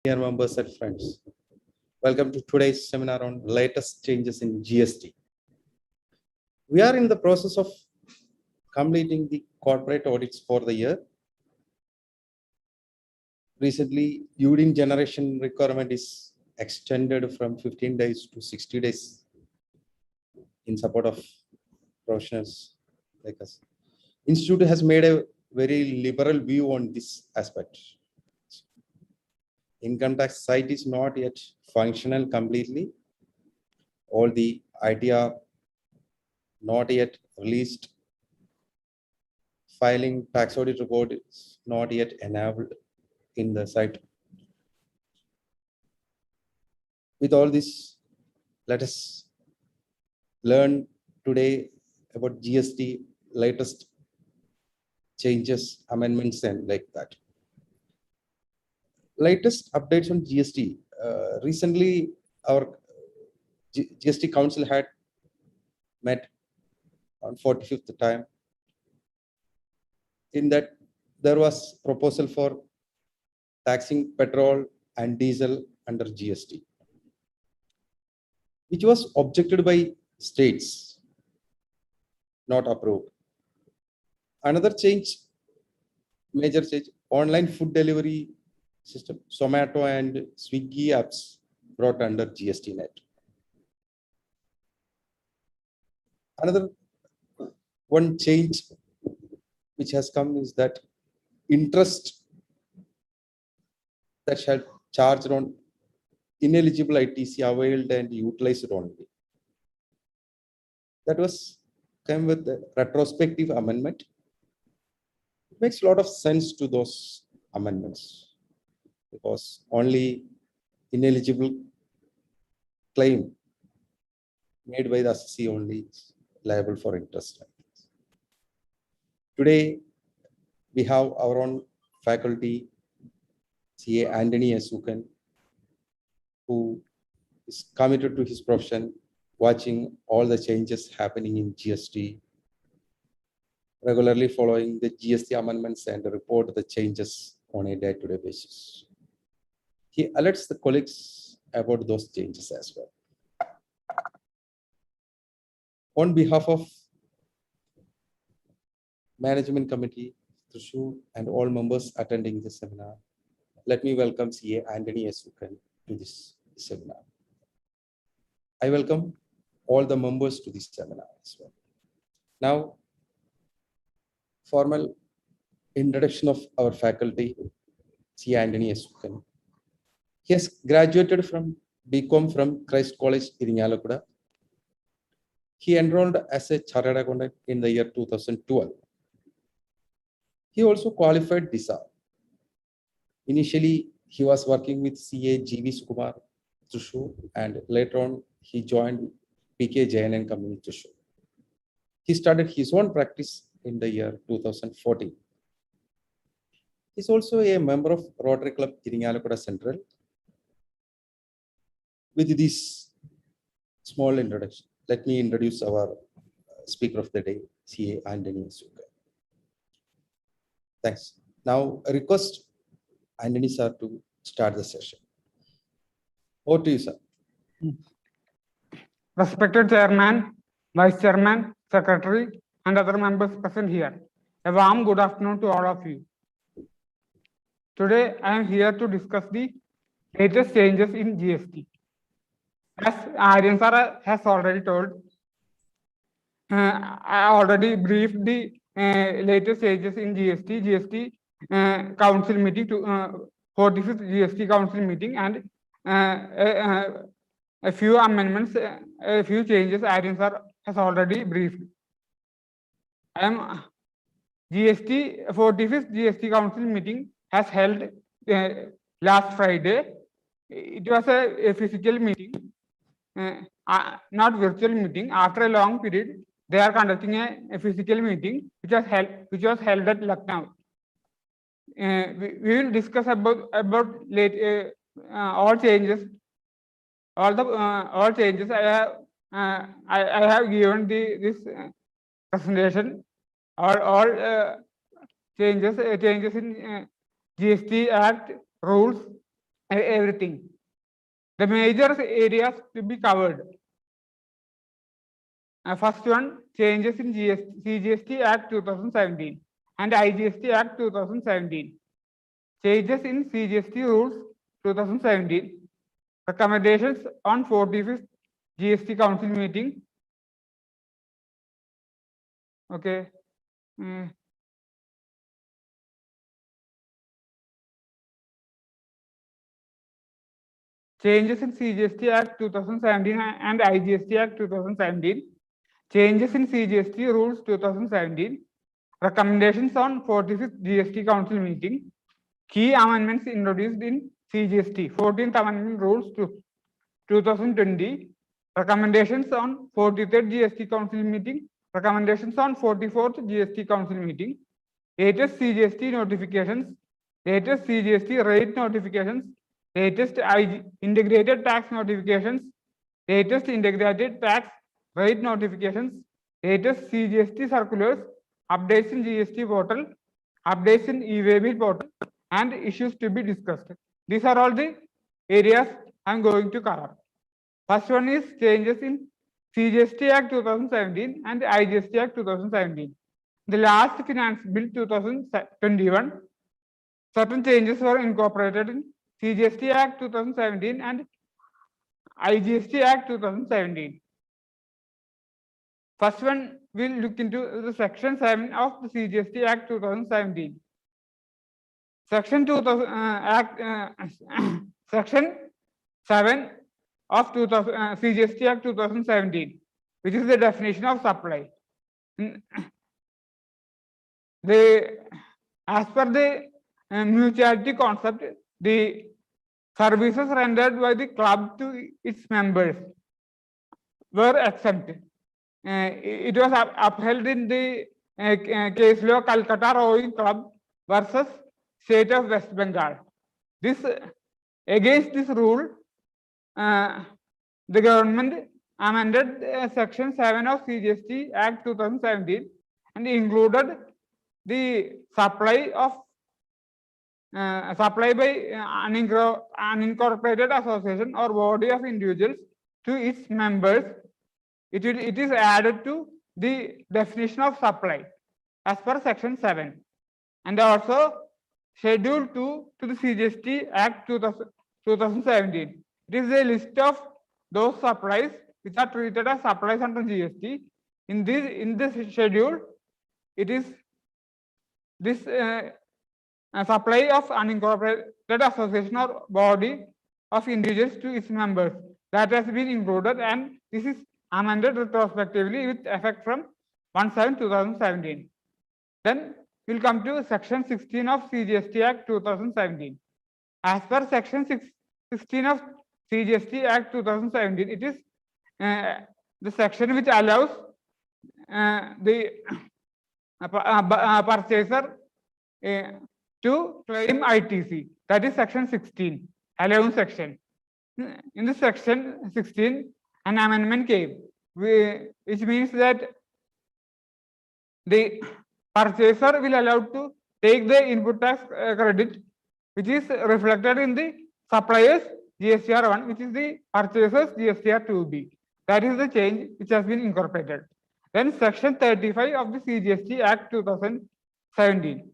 Dear members and friends, welcome to today's seminar on latest changes in GST. We are in the process of completing the corporate audits for the year. Recently, urine generation requirement is extended from 15 days to 60 days in support of professionals like us. Institute has made a very liberal view on this aspect. Income tax site is not yet functional completely. All the IT are not yet released. Filing tax audit report is not yet enabled in the site. With all this, let us learn today about GST latest changes, amendments, and like that. Latest updates on GST. Recently, our GST Council had met on 45th time. In that, there was proposal for taxing petrol and diesel under GST, which was objected by states, not approved. Another change, major change, online food delivery system, Zomato and Swiggy apps brought under GST net. Another one change which has come is that interest that shall charge on ineligible ITC availed and utilized only. That was came with the retrospective amendment. It makes a lot of sense to those amendments because only ineligible claim made by the assessee only is liable for interest. Today, we have our own faculty, CA Anthony, who is committed to his profession, watching all the changes happening in GST, regularly following the GST amendments and report the changes on a day-to-day basis. He alerts the colleagues about those changes as well. On behalf of Management Committee, THRISSUR, and all members attending this seminar, let me welcome CA Anthony to this seminar. I welcome all the members to this seminar as well. Now, formal introduction of our faculty, CA Anthony. He has graduated from BCom from Christ College, Irinjalakuda. He enrolled as a chartered accountant in the year 2012. He also qualified THRISSUR. Initially, he was working with CA GV Sukumar, THRISSUR, and later on, he joined PK JNN Company, THRISSUR. He started his own practice in the year 2014. He is also a member of Rotary Club Irinjalakuda Central. With this small introduction, let me introduce our speaker of the day, CA Anthony. Thanks. Now, I request Anthony sir to start the session. Over to you, sir. Respected Chairman, Vice Chairman, Secretary, and other members present here, a warm good afternoon to all of you. Today, I am here to discuss the latest changes in GST. As Aryan sir has already told, I already briefed the latest changes in GST Council meeting to 45th GST Council meeting, and a few amendments, a few changes Aryan sir has already briefed. I am GST 45th GST Council meeting has held last Friday. It was a physical meeting, not virtual meeting. After a long period, they are conducting a physical meeting which was held at Lucknow. We will discuss about all changes. All changes. I have given this presentation. All changes in GST Act rules everything. The major areas to be covered. First one, changes in CGST Act 2017 and IGST Act 2017. Changes in CGST rules 2017. Recommendations on 45th GST Council meeting. Okay. Changes in CGST Act 2017 and IGST Act 2017. Changes in CGST rules 2017. Recommendations on 45th GST Council meeting. Key amendments introduced in CGST, 14th Amendment rules to 2020. Recommendations on 43rd GST Council meeting. Recommendations on 44th GST Council meeting. Latest CGST notifications. Latest CGST rate notifications. Latest integrated tax notifications. Latest integrated tax rate notifications. Latest CGST circulars. Updates in GST portal. Updates in e-way bill portal, and issues to be discussed. These are all the areas I'm going to cover. First one is changes in CGST Act 2017 and IGST Act 2017. The last finance bill 2021, certain changes were incorporated in CGST Act 2017 and IGST Act 2017. First one, we'll look into the section 7 of the CGST Act 2017. Section 2000 Section 7 of CGST Act 2017, which is the definition of supply. As per the mutuality concept, the services rendered by the club to its members were exempt. It was upheld in the case law Calcutta Rowing Club versus State of West Bengal. Against this rule, the government amended Section 7 of CGST Act 2017 and included the supply by unincorporated association or body of individuals to its members. It is added to the definition of supply as per Section 7, and also Schedule 2 to the CGST Act 2017. It is a list of those supplies which are treated as supplies under GST. In this schedule, it is this supply of unincorporated association or body of individuals to its members that has been included, and this is amended retrospectively with effect from 1/7/2017. Then we'll come to Section 16 of CGST Act 2017. As per Section 16 of CGST Act 2017, it is the section which allows the purchaser to claim ITC. That is Section 16, allowance section. In this Section 16, an amendment came, which means that the purchaser will allowed to take the input tax credit, which is reflected in the supplier's GSTR 1, which is the purchaser's GSTR 2B. That is the change which has been incorporated. Then Section 35 of the CGST Act 2017.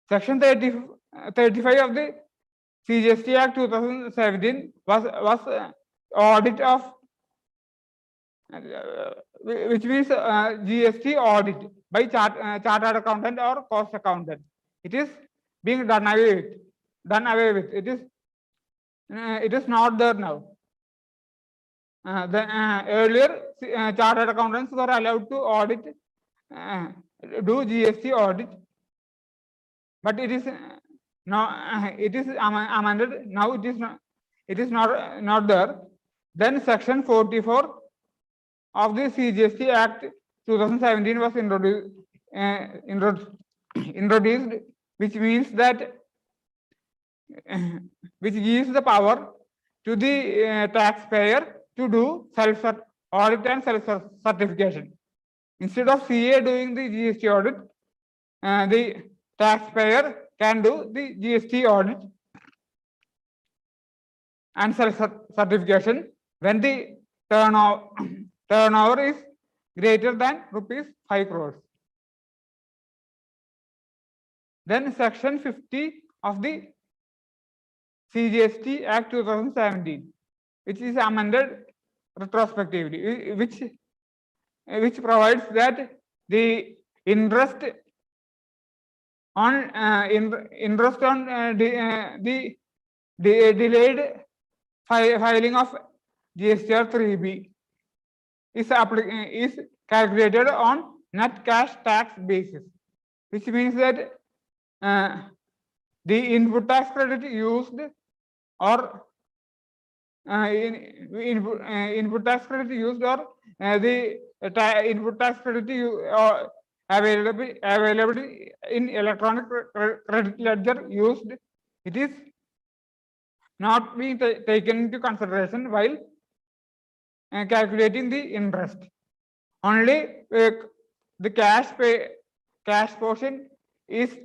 Section 35 of the CGST Act 2017 was audit of, which means GST audit by chartered accountant or cost accountant. It is being done away with. It is not there now. Earlier, chartered accountants were allowed to audit, do GST audit, but it is amended. Now it is not there. Then Section 44 of the CGST Act 2017 was introduced, which means that which gives the power to the taxpayer to do self audit and self certification. Instead of CA doing the GST audit, the taxpayer can do the GST audit and self-certification when the turnover is greater than rupees 5 crores. Then section 50 of the CGST Act 2017, which is amended retrospectively, which provides that the interest on the delayed filing of GSTR 3B is calculated on net cash tax basis, which means that the input tax credit used or input tax credit used or the input tax credit available in electronic credit ledger used, it is not being taken into consideration while calculating the interest. Only the cash portion is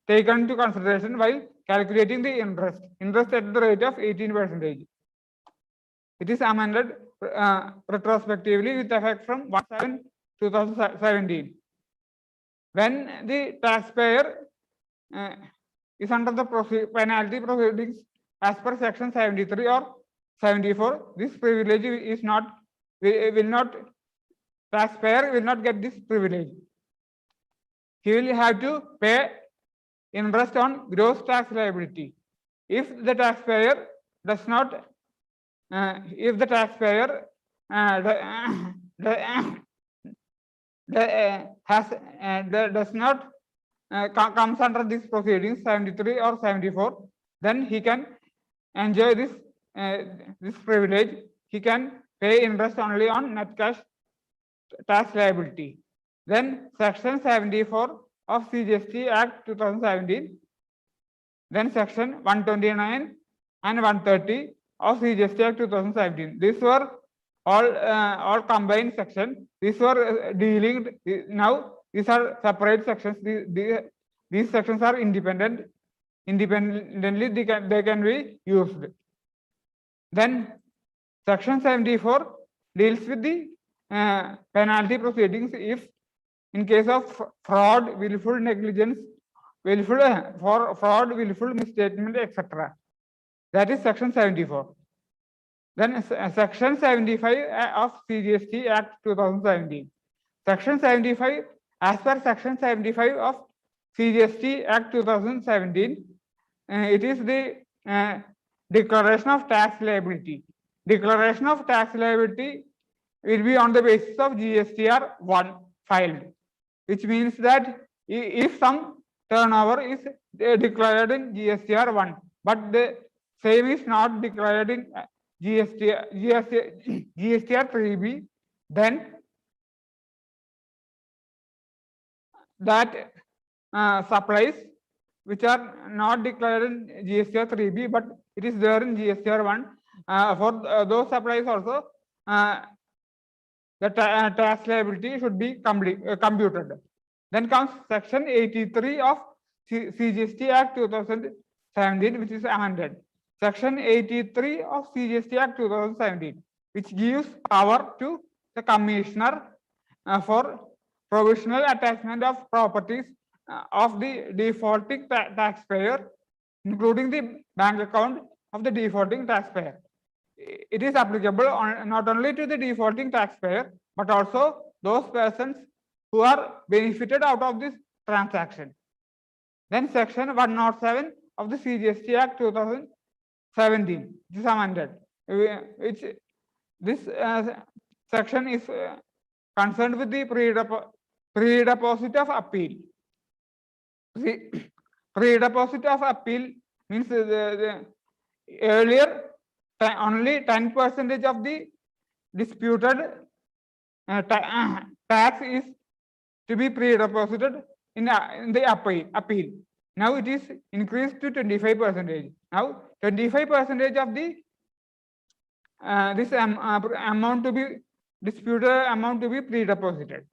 taken into consideration while calculating the interest at the rate of 18%. It is amended retrospectively with effect from 1/7/2017. When the taxpayer is under the penalty proceedings as per section 73 or 74, this privilege is not taxpayer will not get this privilege. He will have to pay interest on gross tax liability. If the taxpayer does not does not comes under these proceedings 73 or 74, then he can enjoy this privilege. He can pay interest only on net cash tax liability. Then section 74 of CGST Act 2017, then section 129 and 130 of CGST Act 2017. These were all combined sections. These were dealing now. These are separate sections. These sections are independently they can be used. Then section 74 deals with the penalty proceedings if in case of fraud, willful negligence, fraud, willful misstatement, etc. That is section 74. Then section 75 of CGST Act 2017. Section 75, as per section 75 of CGST Act 2017, it is the declaration of tax liability. Declaration of tax liability will be on the basis of GSTR 1 filed, which means that if some turnover is declared in GSTR 1, but the same is not declared in GSTR 3B, then that supplies which are not declared in GSTR 3B, but it is there in GSTR 1. For those supplies also, the tax liability should be computed. Then comes section 83 of CGST Act 2017, which is amended. Section 83 of CGST Act 2017, which gives power to the commissioner for provisional attachment of properties of the defaulting taxpayer, including the bank account of the defaulting taxpayer. It is applicable not only to the defaulting taxpayer, but also those persons who are benefited out of this transaction. Then section 107 of the CGST Act 2017 is amended, which this section is concerned with the pre-deposit of appeal. Pre-deposit of appeal means the earlier only 10% of the disputed tax is to be pre-deposited in the appeal. Now it is increased to 25%. Now 25% of the this amount to be disputed amount to be pre-deposited.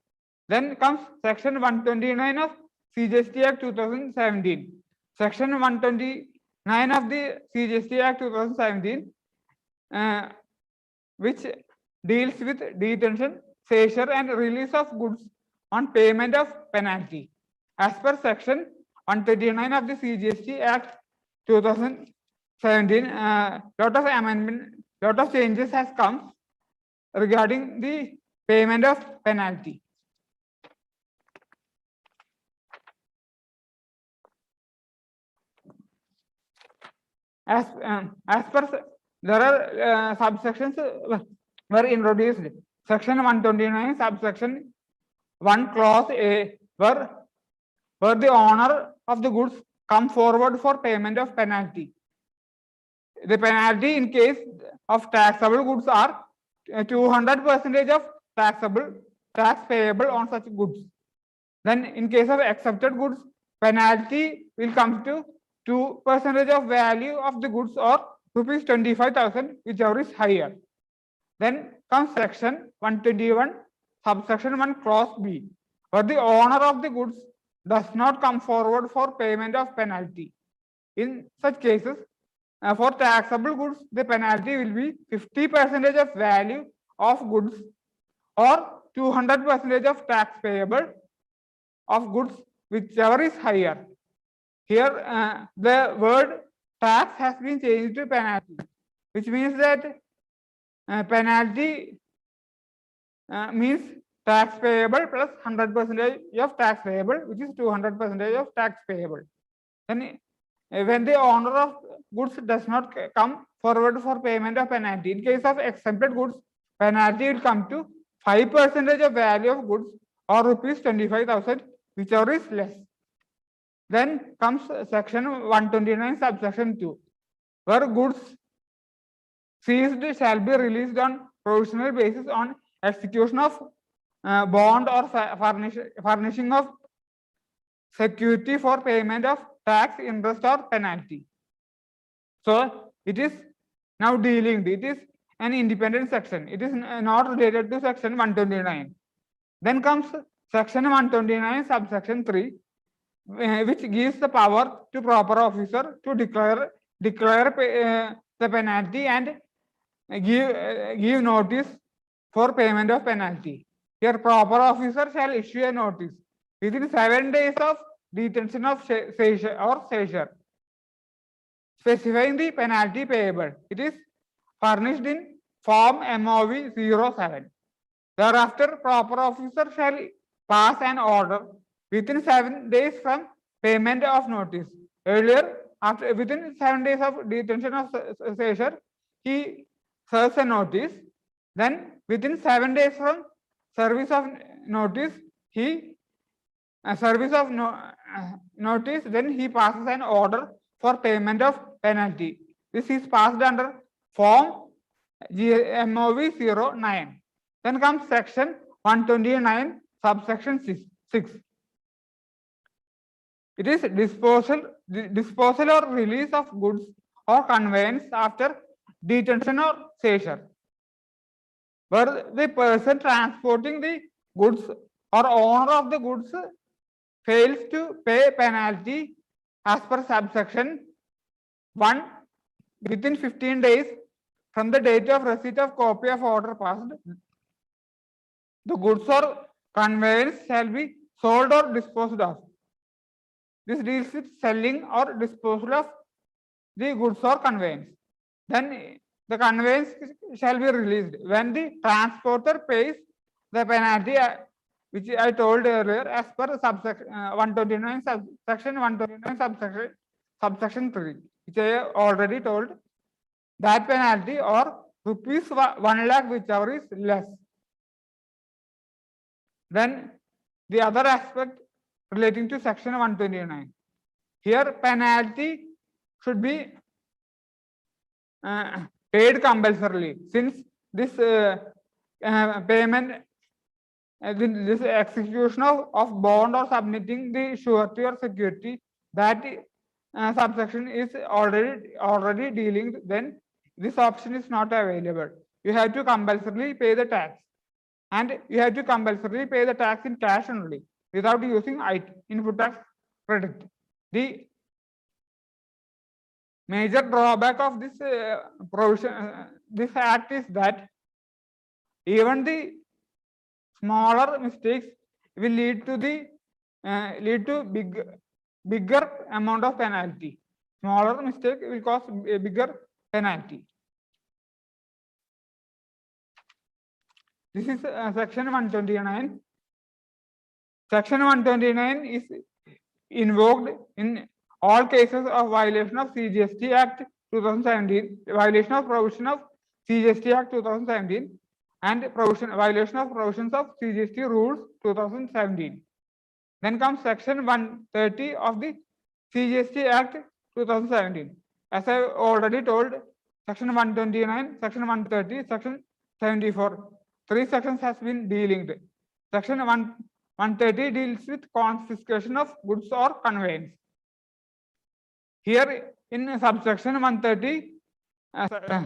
Then comes section 129 of CGST Act 2017. Section 129 9 of the CGST Act 2017, which deals with detention, seizure, and release of goods on payment of penalty. As per section 139 of the CGST Act 2017, lot of amendment, lot of changes has come regarding the payment of penalty. As per there are subsections were introduced. Section 129, subsection 1, clause A, where the owner of the goods come forward for payment of penalty. The penalty in case of taxable goods are 200% of tax payable on such goods. Then in case of accepted goods, penalty will come to 2% of value of the goods or rupees 25,000, whichever is higher. Then comes section 121, subsection 1, clause B, where the owner of the goods does not come forward for payment of penalty. In such cases, for taxable goods, the penalty will be 50% of value of goods or 200% of tax payable of goods, whichever is higher. Here, the word tax has been changed to penalty, which means that penalty means tax payable plus 100% of tax payable, which is 200% of tax payable. Then, when the owner of goods does not come forward for payment of penalty, in case of exempted goods, penalty will come to 5% of value of goods or rupees 25,000, whichever is less. Then comes section 129, subsection 2, where goods seized shall be released on provisional basis on execution of bond or furnishing of security for payment of tax, interest, or penalty. So it is now dealing, it is an independent section. It is not related to section 129. Then comes section 129, subsection 3, which gives the power to proper officer to declare the penalty and give notice for payment of penalty. Here, proper officer shall issue a notice within 7 days of detention of seizure, specifying the penalty payable. It is furnished in form MOV 07. Thereafter, proper officer shall pass an order within 7 days from payment of notice. Earlier, within 7 days of detention of seizure, he serves a notice. Then within 7 days from service of notice, notice, then he passes an order for payment of penalty. This is passed under form MOV 09. Then comes section 129, subsection 6. It is disposal or release of goods or conveyance after detention or seizure, where the person transporting the goods or owner of the goods fails to pay penalty as per subsection 1 within 15 days from the date of receipt of copy of order passed, the goods or conveyance shall be sold or disposed of. This deals with selling or disposal of the goods or conveyance. Then the conveyance shall be released when the transporter pays the penalty, which I told earlier, as per subsection 129, section 129, subsection 3, which I already told. That penalty or rupees 1 lakh, whichever is less. Then the other aspect relating to section 129. Here, penalty should be paid compulsorily, since this payment, this execution of bond or submitting the surety or security, that subsection is already dealing, then this option is not available. You have to compulsorily pay the tax, and you have to compulsorily pay the tax in cash only, without using input tax credit. The major drawback of this provision, this act is that even the smaller mistakes will lead to bigger amount of penalty. Smaller mistake will cause a bigger penalty. This is section 129. Section 129 is invoked in all cases of violation of CGST Act 2017, violation of provision of CGST Act 2017, and violation of provisions of CGST rules 2017. Then comes section 130 of the CGST Act 2017. As I already told, section 129, section 130, section 74. 3 sections has been dealing. Section 130 deals with confiscation of goods or conveyance. Here in subsection 130,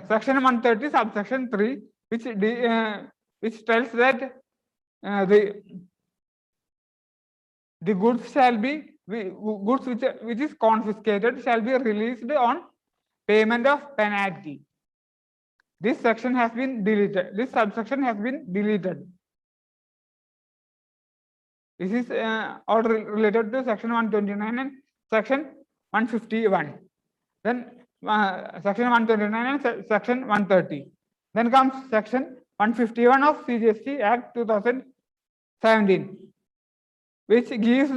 section 130 subsection 3, which tells that the goods shall be goods which is confiscated shall be released on payment of penalty. This section has been deleted. This subsection has been deleted. This is all related to section 129 and section 151. Then section 129 and section 130. Then comes section 151 of CGST Act 2017, which gives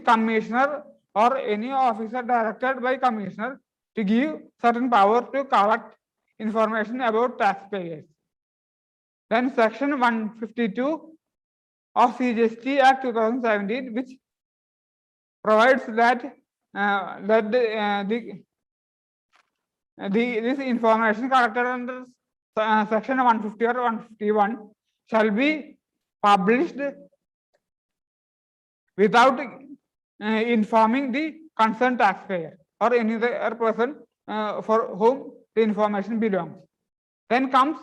commissioner or any officer directed by commissioner to give certain power to collect information about taxpayers. Then section 152 of CGST Act 2017, which provides that this information collected under section 150 or 151 shall be published without informing the concerned taxpayer or any other person for whom the information belongs. Then comes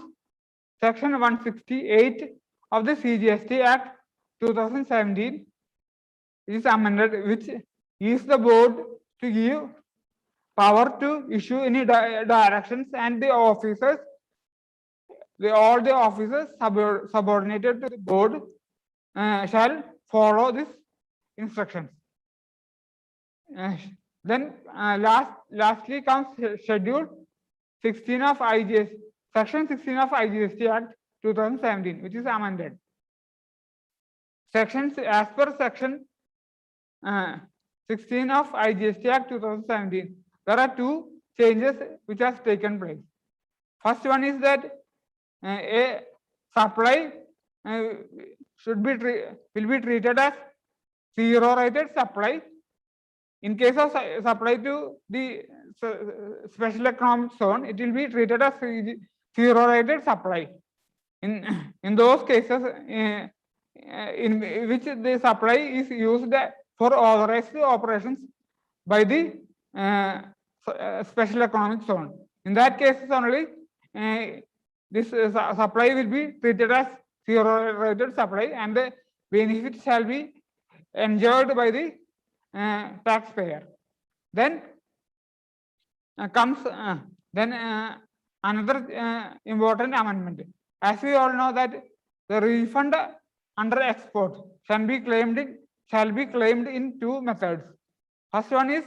section 168 of the CGST Act 2017, which is amended, which gives the board to give power to issue any directions, and the officers, all the officers subordinated to the board shall follow this instructions. Then lastly comes schedule 16 of IGST, section 16 of IGST Act 2017, which is amended. Sections as per section 16 of IGST Act 2017, there are 2 changes which has taken place. First one is that a supply will be treated as zero rated supply. In case of supply to the special economic zone, it will be treated as zero rated supply. In those cases in which the supply is used for authorized operations by the special economic zone. In that case only, this supply will be treated as zero rated supply, and the benefit shall be enjoyed by the taxpayer. Then comes another important amendment. As we all know that the refund under export shall be claimed in 2 methods. First one is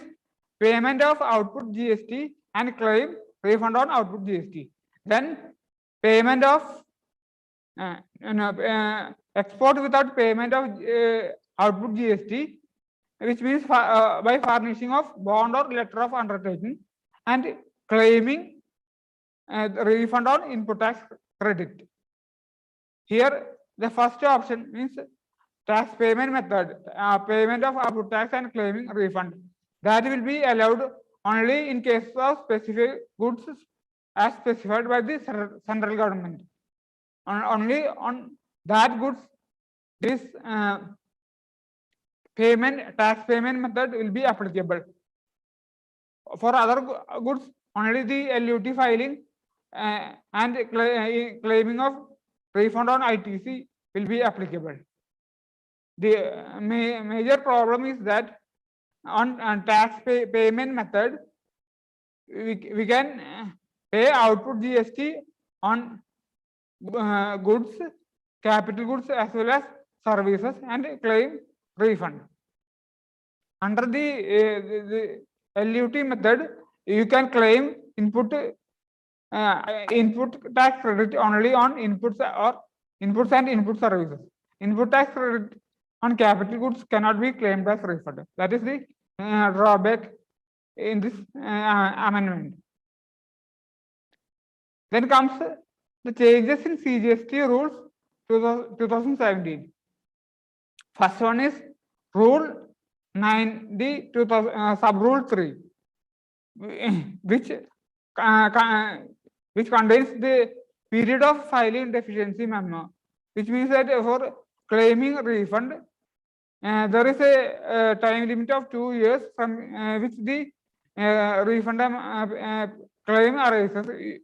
payment of output GST and claim refund on output GST. Then payment of export without payment of output GST, which means by furnishing of bond or letter of undertaking and claiming refund on input tax credit. Here the first option means tax payment method, payment of output tax and claiming refund. That will be allowed only in case of specific goods as specified by the central government. Only on that goods this tax payment method will be applicable. For other goods, only the LUT filing and claiming of refund on ITC will be applicable. The major problem is that on tax payment method, we can pay output GST on goods, capital goods as well as services and claim refund. Under the LUT method, you can claim input tax credit only on inputs and input services. Input tax credit on capital goods cannot be claimed as refund. That is the drawback in this amendment. Then comes the changes in CGST rules 2017. First one is Rule 9D sub rule 3, which contains the period of filing deficiency memo, which means that for claiming refund, there is a time limit of 2 years from which the refund claim arises.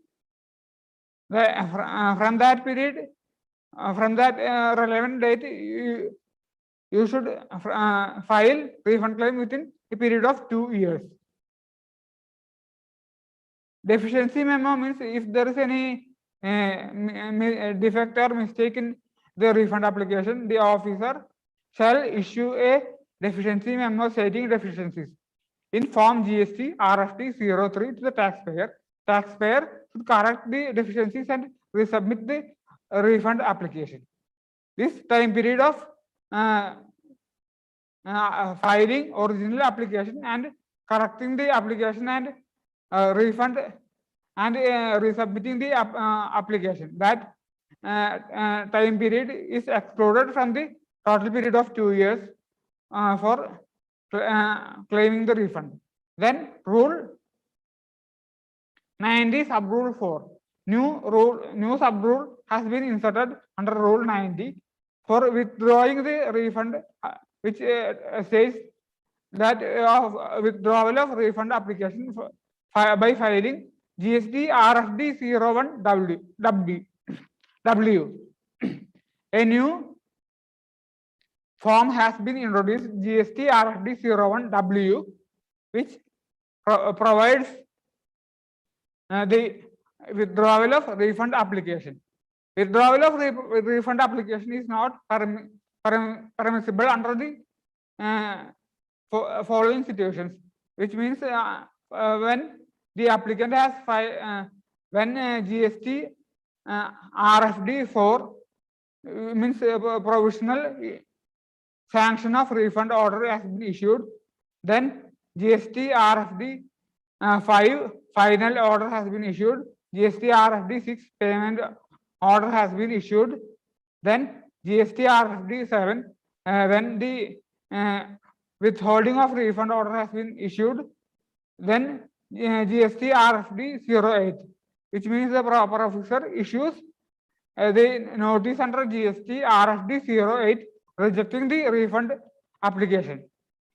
From that period, from that relevant date, you should file refund claim within a period of 2 years. Deficiency memo means if there is any defect or mistake in the refund application, the officer shall issue a deficiency memo stating deficiencies in Form GST RFD 03 to the taxpayer. Taxpayer should correct the deficiencies and resubmit the refund application. This time period of filing original application and correcting the application and refund and resubmitting the application, that time period is excluded from the total period of 2 years for claiming the refund. Then Rule 90 sub rule 4. New sub rule has been inserted under Rule 90 for withdrawing the refund, which says that withdrawal of refund application by filing GST RFD 01W. A new form has been introduced, GST RFD 01W, which provides the withdrawal of refund application. Withdrawal of refund application is not permissible under the following situations, which means when the applicant has when GST RFD 4 means provisional sanction of refund order has been issued, then GST RFD 5 final order has been issued, GST RFD 6 payment order has been issued, then GST RFD 7 when the withholding of refund order has been issued, then GST RFD 08, which means the proper officer issues the notice under GST RFD 08 rejecting the refund application.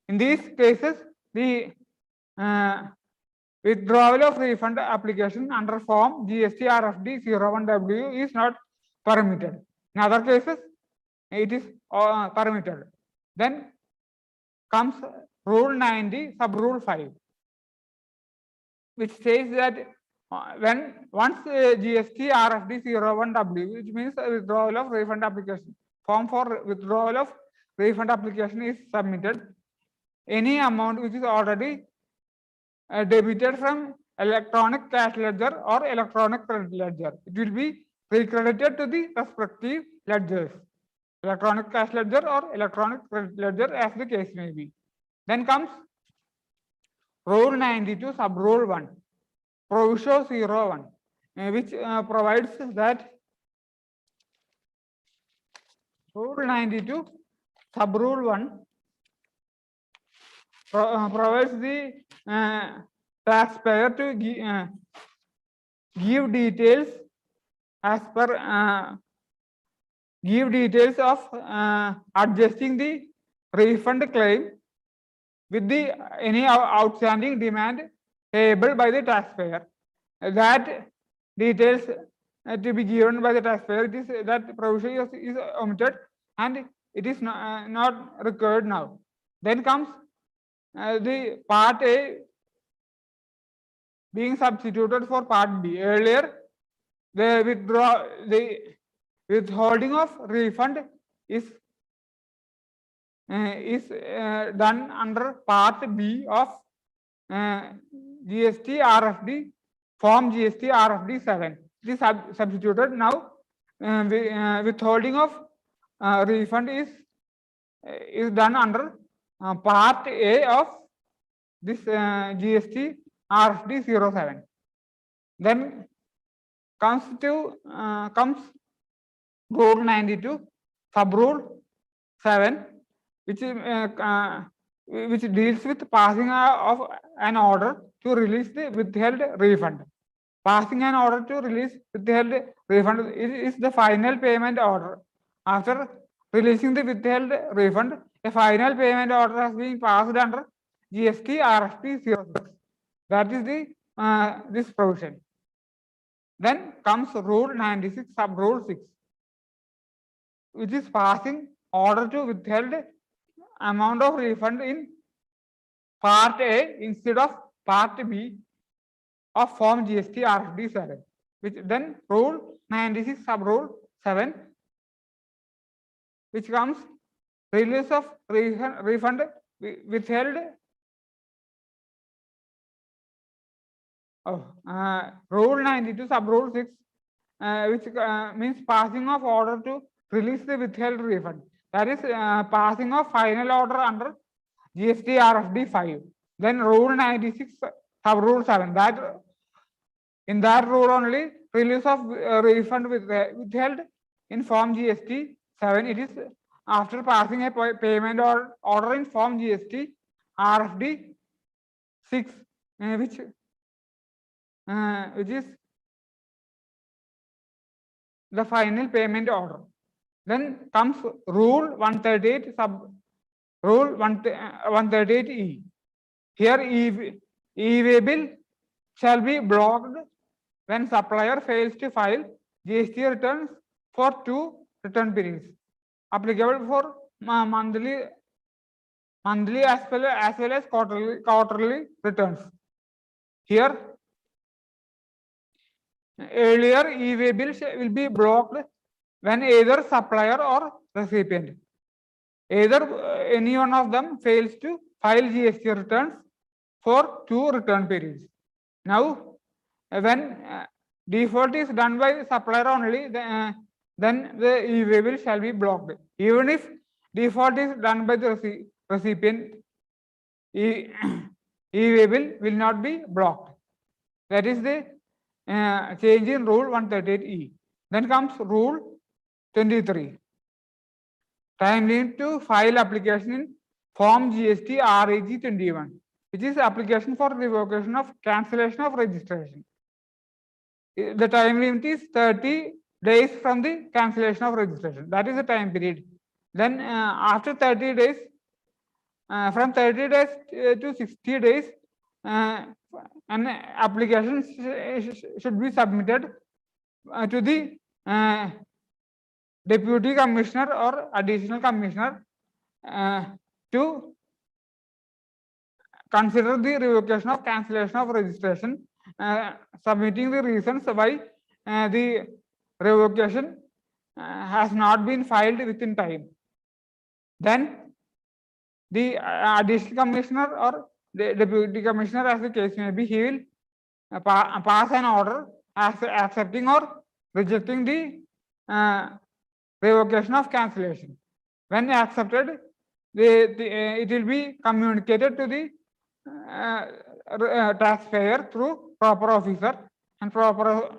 In these cases, the withdrawal of refund application under form GST RFD 01W is not permitted. In other cases, it is permitted. Then comes Rule 90 sub rule 5, which says that once GST RFD 01W, which means withdrawal of refund application, form for withdrawal of refund application is submitted, any amount which is already debited from electronic cash ledger or electronic credit ledger, it will be recredited to the respective ledgers, electronic cash ledger or electronic credit ledger, as the case may be. Then comes Rule 92 sub rule 1, Proviso 01, which provides that Rule 92 sub rule 1 provides the taxpayer to give details as per give details of adjusting the refund claim with the any outstanding demand payable by the taxpayer. That details to be given by the taxpayer, it is that provision is omitted and it is not required now. Then comes the part A being substituted for part B. Earlier, the withholding of refund is done under part B of GST RFD form GST RFD 7. It is substituted now. Withholding of refund is done under part A of this GST RFD 07. Then comes rule 92 sub rule 7, which deals with passing of an order to release the withheld refund. Passing an order to release withheld refund is the final payment order. After releasing the withheld refund, a final payment order has been passed under GST RFP 06. That is the this provision. Then comes rule 96 sub rule 6, which is passing order to withheld amount of refund in part A instead of part B of form GST RFD 7, which then rule 96 sub rule 7, which comes release of refund withheld. Rule 92 sub rule 6, which means passing of order to release the withheld refund. That is passing of final order under GST RFD 5. Then rule 96 sub rule 7. That in that rule only release of refund withheld in form GST 7. It is after passing a payment order in form GST RFD 6, which is the final payment order. Then comes rule 138 sub rule 138E. Here e-way bill shall be blocked when supplier fails to file GST returns for 2 return periods, applicable for monthly as well as quarterly returns. Here, earlier e-way bill will be blocked when either supplier or recipient, either any one of them fails to file GST returns for 2 return periods. Now, when default is done by supplier only, then the e-way bill shall be blocked. Even if default is done by the recipient, e-way bill will not be blocked. That is the change in rule 138E. Then comes rule 23. Time limit to file application in form GST REG 21, which is application for revocation of cancellation of registration. The time limit is 30 days from the cancellation of registration. That is the time period. Then after 30 days, from 30 days to 60 days, an application should be submitted to the deputy commissioner or additional commissioner to consider the revocation of cancellation of registration, submitting the reasons why the revocation has not been filed within time. Then the additional commissioner or the deputy commissioner, as the case may be, he will pass an order accepting or rejecting the revocation of cancellation. When accepted, it will be communicated to the taxpayer through proper officer, and proper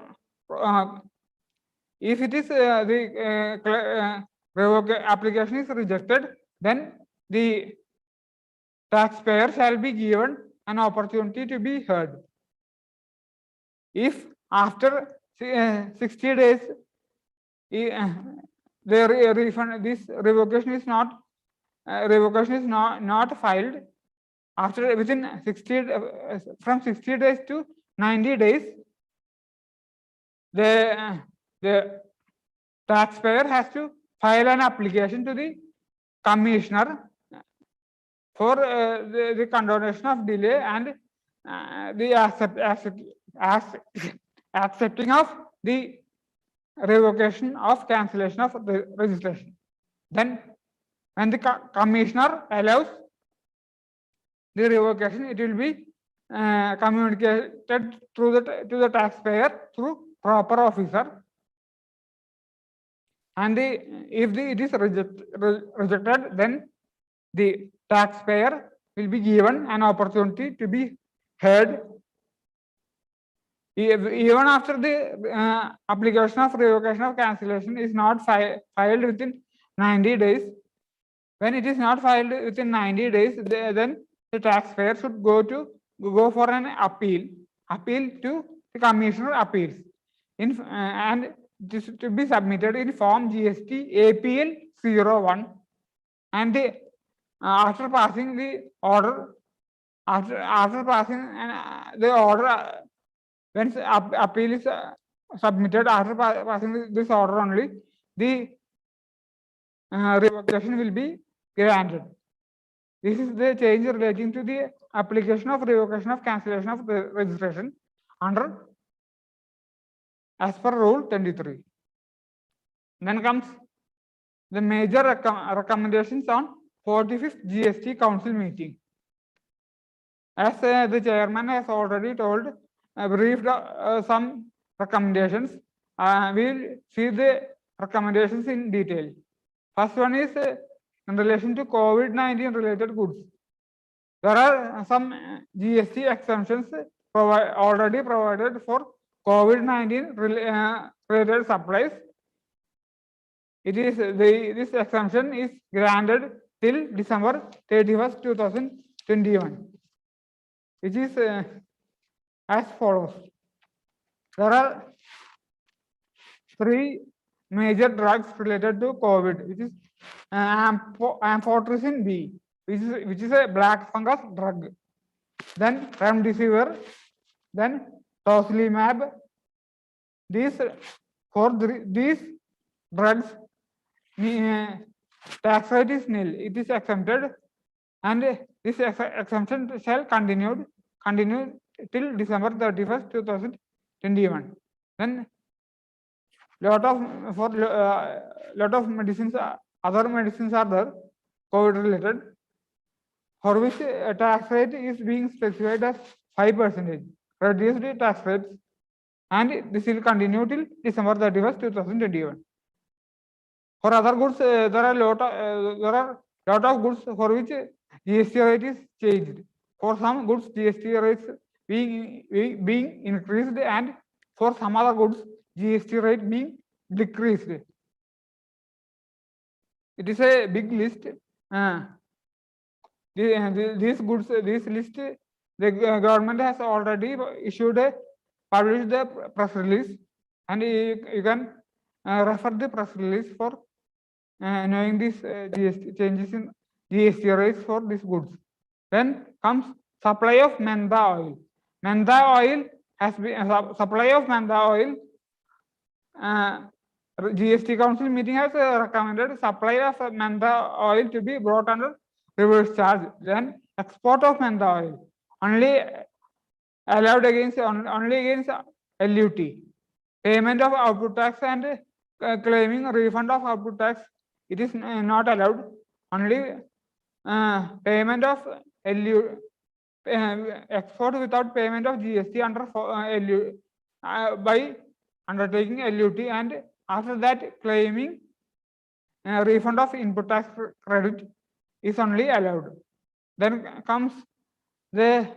if it is the application is rejected, then the taxpayer shall be given an opportunity to be heard. If after 60 days the refund, this revocation is not filed, after within 60 from 60 days to 90 days, the taxpayer has to file an application to the commissioner for the condonation of delay and the accepting of the revocation of cancellation of the registration. Then when the commissioner allows the revocation, it will be communicated through to the taxpayer through proper officer. And it is rejected, then the taxpayer will be given an opportunity to be heard. Even after the application of revocation of cancellation is not filed within 90 days, when it is not filed within 90 days, then the taxpayer should go for an appeal to the Commissioner Appeals, and this to be submitted in form GST APL 01. And after passing the order, after passing the order, when appeal is submitted, after passing this order only, the revocation will be granted. This is the change relating to the application of revocation of cancellation of the registration under as per Rule 23. Then comes the major recommendations on 45th GST Council meeting. As the chairman has already told, briefed some recommendations. We will see the recommendations in detail. First one is in relation to COVID-19 related goods. There are some GST exemptions already provided for COVID-19 related supplies. This exemption is granted till December 31st, 2021, which is as follows. There are 3 major drugs related to COVID, which is amphotericin B, which is a black fungus drug. Then remdesivir, then tocilizumab. These drugs, tax rate is nil. It is exempted, and this exemption shall continue till December 31st, 2021. Then lot of medicines, other medicines are there, COVID related, for which tax rate is being specified as 5%, reduced tax rates, and this will continue till December 31st, 2021. For other goods, there are lot of goods for which GST rate is changed. For some goods, GST rates being increased, and for some other goods, GST rate being decreased. It is a big list. These goods, this list, the government has already published the press release, and you can refer the press release for knowing these GST changes in GST rates for these goods. Then comes supply of mentha oil. Mentha oil has been supply of mentha oil. GST Council meeting has recommended supply of mentha oil to be brought under reverse charge. Then export of mentha oil only allowed against LUT. Payment of output tax and claiming refund of output tax, it is not allowed. Only payment of LUT, export without payment of GST under LUT, by undertaking LUT, and after that claiming refund of input tax credit is only allowed. Then comes the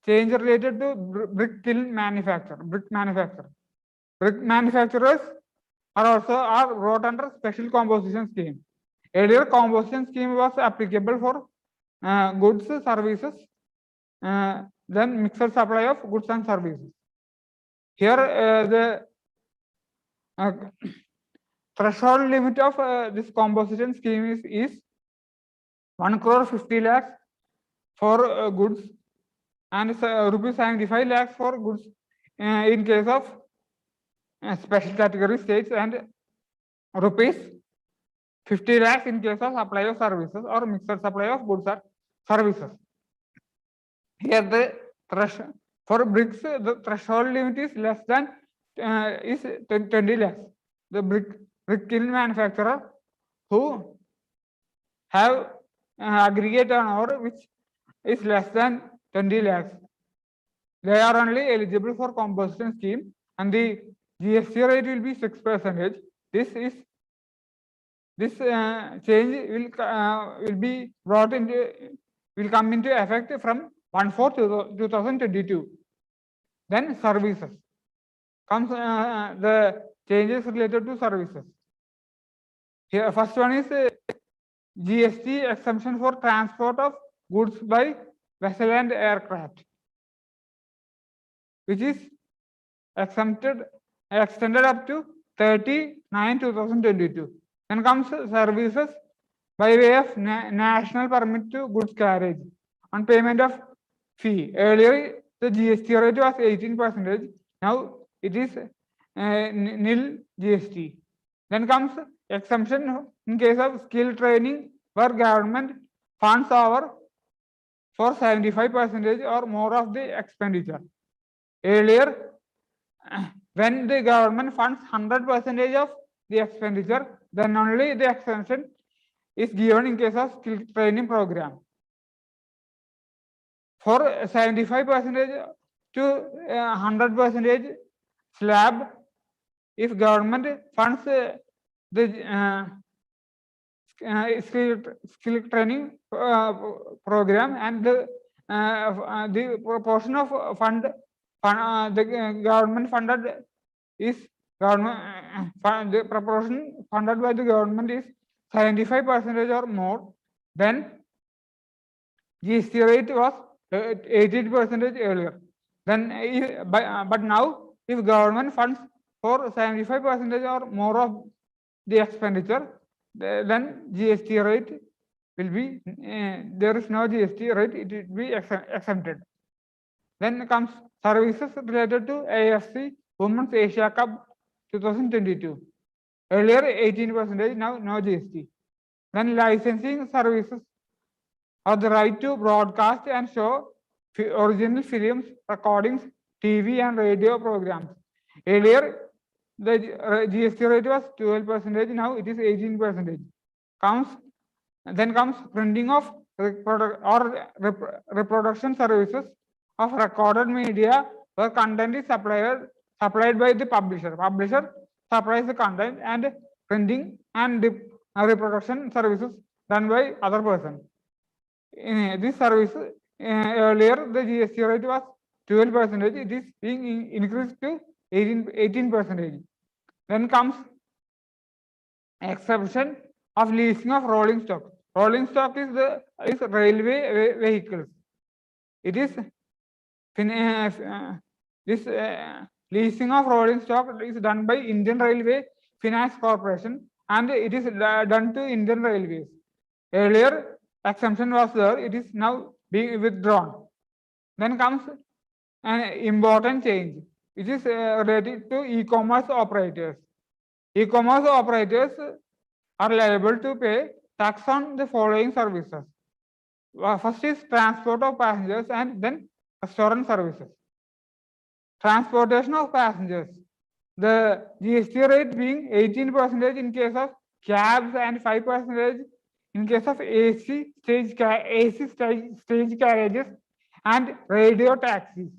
change related to brick kiln manufacture. Brick manufacturers are brought under special composition scheme. Earlier composition scheme was applicable for goods, services, then mixed supply of goods and services. Here the threshold limit of this composition scheme is 1 crore 50 lakhs for goods, and rupees 75 lakhs for goods in case of special category states, and rupees 50 lakhs in case of supply of services or mixed supply of goods or services. Here the threshold for bricks, the threshold limit is less than is 20 lakhs. The brick kiln manufacturer who have aggregate turnover which is less than 20 lakhs, they are only eligible for composition scheme, and the GST rate will be 6%. This change will be brought into will come into effect from 1/4/2022. Then services comes the changes related to services. Here, first one is GST exemption for transport of goods by vessel and aircraft, which is extended up to 30/9/2022. Then comes services by way of national permit to goods carriage on payment of fee. Earlier, the GST rate was 18%. Now it is nil GST. Then comes exemption in case of skill training where government funds over for 75% or more of the expenditure. Earlier, when the government funds 100% of the expenditure, then only the exemption is given in case of skill training program. For 75% to 100% slab, if government funds the skill training program, and the proportion of fund the government funded is the proportion funded by the government is 75% or more, then GST rate was 18% earlier. Then, but now, if government funds for 75% or more of the expenditure, then GST rate will be there is no GST rate; it will be exempted. Then comes services related to AFC Women's Asia Cup 2022. Earlier 18%, now no GST. Then licensing services are the right to broadcast and show original films, recordings, TV and radio programs. Earlier, the GST rate was 12%, now it is 18%. Then comes printing of reproduction services of recorded media where content is supplied by the publisher. Publisher supplies the content, and printing and reproduction services done by other person. In this service, earlier the GST rate was 12%. It is being increased to 18%. Then comes exception of leasing of rolling stock. Rolling stock is railway vehicles. It is this leasing of rolling stock is done by Indian Railway Finance Corporation, and it is done to Indian Railways. Earlier exemption was there; it is now being withdrawn. Then comes an important change, which is related to e-commerce operators. E-commerce operators are liable to pay tax on the following services. First is transport of passengers, and then restaurant services. Transportation of passengers, the GST rate being 18% in case of cabs and 5% in case of AC stage carriages and radio taxis.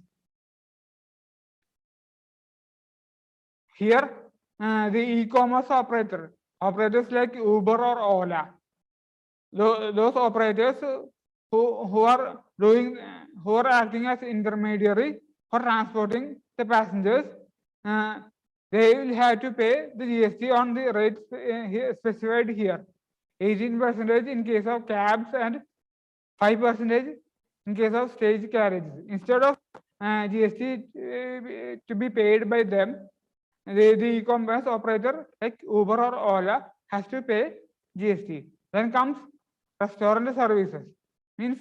Here, the e-commerce operators like Uber or Ola, those operators who are acting as intermediary for transporting the passengers, they will have to pay the GST on the rates specified here. 18% in case of cabs and 5% in case of stage carriages. Instead of GST to be paid by them, the e-commerce operator like Uber or Ola has to pay GST. Then comes restaurant services. Means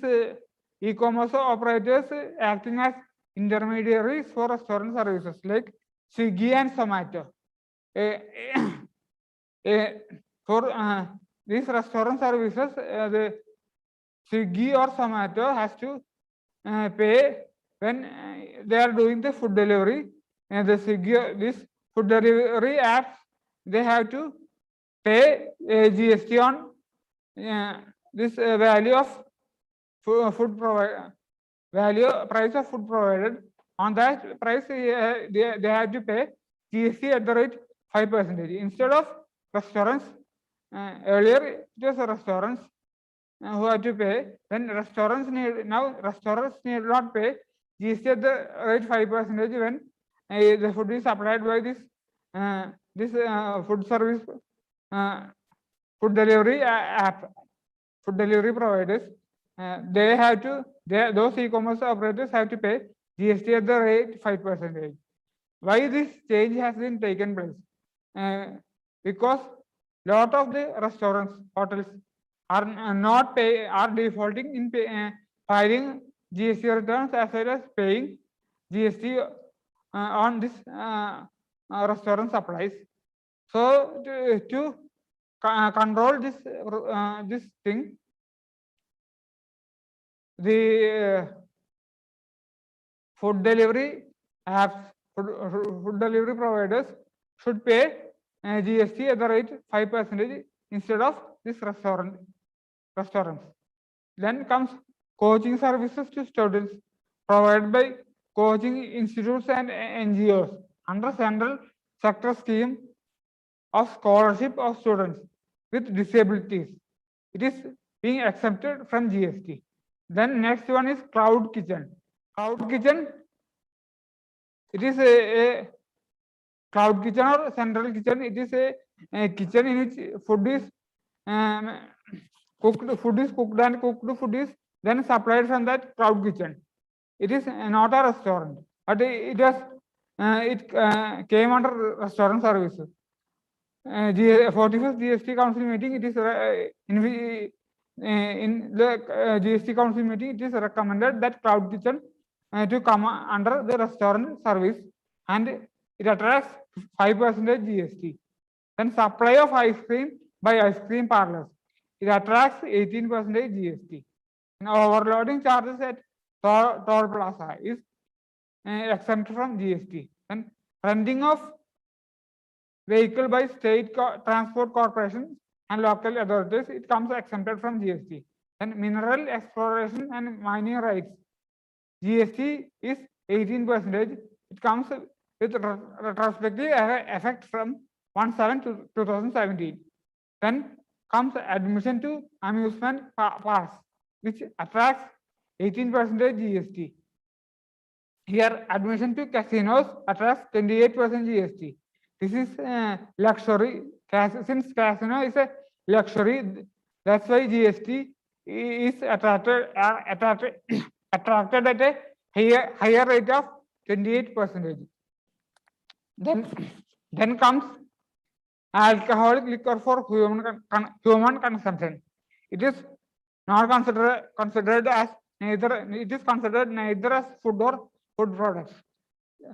e-commerce operators acting as intermediaries for restaurant services like Swiggy and Zomato. For these restaurant services, the Swiggy or Zomato has to pay when they are doing the food delivery. And the Swiggy, this food delivery apps, they have to pay GST on this value of food provided, price of food provided. On that price, they have to pay GST at the rate 5%. Instead of restaurants, earlier it was restaurants who had to pay. Then restaurants need not pay GST at the rate 5% when the food is supplied by this food service food delivery app, food delivery providers. They have to, those e-commerce operators have to pay GST at the rate 5%. Why this change has been taken place? Because lot of the restaurants, hotels are defaulting in filing GST returns as well as paying GST on this restaurant supplies. So to control this thing, the food delivery apps, food delivery providers should pay GST at the rate 5% instead of this restaurants. Then comes coaching services to students provided by coaching institutes and NGOs under central sector scheme of scholarship of students with disabilities. It is being exempted from GST. Then next one is cloud kitchen. Cloud kitchen, it is a cloud kitchen or central kitchen. It is a kitchen in which food is cooked and cooked food is then supplied from that cloud kitchen. It is not a restaurant, but it came under restaurant services. 45th GST Council meeting, it is in the GST Council meeting, it is recommended that cloud kitchen to come under the restaurant service, and it attracts 5% GST. Then supply of ice cream by ice cream parlors, it attracts 18% GST. And overloading charges at toll plaza is exempt from GST. And renting of vehicle by state transport corporations and local authorities, it comes exempted from GST. And mineral exploration and mining rights, GST is 18%. It comes with retrospective effect from 1/7/2017. Then comes admission to amusement parks, which attracts 18% GST. Here, admission to casinos attracts 28% GST. This is luxury. Since casino is a luxury, that's why GST is attracted at a higher rate of 28%. Then comes alcoholic liquor for human consumption. It is not considered as neither as food or food products.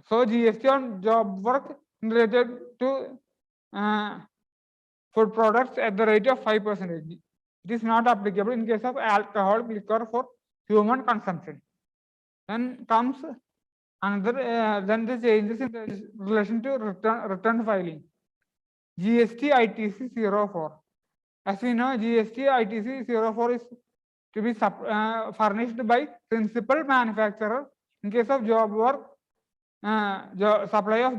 So GST on job work related to food products at the rate of 5%. It is not applicable in case of alcoholic liquor for human consumption. Then comes another, then the changes in relation to return filing. GST ITC 04. As we know, GST ITC 04 is to be furnished by principal manufacturer in case of job work, supply of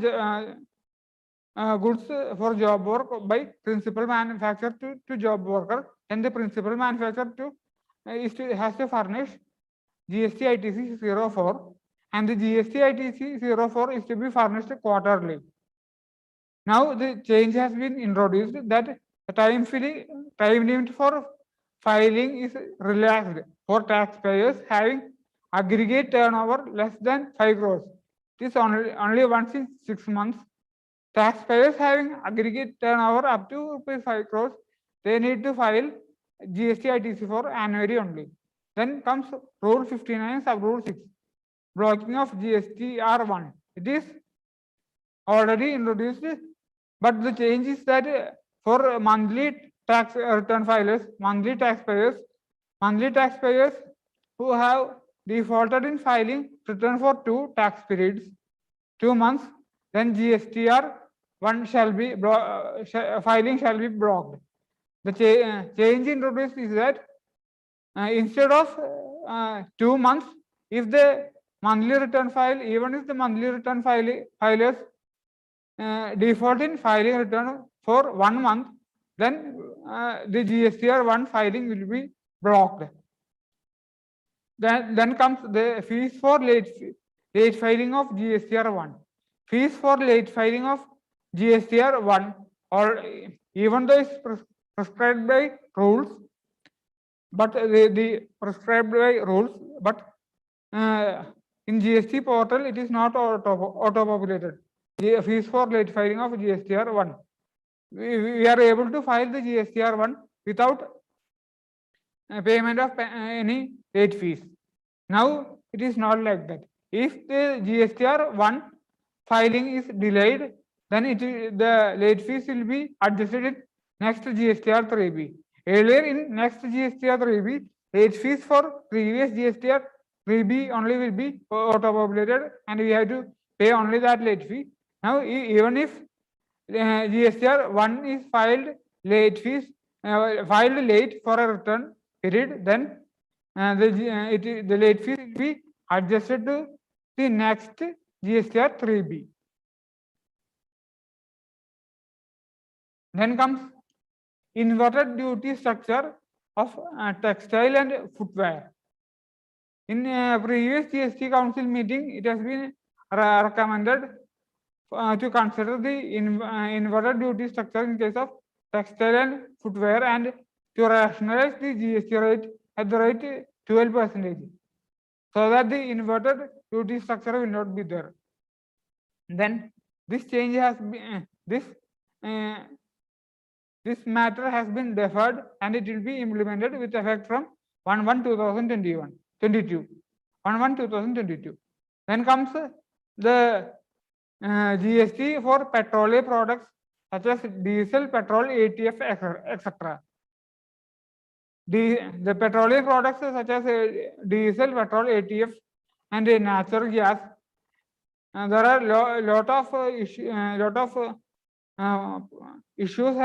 goods for job work by principal manufacturer to job worker, and the principal manufacturer has to furnish GST ITC 04, and the GST ITC 04 is to be furnished quarterly. Now the change has been introduced that the time limit for filing is relaxed for taxpayers having aggregate turnover less than 5 crores. It is only once in 6 months. Taxpayers having aggregate turnover up to 5 crores, they need to file GST ITC for annually only. Then comes Rule 59, Sub Rule 6, blocking of GSTR1. It is already introduced, but the change is that for monthly tax return filers, monthly taxpayers who have defaulted in filing return for 2 tax periods, 2 months, then GSTR 1 shall be filing shall be blocked. The change introduced is that instead of 2 months, if the monthly return file, even if the monthly return filers default in filing return for 1 month, then the GSTR 1 filing will be blocked. Then comes the fees for late filing of GSTR 1. Fees for late filing of GSTR 1, or even though it's prescribed by rules, but the prescribed by rules, but in GST portal it is not auto-populated. The fees for late filing of GSTR 1. We are able to file the GSTR 1 without payment of any late fees. Now it is not like that. If the GSTR 1 filing is delayed, then the late fees will be adjusted in next GSTR 3B. Earlier in next GSTR 3B, late fees for previous GSTR 3B only will be auto-populated, and we have to pay only that late fee. Now even if GSTR 1 is filed late for a return period, then the late fee will be adjusted to the next GSTR 3B. Then comes inverted duty structure of textile and footwear. In previous GST Council meeting, it has been recommended to consider the inverted duty structure in case of textile and footwear, and to rationalize the GST rate at the rate 12%, so that the inverted duty structure will not be there. Then this change has been this matter has been deferred, and it will be implemented with effect from 1/1/2022. Then comes the GST for petroleum products such as diesel, petrol, ATF, etc. The petroleum products such as diesel, petrol, ATF, and natural gas. There are lot of issues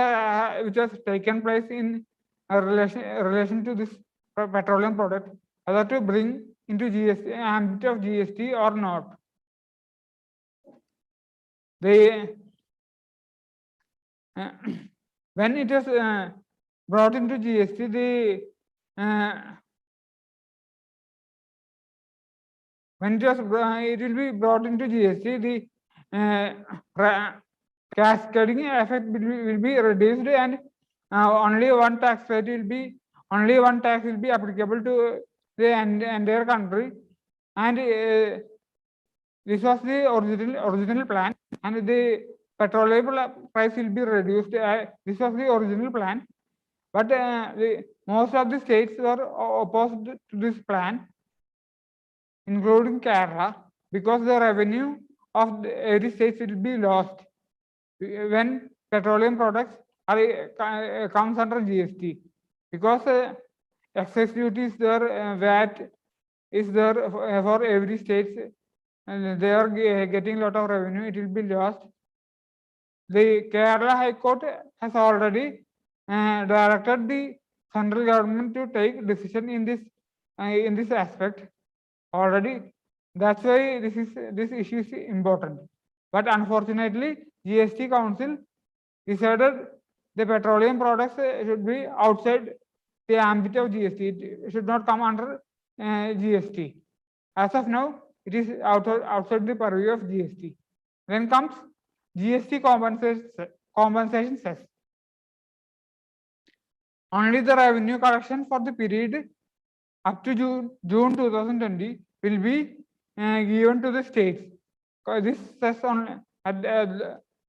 which has taken place in relation to this petroleum product, whether to bring into GST ambit of GST or not. When it is brought into GST, it will be brought into GST, the cascading effect will be reduced, and only one tax will be applicable to the entire country. And this was the original plan, and the petroleum price will be reduced. This was the original plan, but most of the states were opposed to this plan, including Kerala, because the revenue of every state will be lost when petroleum products comes under GST, because excess duty is there, VAT is there for every state, and they are getting a lot of revenue. It will be lost. The Kerala High Court has already directed the central government to take decision in this aspect already. That's why this issue is important. But unfortunately, GST Council decided the petroleum products should be outside the ambit of GST. It should not come under GST. As of now, it is outside the purview of GST. Then comes GST compensation cess. Only the revenue collection for the period up to June 2020 will be given to the states. This cess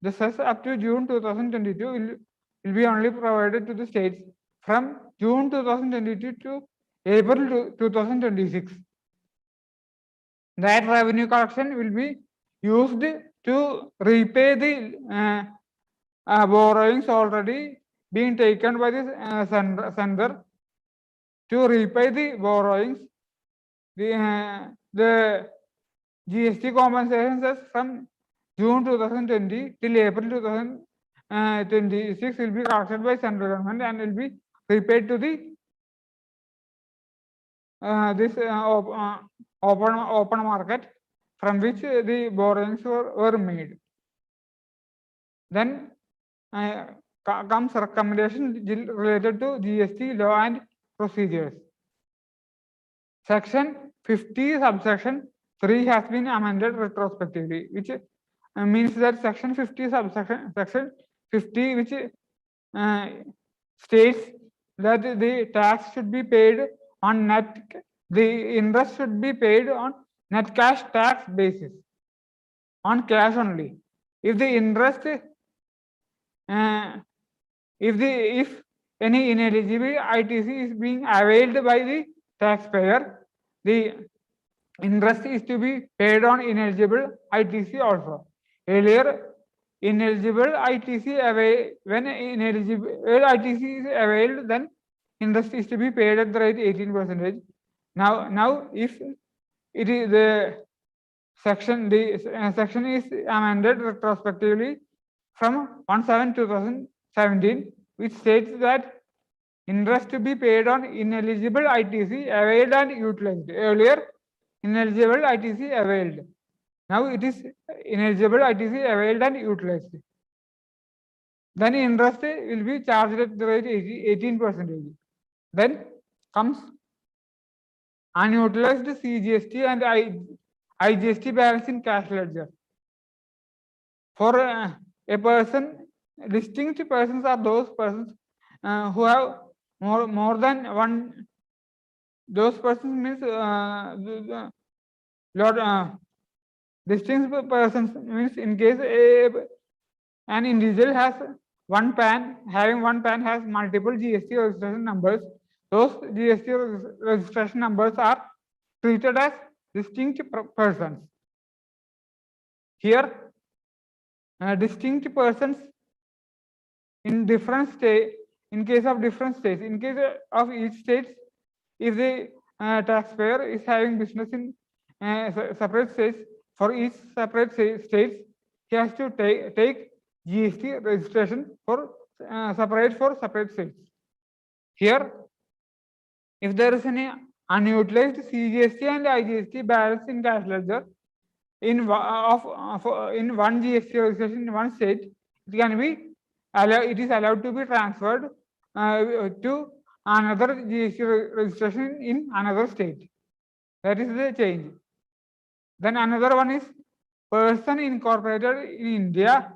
the cess up to June 2022 will be only provided to the states from June 2022 to April 2026. That revenue collection will be used to repay the borrowings already being taken by the sender to repay the borrowings. The GST compensation cess from June 2020 till April 2026 will be collected by central government and will be repaid to the open market from which the borrowings were made. Then comes recommendation related to GST law and procedures. Section 50 subsection 3 has been amended retrospectively, which means that section 50 subsection section 50, which states that the tax should be paid on the interest should be paid on net cash tax basis, on cash only. If the interest, if any ineligible ITC is being availed by the taxpayer, the interest is to be paid on ineligible ITC also. Earlier, ineligible ITC when ineligible ITC is availed, then interest is to be paid at the rate 18%. Now, if it is the section is amended retrospectively from 1/7/2017, which states that interest to be paid on ineligible ITC availed and utilized. Earlier, ineligible ITC availed. Now it is ineligible ITC availed and utilized. Then interest will be charged at the rate 18%. Then comes unutilized CGST and IGST balance in cash ledger. For a person, distinct persons are those persons who have more than one. Those persons means distinct persons means in case an individual has one PAN, having one PAN has multiple GST registration numbers. Those GST registration numbers are treated as distinct persons. Here, distinct persons in different state, in case of different states, in case of each state, if the taxpayer is having business in separate states, for each separate states, he has to take GST registration for separate states. Here, if there is any unutilized CGST and IGST balance in cash ledger in one GST registration in one state, it is allowed to be transferred to another GST registration in another state. That is the change. Then another one is person incorporated in India.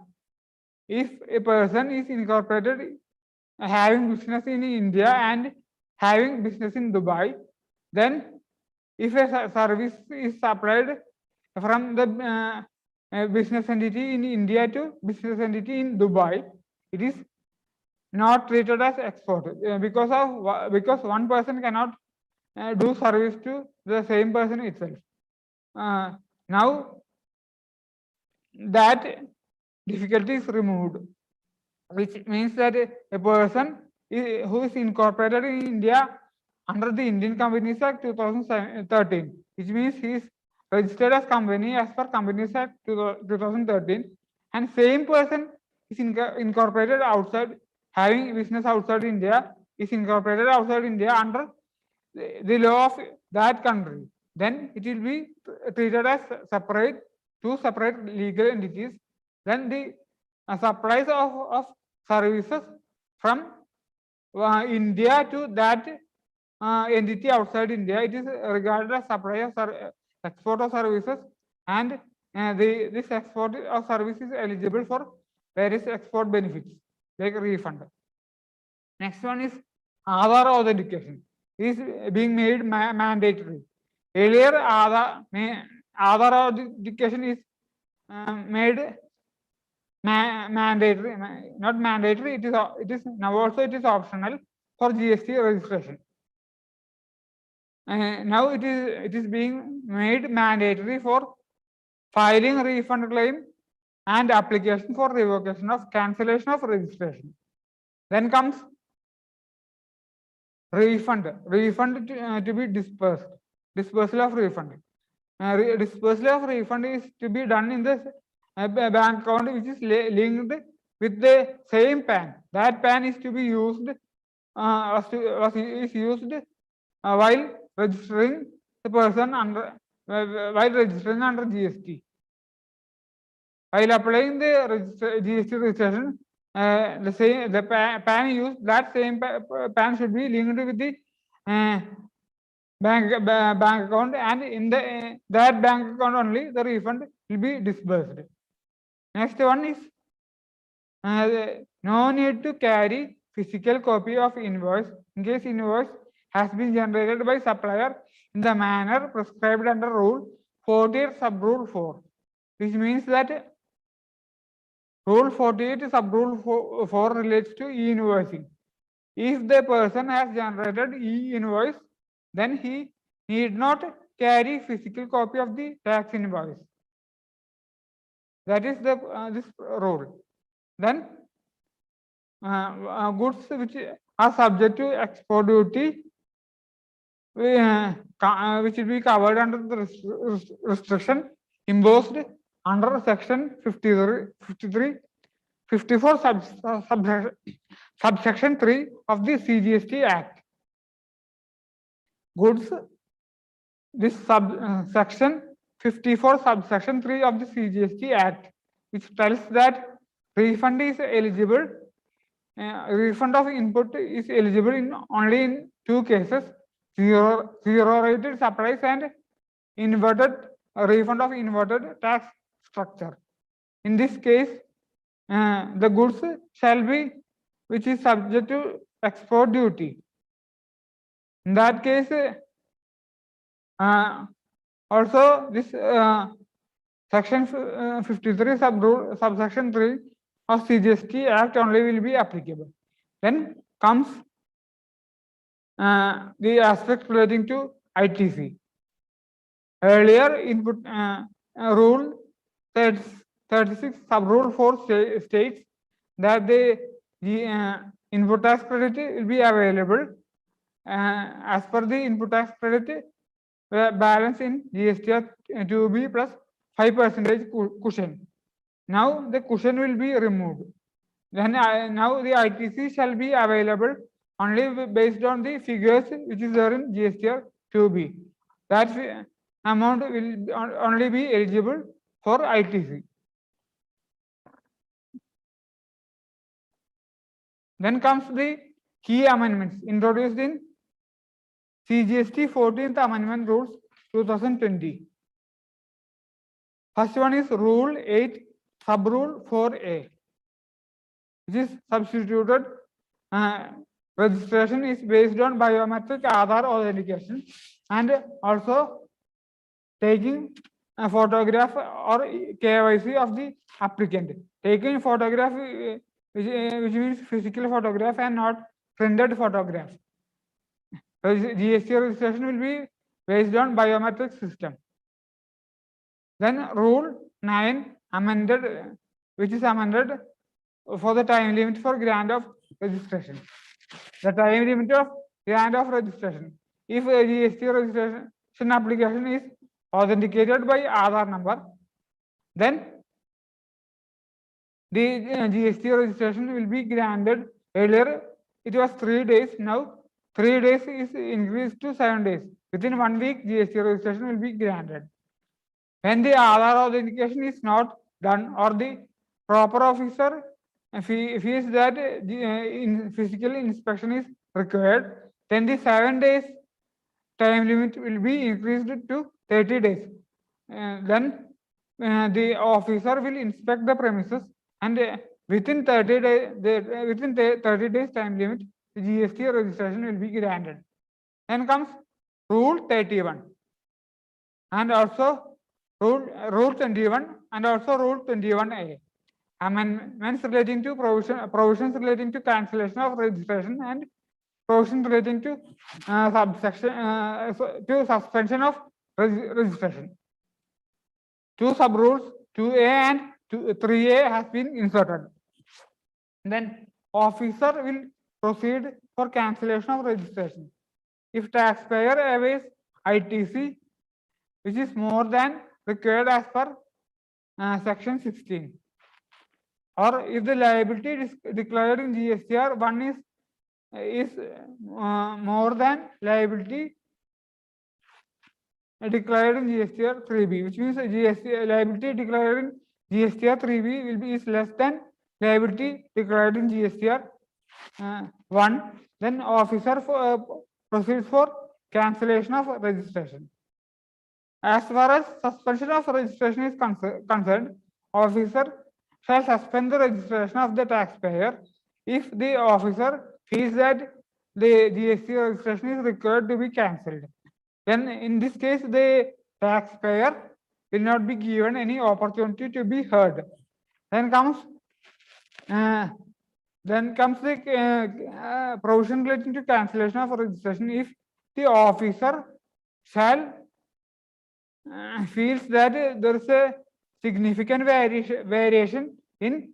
If a person is incorporated having business in India and having business in Dubai, then if a service is supplied from the business entity in India to business entity in Dubai, it is not treated as export because one person cannot do service to the same person itself. Now that difficulty is removed, which means that a person who is incorporated in India under the Indian Companies Act 2013, which means he is registered as company as per Companies Act 2013, and same person is incorporated outside, having business outside India, is incorporated outside India under the law of that country, then it will be treated as two separate legal entities. Then the supplies of services from India to that entity outside India, it is regarded as supply of export of services, and this export of service is eligible for various export benefits like refund. Next one is Aadhaar authentication. It is being made mandatory. Earlier, Aadhaar authentication is made mandatory, not mandatory. It is now also it is optional for GST registration. Now it is being made mandatory for filing refund claim and application for revocation of cancellation of registration. Then comes refund to be dispersed, dispersal of refund. Dispersal of refund is to be done in the bank account which is linked with the same PAN. That PAN is to be used is used while registering the person under while registering under GST. While applying the GST registration, the PAN used, that same PAN should be linked with the bank account, and in the that bank account only the refund will be disbursed. Next one is no need to carry physical copy of invoice in case invoice has been generated by supplier in the manner prescribed under Rule 48 sub Rule 4, which means that Rule 48 sub Rule 4 relates to e-invoicing. If the person has generated e-invoice, then he need not carry physical copy of the tax invoice. That is the this rule. Then goods which are subject to export duty, which will be covered under the restriction imposed under section 54 subsection 3 of the CGST Act. Goods, this section 54 subsection 3 of the CGST Act, which tells that refund is eligible, refund of input is eligible in only in two cases: zero rated supplies and inverted refund of inverted tax structure. In this case, the goods shall be which is subject to export duty. In that case, also this section 53 subsection 3 of CGST Act only will be applicable. Then comes the aspect relating to ITC. Earlier input rule 36 sub Rule 4 states that the input tax credit will be available as per the input tax credit balance in GST 2B plus 5% cushion. Now the cushion will be removed. Then now the ITC shall be available only based on the figures which is there in GST 2B. That amount will only be eligible for ITC. Then comes the key amendments introduced in CGST 14th Amendment Rules 2020. First one is Rule 8 sub Rule 4A, which is substituted. Registration is based on biometric Aadhaar authentication and also taking a photograph or KYC of the applicant. Taking a photograph, which means physical photograph and not printed photograph. GST registration will be based on biometric system. Then Rule 9 amended, which is amended for the time limit for grant of registration. The time limit of grant of registration. If a GST registration application is authenticated by Aadhaar number, then the GST registration will be granted. Earlier it was 3 days, now 3 days is increased to 7 days. Within 1 week, GST registration will be granted. When the Aadhaar authentication is not done or the proper officer feels that physical inspection is required, then the 7 days time limit will be increased to 30 days. Then the officer will inspect the premises, and within 30 days time limit, the GST registration will be granted. Then comes Rule 31 and also Rule 21 and also Rule 21A. Amendments relating to provisions relating to cancellation of registration and provisions relating to suspension of registration. Two sub-rules 2A and 3A has been inserted. Then officer will proceed for cancellation of registration. If taxpayer awaits ITC, which is more than required as per section 16, or if the liability declared in GSTR 1 is more than liability declared in GSTR 3B, which means GST liability declared in GSTR 3B will be is less than liability declared in GSTR 1, then officer proceeds for cancellation of registration. As far as suspension of registration is concerned, officer shall suspend the registration of the taxpayer if the officer feels that the GST registration is required to be cancelled. Then in this case, the taxpayer will not be given any opportunity to be heard. Then comes the provision relating to cancellation of registration if the officer shall feels that there is a significant variation in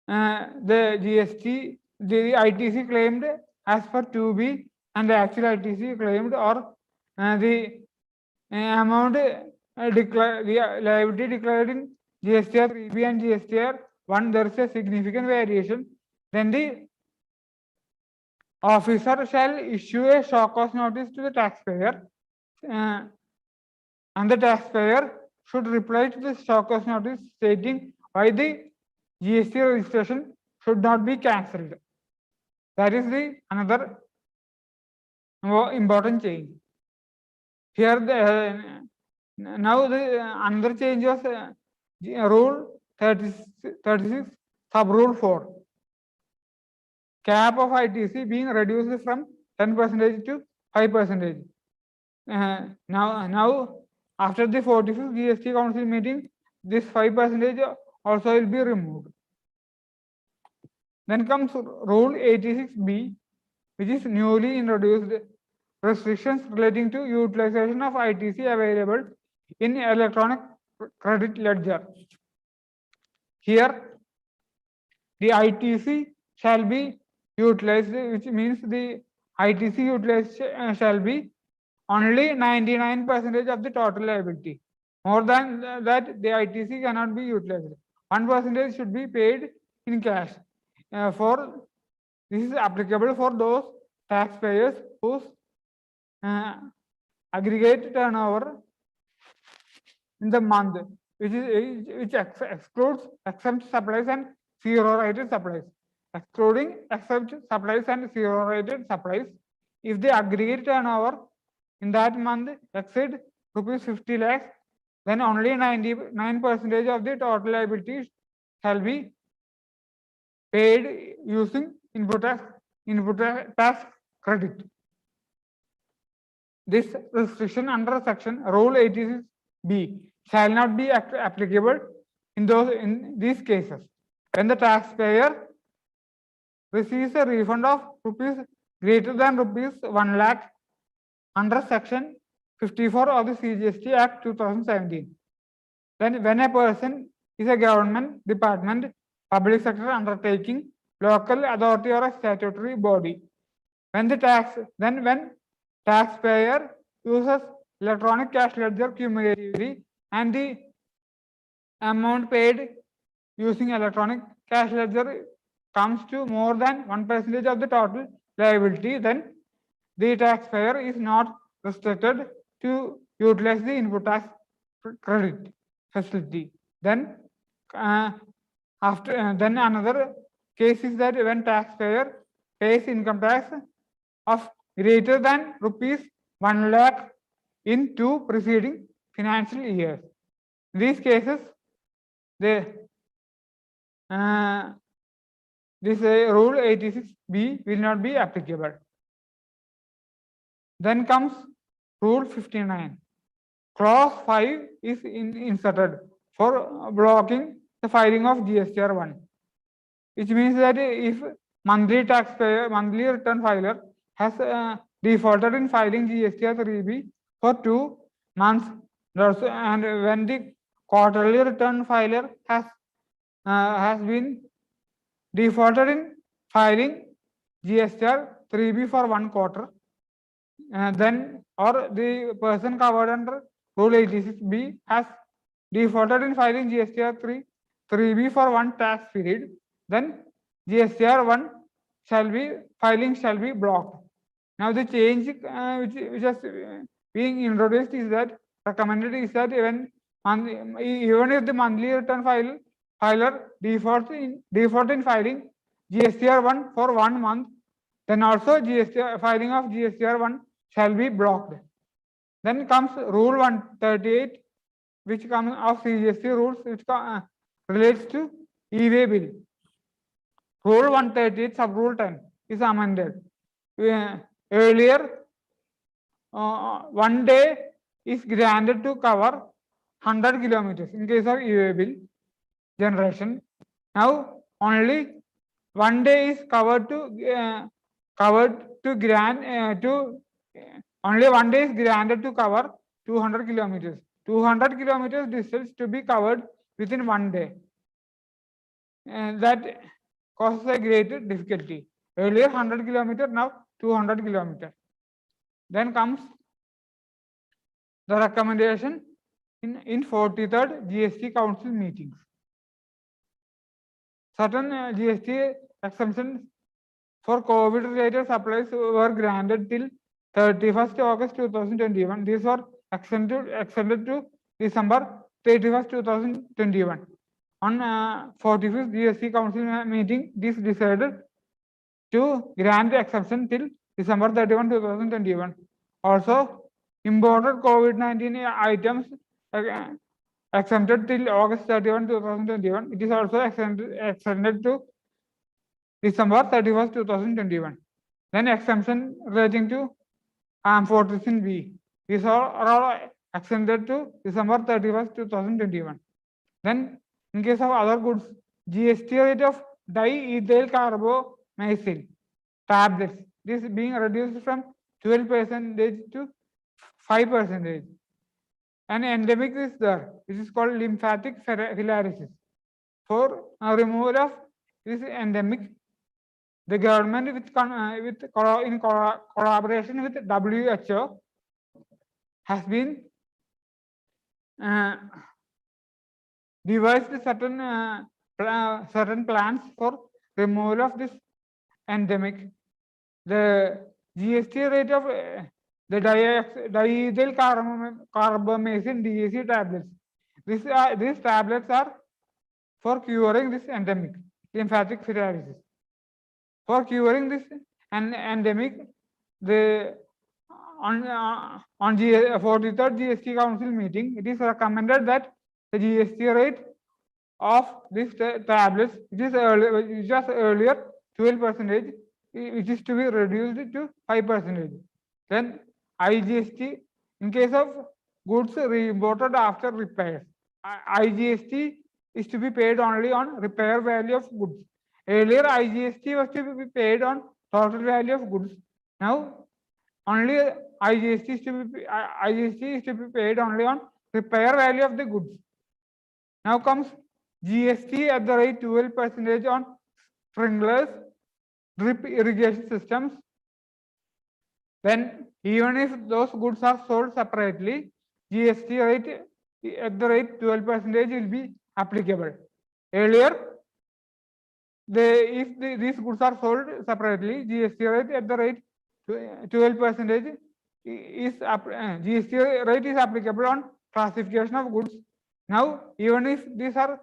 the GST, the ITC claimed as per 2B and the actual ITC claimed, or the amount declared, the liability declared in GSTR 3B and GSTR 1, there is a significant variation, then the officer shall issue a show cause notice to the taxpayer, and the taxpayer should reply to the show cause notice stating why the GST registration should not be cancelled. That is the another important change. Here now the another change was rule 36 sub rule 4. Cap of ITC being reduced from 10% to 5%. Now after the 45th GST Council meeting, this 5% also will be removed. Then comes Rule 86B, which is newly introduced, restrictions relating to utilization of ITC available in electronic credit ledger. Here, the ITC shall be utilized, which means the ITC utilization shall be only 99% of the total liability. More than that, the ITC cannot be utilized. 1% should be paid in cash. This is applicable for those taxpayers whose aggregate turnover in the month, which excludes exempt supplies and zero rated supplies. Excluding exempt supplies and zero rated supplies, if the aggregate turnover in that month exceed rupees 50 lakhs, then only 99% of the total liabilities shall be paid using input tax credit. This restriction under section Rule 86B shall not be applicable in these cases when the taxpayer receives a refund of rupees greater than rupees 1 lakh under section 54 of the CGST Act 2017. Then when a person is a government department, public sector undertaking, local authority or a statutory body, when taxpayer uses electronic cash ledger cumulatively and the amount paid using electronic cash ledger comes to more than 1% of the total liability, then the taxpayer is not restricted to utilize the input tax credit facility. Then then another case is that when taxpayer pays income tax of greater than rupees 1 lakh in 2 preceding financial years. In these cases, this Rule 86B will not be applicable. Then comes Rule 59. Clause 5 is inserted for blocking the filing of GSTR 1, which means that if monthly return filer has defaulted in filing GSTR 3B for 2 months, and when the quarterly return filer has been defaulted in filing GSTR 3B for 1 quarter, then or the person covered under Rule 86B has defaulted in filing GSTR 3B for 1 tax period, then GSTR 1 filing shall be blocked. Now the change which has being introduced is that recommended is that even if the monthly return filer default in filing GSTR 1 for 1 month, then also filing of GSTR 1 shall be blocked. Then comes Rule 138, which comes of CGST rules, which relates to e-way bill. Rule 138 sub rule 10 is amended. Earlier, 1 day is granted to cover 100 kilometers in case of e-way bill generation. Now only 1 day is covered to grant only 1 day is granted to cover 200 kilometers. 200 kilometers distance to be covered within 1 day. And that causes a great difficulty. Earlier 100 kilometers, now 200 kilometers. Then comes the recommendation in 43rd GST Council meetings. Certain GST exemptions for COVID-related supplies were granted till 31st August 2021. These were extended to December 31st, 2021. On 45th GST Council meeting, this decided to grant the exception till December 31, 2021. Also, imported COVID-19 items exempted till August 31, 2021. It is also extended to December 31st, 2021. Then exemption relating to armed forces in B. These are all extended to December 31st, 2021. Then in case of other goods, GST rate of diethyl carbamazine tablets, this being reduced from 12% to 5%. An endemic is there, which is called lymphatic filariasis. For removal of this endemic, the government in collaboration with WHO has been devised certain plans for removal of this endemic. The GST rate of the diethyl carbamazine DAC tablets. These tablets are for curing this endemic lymphatic filariasis. For curing this endemic, on 43rd GST Council meeting, it is recommended that the GST rate of these tablets, which was earlier 12%, which is to be reduced to 5%. Then IGST, in case of goods reimported after repairs, IGST is to be paid only on repair value of goods. Earlier, IGST was to be paid on total value of goods. Now, only IGST is to be paid only on repair value of the goods. Now comes GST at the rate 12% on sprinklers, drip irrigation systems. Then even if those goods are sold separately, GST rate at the rate 12% will be applicable. Earlier, these goods are sold separately, GST rate at the rate 12% is GST rate is applicable on classification of goods. Now, even if these are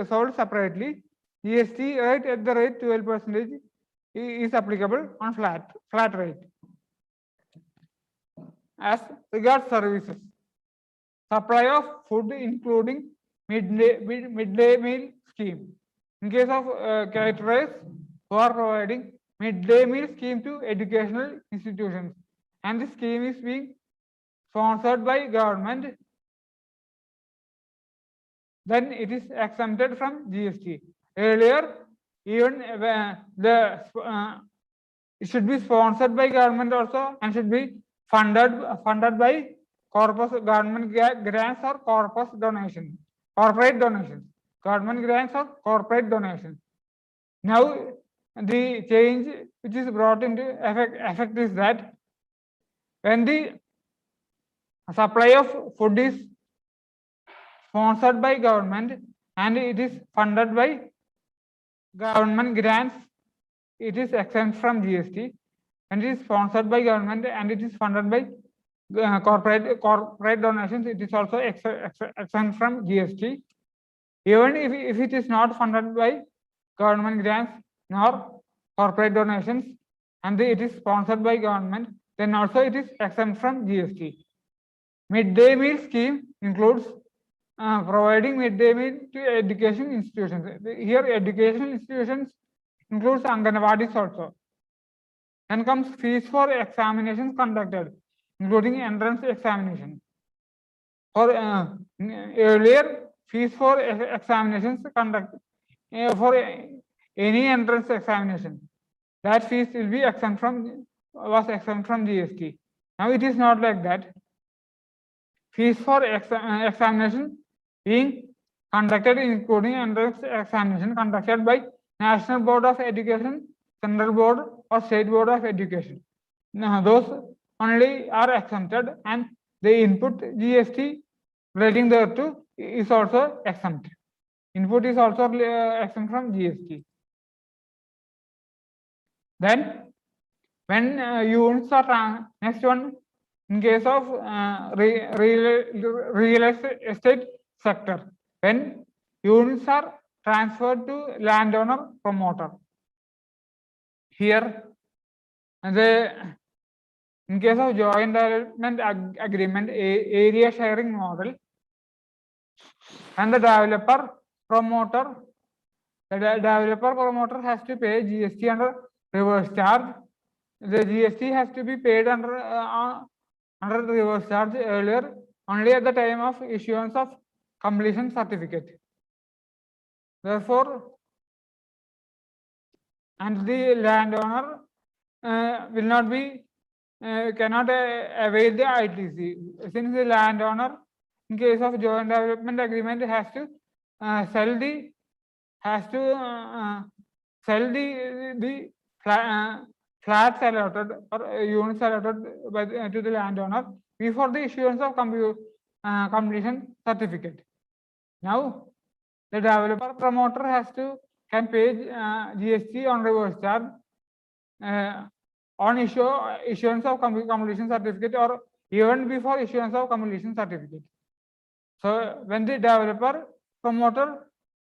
sold separately, GST rate at the rate 12% is applicable on flat rate. As regards services, supply of food including midday meal scheme. In case of caterers who are providing midday meal scheme to educational institutions, and this scheme is being sponsored by government, then it is exempted from GST. Earlier, even it should be sponsored by government also and should be funded by government grants or corporate donations. Government grants or corporate donations. Now the change which is brought into effect is that when the supply of food is sponsored by government and it is funded by government grants, it is exempt from GST. And it is sponsored by government and it is funded by corporate donations, it is also exempt from GST. Even if it is not funded by government grants nor corporate donations and it is sponsored by government, then also it is exempt from GST. Midday meal scheme includes providing midday meal to education institutions. Here, educational institutions includes Anganwadis also. Then comes fees for examinations conducted, including entrance examination. For earlier, fees for examinations conducted for any entrance examination, that fees will be exempt from GST. Now it is not like that. Fees for examination being conducted, including entrance examination conducted by National Board of Education, Central Board or State Board of Education. Now those only are exempted, and the input GST relating thereto is also exempt. Input is also exempt from GST. Then when units are next one, in case of real estate sector, when units are transferred to landowner promoter. Here, in case of joint development agreement, area sharing model, and the developer promoter has to pay GST under reverse charge. The GST has to be paid under reverse charge earlier only at the time of issuance of completion certificate. Therefore, and the landowner will not be cannot avail the ITC, since the landowner in case of joint development agreement has to sell the flats allotted or units allotted to the landowner before the issuance of completion certificate. Now, the developer promoter can pay GST on reverse charge on issuance of completion certificate or even before issuance of completion certificate. So when the developer promoter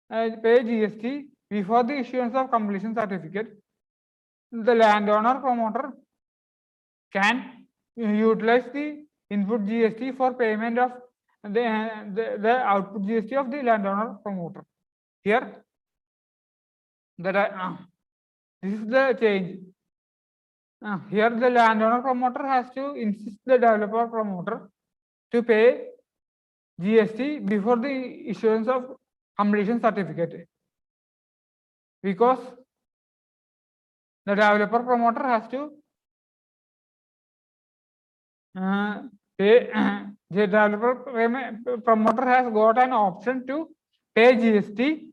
pay GST before the issuance of completion certificate, the landowner promoter can utilize the input GST for payment of the output GST of the landowner promoter. Here, this is the change. Here, the landowner promoter has to insist the developer promoter to pay GST before the issuance of completion certificate, because the developer promoter has to pay. The developer promoter has got an option to pay GST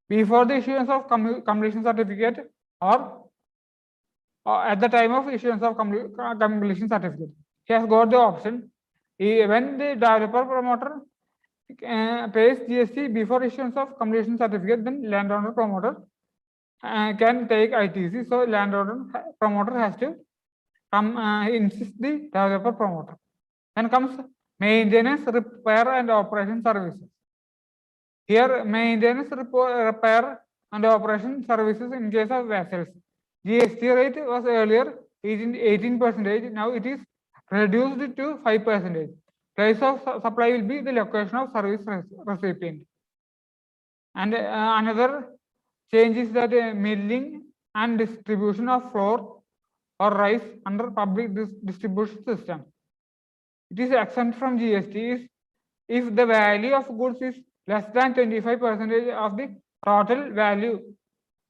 before the issuance of completion certificate or at the time of issuance of completion certificate. He has got the option. When the developer promoter pays GST before issuance of completion certificate, then landowner promoter can take ITC. So landowner promoter has to insist the developer promoter. Then comes maintenance, repair and operation services. Here, maintenance, repair and operation services in case of vessels, GST rate was earlier 18%. Now it is reduced to 5%. Place of supply will be the location of service recipient. And another change is that milling and distribution of flour or rice under public distribution system, it is exempt from GST if the value of goods is less than 25% of the total value,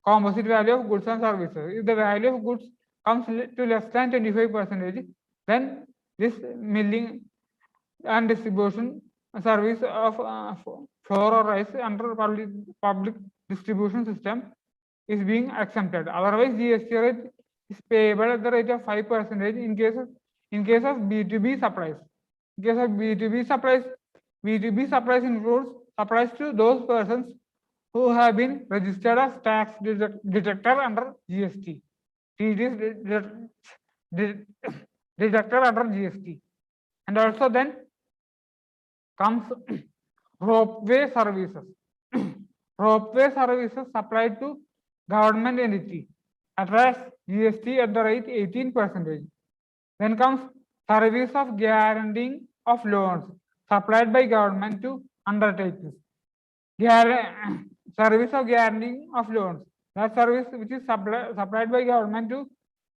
composite value of goods and services. If the value of goods comes to less than 25%, then this milling and distribution service of flour or rice under public distribution system is being exempted. Otherwise, GST rate is payable at the rate of 5% in case of B2B supplies. In case of B2B supplies includes supplies to those persons who have been registered as tax deductor under GST. It is deducted under GST. And also then comes ropeway services. Ropeway services supplied to government entity attracts GST at the rate 18%. Then comes service of guaranteeing of loans supplied by government to undertakers. Service of guaranteeing of loans. That service which is supplied by government to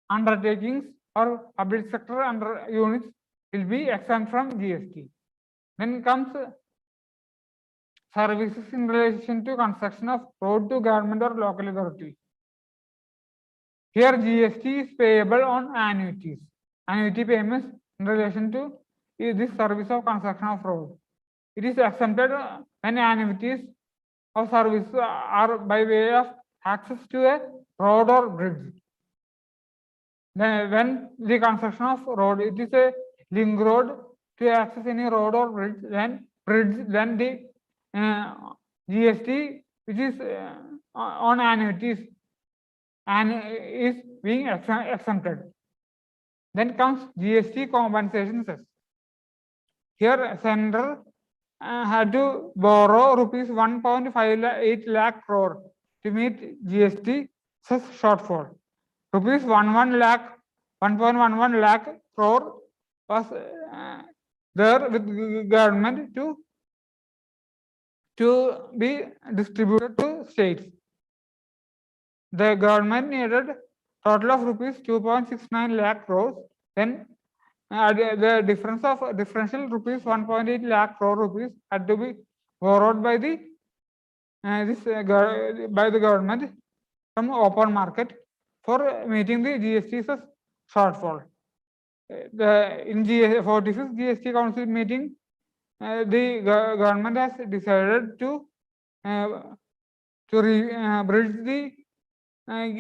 undertakings or public sector under units will be exempt from GST. Then comes services in relation to construction of road to government or local authority. Here GST is payable on annuities. Annuity payments in relation to this service of construction of road. It is exempted when annuities of service are by way of access to a road or bridge. Then when the construction of road, it is a link road to access any road or bridge, then the GST which is on annuities and is being exempted. Then comes GST compensation cess. Here center had to borrow rupees 1.58 lakh crore to meet GST cess shortfall. Rupees 1.11 lakh crore was there with government to be distributed to states. The government needed total of rupees 2.69 lakh crores. Then the differential rupees 1.8 lakh crore rupees had to be borrowed by the government from open market for meeting the GST shortfall. In 45th GST Council meeting, the government has decided to bridge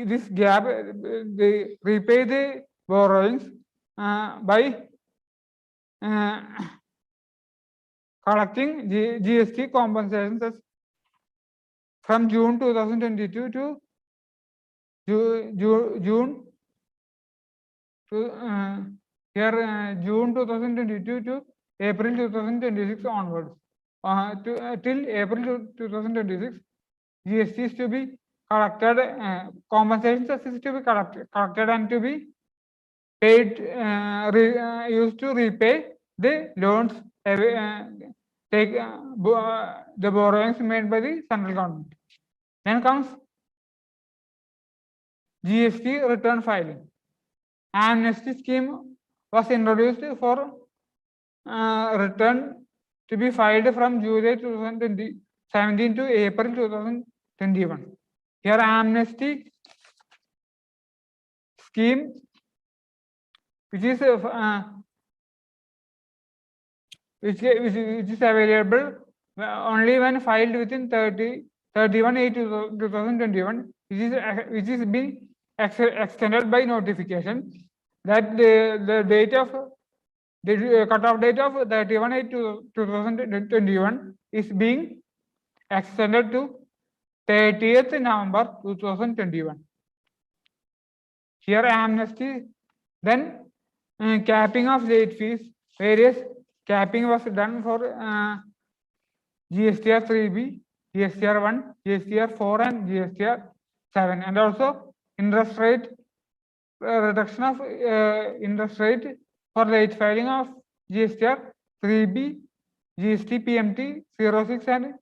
this gap, repay the borrowings by collecting GST compensations from June 2022 to June 2022 to April 2026 onwards. Till April 2026, GST is to be collected, compensations is to be collected and to be paid, used to repay the loans, the borrowings made by the central government. Then comes GST return filing. Amnesty scheme was introduced for return to be filed from July 2017 to April 2021. Here amnesty scheme which is available only when filed within 31/8/2021, which is being extended by notification, that the date of the cutoff date of 31/8/2021 is being extended to 30th November 2021. Here amnesty, then capping of late fees. Various capping was done for GSTR 3B, GSTR 1, GSTR 4 and GSTR 7, and also interest rate reduction of interest rate for late filing of GSTR 3B, GST PMT 06 and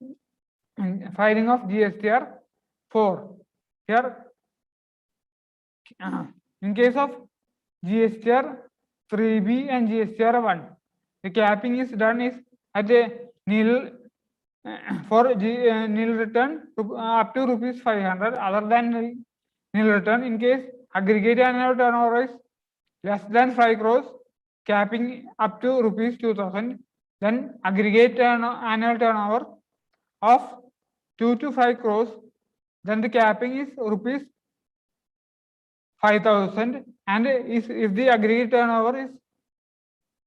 filing of GSTR 4. Here in case of GSTR 3B and GSTR 1, the capping is done is at a nil for nil return up to rupees 500. Other than nil return, in case aggregate annual turnover is less than 5 crores, capping up to rupees 2000. Then aggregate annual turnover of 2 to 5 crores, then the capping is rupees 5,000, and if the aggregate turnover is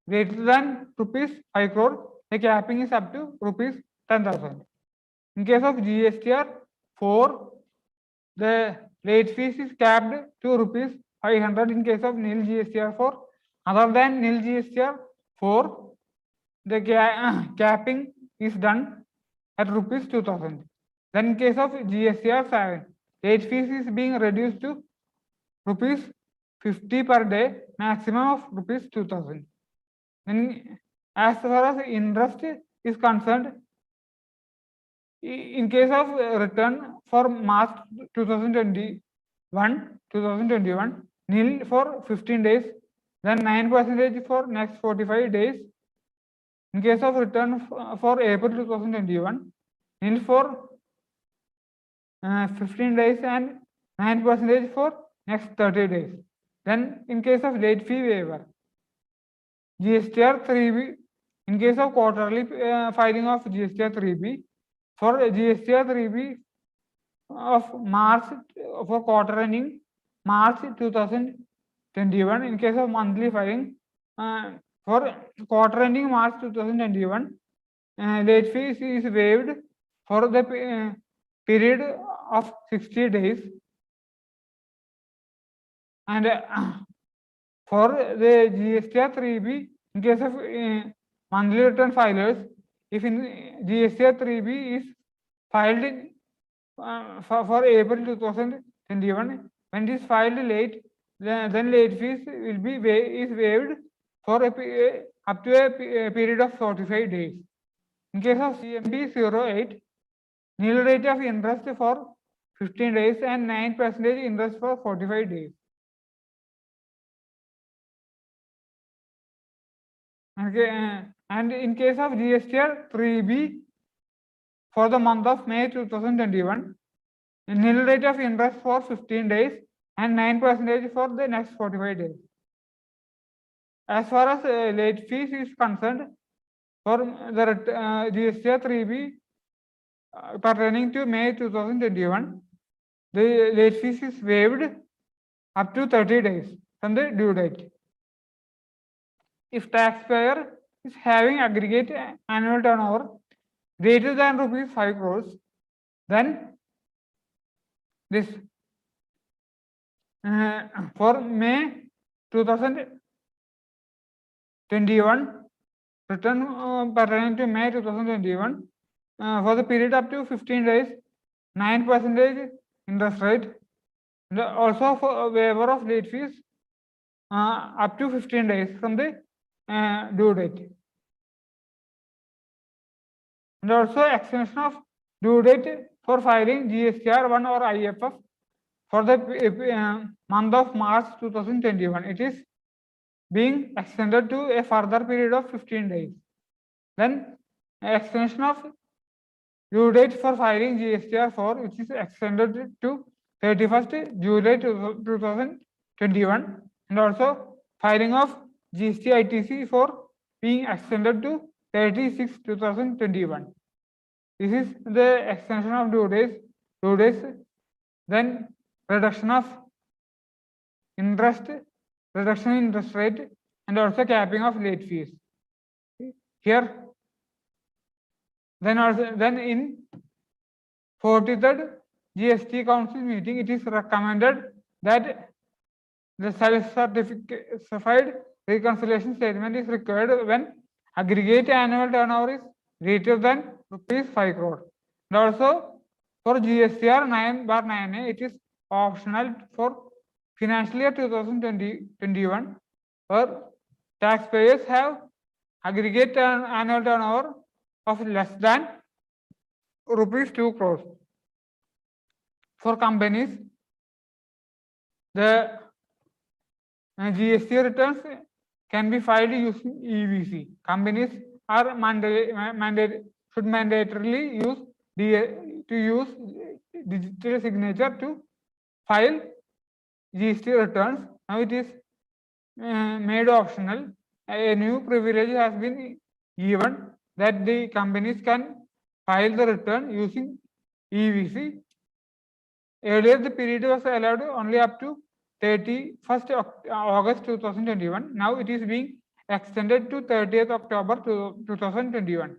greater than rupees 5 crore, the capping is up to rupees 10,000. In case of GSTR 4, the late fees is capped to rupees 500 in case of nil GSTR 4. Other than nil GSTR 4, the capping is done at rupees 2,000. Then in case of GSTR 7, late fees is being reduced to rupees 50 per day, maximum of rupees 2,000. Then as far as interest is concerned, in case of return for March 2021, nil for 15 days, then 9% for next 45 days. In case of return for April 2021, nil for 15 days and 9% for next 30 days. Then in case of late fee waiver, GSTR 3B, in case of quarterly filing of GSTR 3B, for GSTR 3B of March, for quarter ending March 2021, in case of monthly filing, for quarter ending March 2021, late fees is waived for the period of 60 days, and for the GSTR 3B, in case of monthly return filers, if in GSTR 3B is filed in, for April 2021, when it is filed late, then late fees will be waived for up to a period of 45 days. In case of CMB 08, nil rate of interest for 15 days and 9% interest for 45 days. Okay, and in case of GSTR 3B for the month of May 2021, nil rate of interest for 15 days and 9% for the next 45 days. As far as late fees is concerned, for the GSTR 3B pertaining to May 2021, the late fees is waived up to 30 days from the due date. If taxpayer is having aggregate annual turnover greater than rupees 5 crores, then this for May 2021, return pertaining to May 2021, for the period up to 15 days, 9% interest rate, and also for waiver of late fees up to 15 days from the due date, and also extension of due date for filing GSTR 1 or IFF for the month of March 2021. It is being extended to a further period of 15 days. Then extension of due date for filing GSTR 4, which is extended to 31st July 2021, and also filing of GST ITC for being extended to 30/6/2021. This is the extension of due days. Then reduction of interest, reduction in interest rate, and also capping of late fees. Here, then in 43rd GST Council meeting, it is recommended that the self-certified reconciliation statement is required when aggregate annual turnover is greater than rupees 5 crore. And also for GSTR 9/9A, it is optional for financial year 2020-21, where taxpayers have aggregate annual turnover of less than rupees 2 crores. For companies, the GST returns can be filed using EVC. Companies are should mandatorily use digital signature to file GST returns. Now it is made optional. A new privilege has been given that the companies can file the return using EVC Earlier, the period was allowed only up to 31st August 2021. Now it is being extended to 30th October 2021.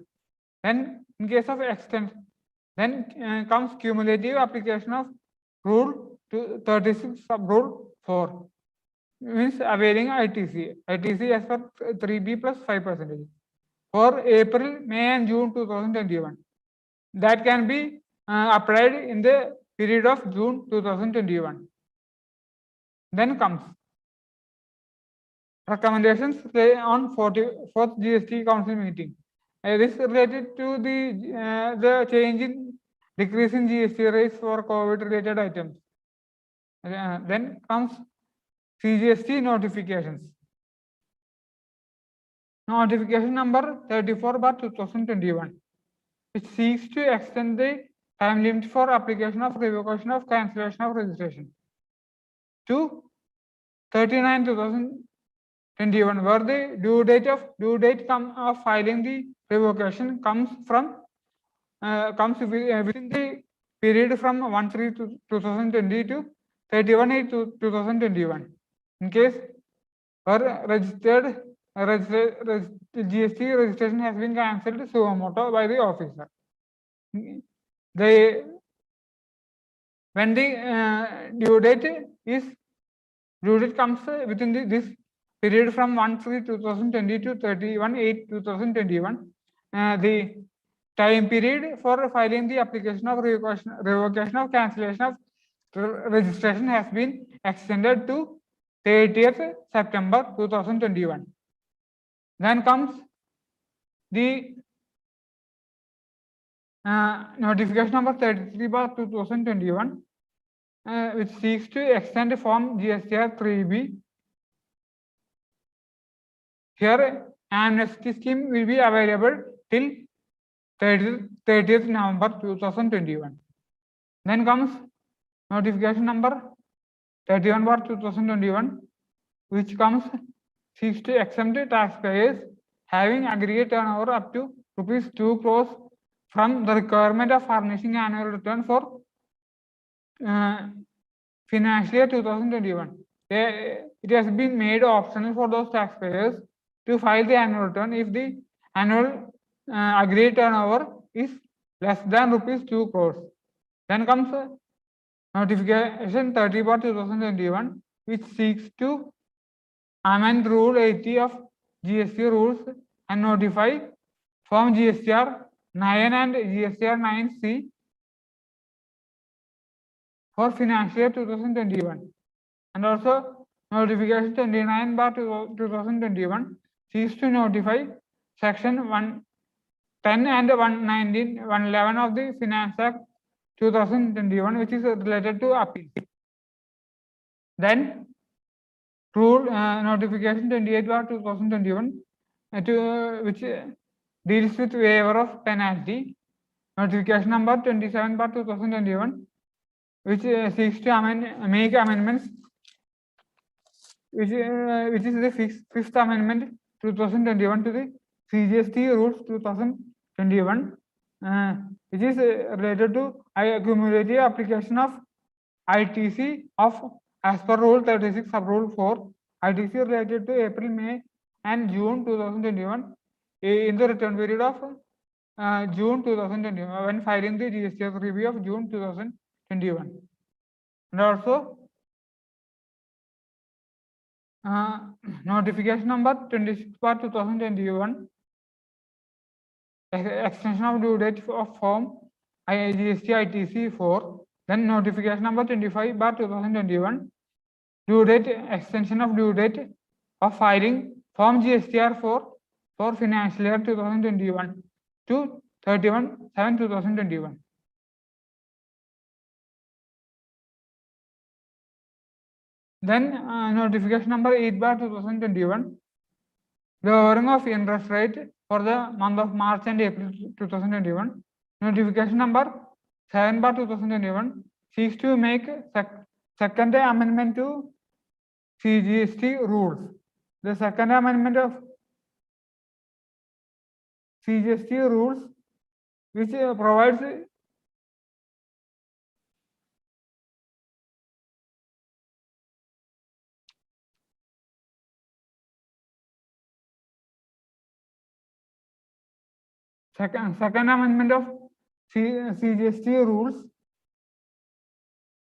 Then, in case of extension, then comes cumulative application of Rule 36 sub Rule 4, means availing ITC. ITC as per 3B plus 5% for April, May, and June 2021. That can be applied in the period of June 2021. Then comes recommendations on 44th GST Council meeting. This is related to the change in decrease in GST rates for COVID-related items. Then comes CGST notifications. Notification number 34/2021, which seeks to extend the time limit for application of revocation of cancellation of registration to 39/2021, where the due date of filing the revocation comes within the period from 1/3/2020 to 31/8/2021. In case where registered GST registration has been cancelled suo motu by the officer. When the due date comes within this period from 1/3/2020 to 31/8/2021, the time period for filing the application of revocation of cancellation of registration has been extended to 30th September 2021. Then comes the notification number 33/2021, which seeks to extend Form GSTR 3B. Here, amnesty scheme will be available till 30th November 2021. Then comes notification number 31/2021, which seeks to exempt taxpayers having aggregate turnover up to ₹2 crores from the requirement of furnishing annual return for financial year 2021. It has been made optional for those taxpayers to file the annual return if the annual aggregate turnover is less than ₹2 crores. Then comes notification 30/2021, which seeks to amend Rule 80 of GST rules and notify Form GSTR 9 and GSTR 9C for financial year 2021. And also notification 29/2021 seeks to notify section 110 and 119, 111 of the Finance Act 2021, which is related to appeal. Then Rule notification 28/2021, which deals with waiver of penalty. Notification number 27/2021, which seeks to make amendments, which is the fifth amendment 2021 to the CGST rules 2021, which is related to cumulative application of ITC of as per Rule 36 sub Rule 4, ITC related to April, May, and June 2021 in the return period of June 2021 when filing the GST review of June 2021. And also notification number 26/2021, extension of due date of Form IGST ITC 4. Then notification number 25/2021, due date extension of due date of filing Form GSTR 4 for financial year 2021 to 31/7/2021. Then notification number 8/2021, lowering of interest rate for the month of March and April 2021. Notification number 7/2021 seeks to make second amendment to CGST rules. The second amendment of CGST rules, which provides Second amendment of CGST rules,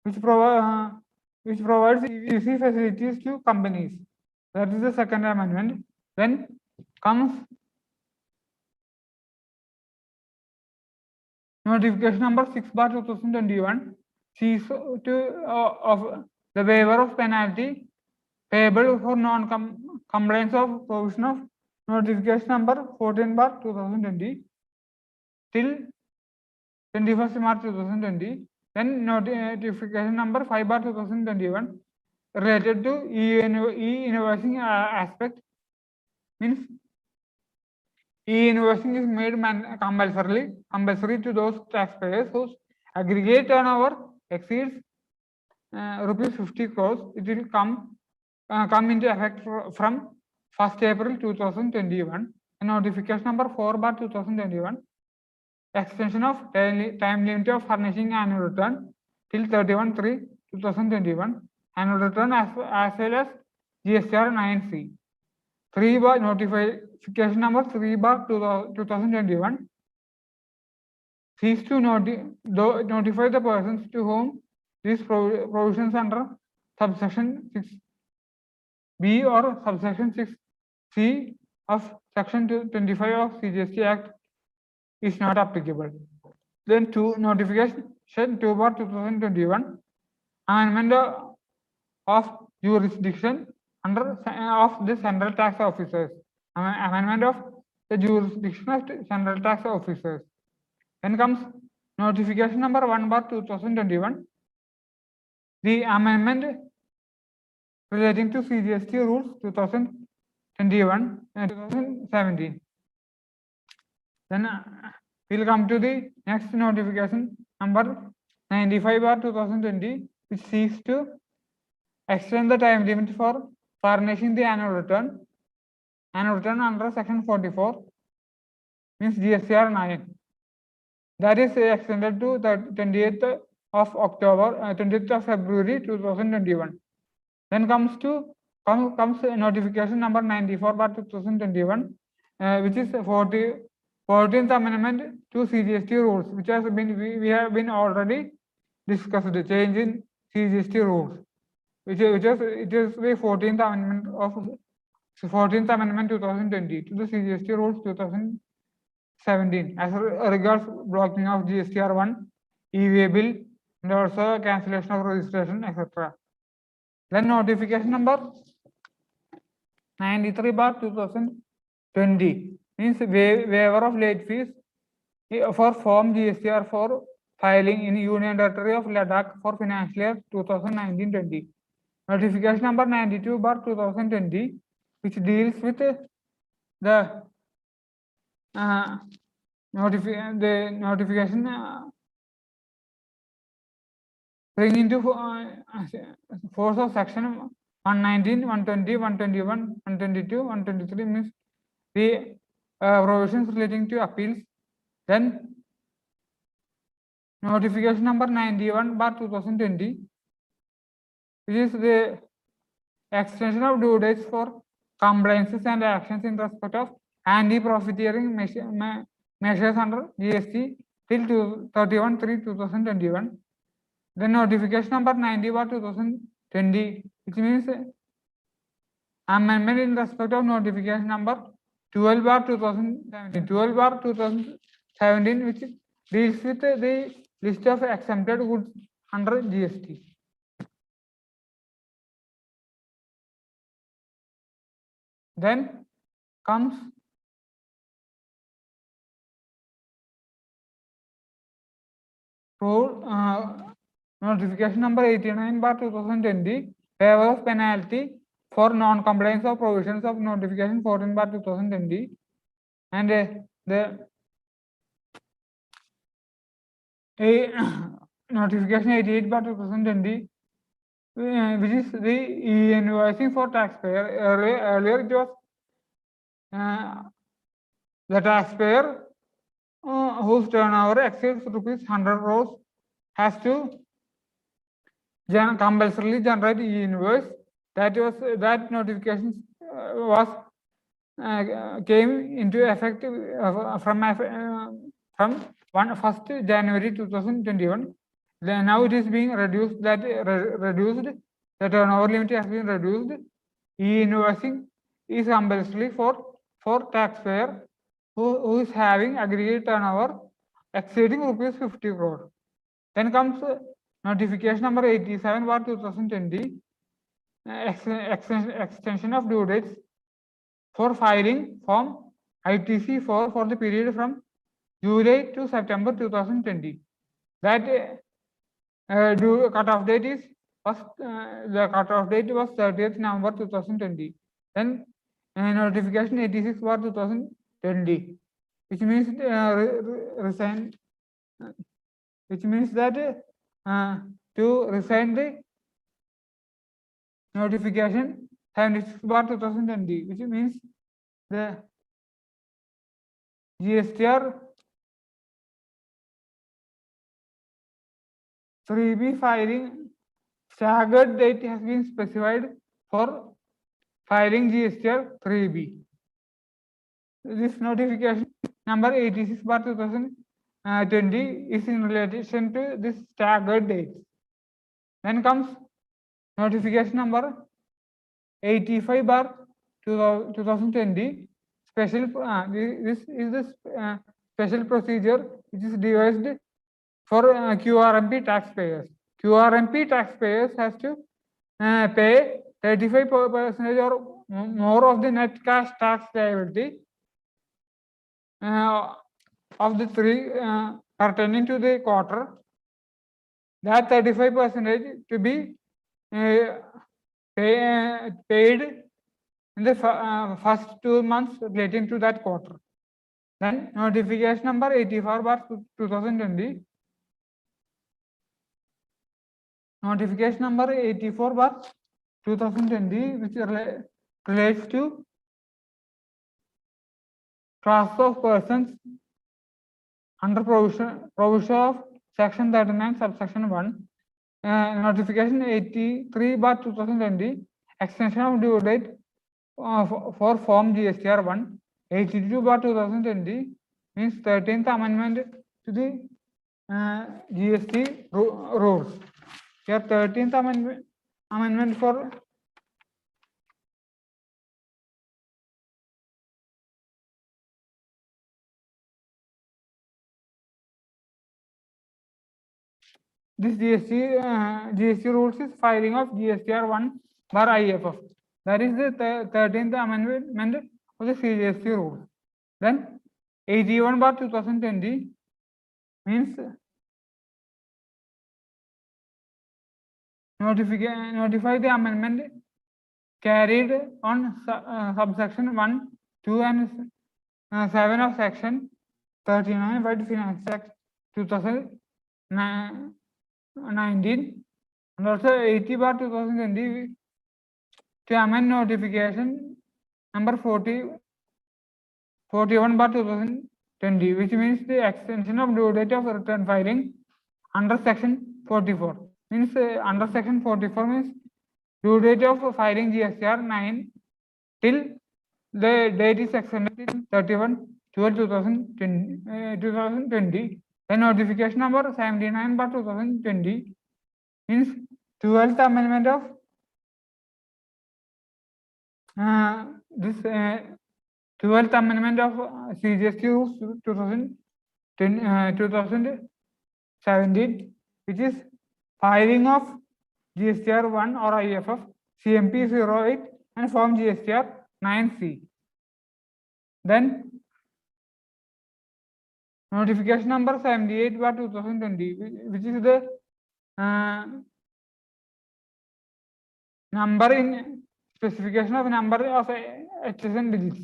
which provides easy facilities to companies. That is the second amendment. Then comes notification number 6/2021, seeks to of the waiver of penalty payable for non-compliance of provision of notification number 14/2020 till 21st March 2020. Then notification number 5/2021 related to e-invoicing aspect, means e-invoicing is made compulsory to those taxpayers whose aggregate turnover exceeds rupees 50 crores. It will come into effect from 1st April 2021. Notification number 4/2021, extension of time limit of furnishing annual return till 31/3/2021, annual return as well as GSTR 9C. 3 bar notification number 3/2021 seeks to notify the persons to whom these provisions under subsection 6B or subsection 6C of section 25 of CGST Act is not applicable. Then notification 2/2021, amendment of jurisdiction of the central tax officers. Amendment of the jurisdiction of central tax officers. Then comes notification number 1/2021, the amendment relating to CGST rules 2021 and 2017. Then we'll come to the next notification number 95/2020, which seeks to extend the time limit for furnishing the annual return under section 44, means GSTR 9. That is extended to the 20th of February 2021. Then comes notification number 94/2021, which is 14th amendment to CGST rules, which has been we have been already discussed. Change in CGST rules, it is the 14th amendment 2020 to the CGST rules 2017 as regards blocking of GSTR 1, EVA bill, and also cancellation of registration, etc. Then notification number 93/2020 means waiver of late fees for form GSTR for filing in Union Territory of Ladakh for financial year 2019-20. Notification number 92/2020, which deals with the notification bring into force of section 119, 120, 121, 122, 123, means the provisions relating to appeals. Then notification number 91/2020, which is the extension of due dates for compliances and actions in respect of anti-profiteering measures under GST till 31/3/2021. Then notification number 90/2020, which means amendment in respect of notification number 12/2017, which deals with the list of exempted goods under GST. Then comes notification number 89/2020, waiver of penalty for non-compliance of provisions of notification 14/2020, and the notification 88/2020, which is the e-invoicing for taxpayer. Earlier it was the taxpayer whose turnover exceeds rupees 100 crores has to compulsorily generate e-invoice. That notification was came into effect from 1st January 2021. Then now it is being reduced. The turnover limit has been reduced. E-invoicing is compulsory for taxpayer who is having aggregate turnover exceeding rupees 50 crore. Then comes notification number 87/2020, extension of due dates for filing form ITC for the period from July to September 2020. That cutoff date is the cutoff date was 30th November 2020. Then notification 86/2020, which means that to resign the notification 76/2020, which means the GSTR 3B filing staggered date has been specified for filing GSTR 3B. This notification number 86/2020 is in relation to this staggered date. Then comes notification number 85/2020. Special. This is the special procedure which is devised for QRMP taxpayers. QRMP taxpayers has to pay 35% or more of the net cash tax liability of the three pertaining to the quarter. That 35% to be paid in the first 2 months relating to that quarter. Then notification number 84/2020. Notification number 84/2020, which relates to class of persons under provision of section 39 subsection 1. Notification 83/2020, extension of due date for form GSTR 1. 82/2020 means 13th amendment to the GST rules. Here 13th amendment for this GST rules is filing of GSTR 1/IFF. That is the 13th amendment of the CGST rules. Then 81/2020 means notify the amendment carried on subsection 1, 2 and 7 of section 39 by the Finance Act 2019, and also 80/2020 to amend notification number 41/2020, which means the extension of due date of return filing under section 44. Means under section 44 means due date of filing GSTR 9 till the date is extended till 31/12/2020. Then notification number 79/2020 means 12th amendment of this 12th amendment of CGST rules 2017, which is filing of GSTR 1 or IFF, CMP 08 and form GSTR 9C. Then notification number 78/2020, which is the number in specification of number of HSN digits,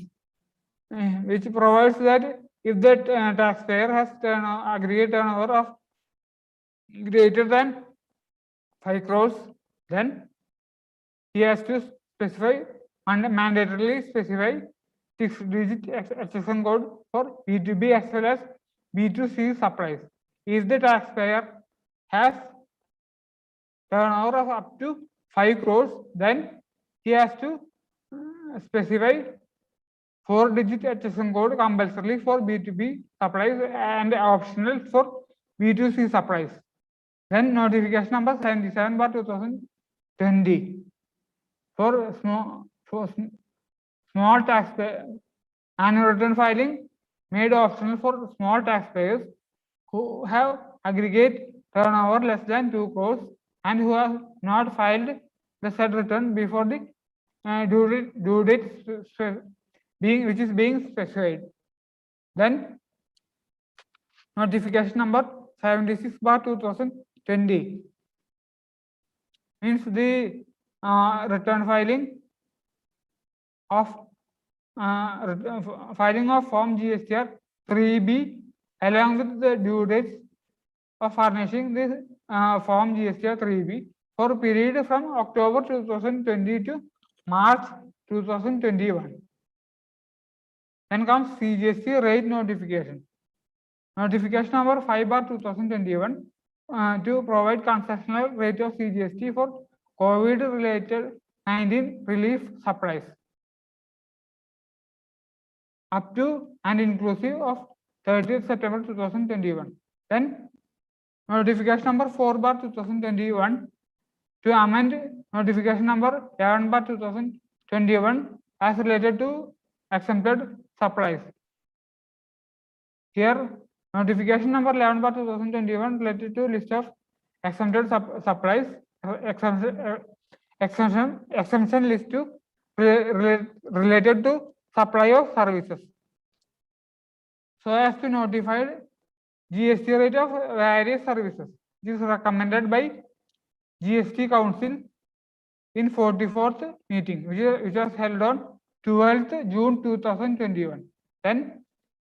which provides that if the taxpayer has aggregate turnover of greater than 5 crores, then he has to specify and mandatorily specify 6-digit HSN code for B2B as well as B2C supplies. If the taxpayer has turnover of up to 5 crores, then he has to specify 4-digit HSN code compulsorily for B2B supplies and optional for B2C supplies. Then notification number 77/2020 for small taxpayer annual return filing made optional for small taxpayers who have aggregate turnover less than 2 crores and who have not filed the said return before the due date which is being specified. Then notification number 76/2020 means the return filing of Form GSTR 3B along with the due dates of furnishing this Form GSTR 3B for a period from October 2020 to March 2021. Then comes CGST rate notification. Notification number 5/2021 to provide concessional rate of CGST for COVID-related 19 relief supplies up to and inclusive of 30th September 2021. Then notification number 4/2021 to amend notification number 11/2021 as related to exempted supplies. Here notification number 11/2021 related to list of exempted supplies, exemption list to related to supply of services, so as to notify GST rate of various services. This is recommended by GST Council in 44th meeting, which was held on 12th June 2021. Then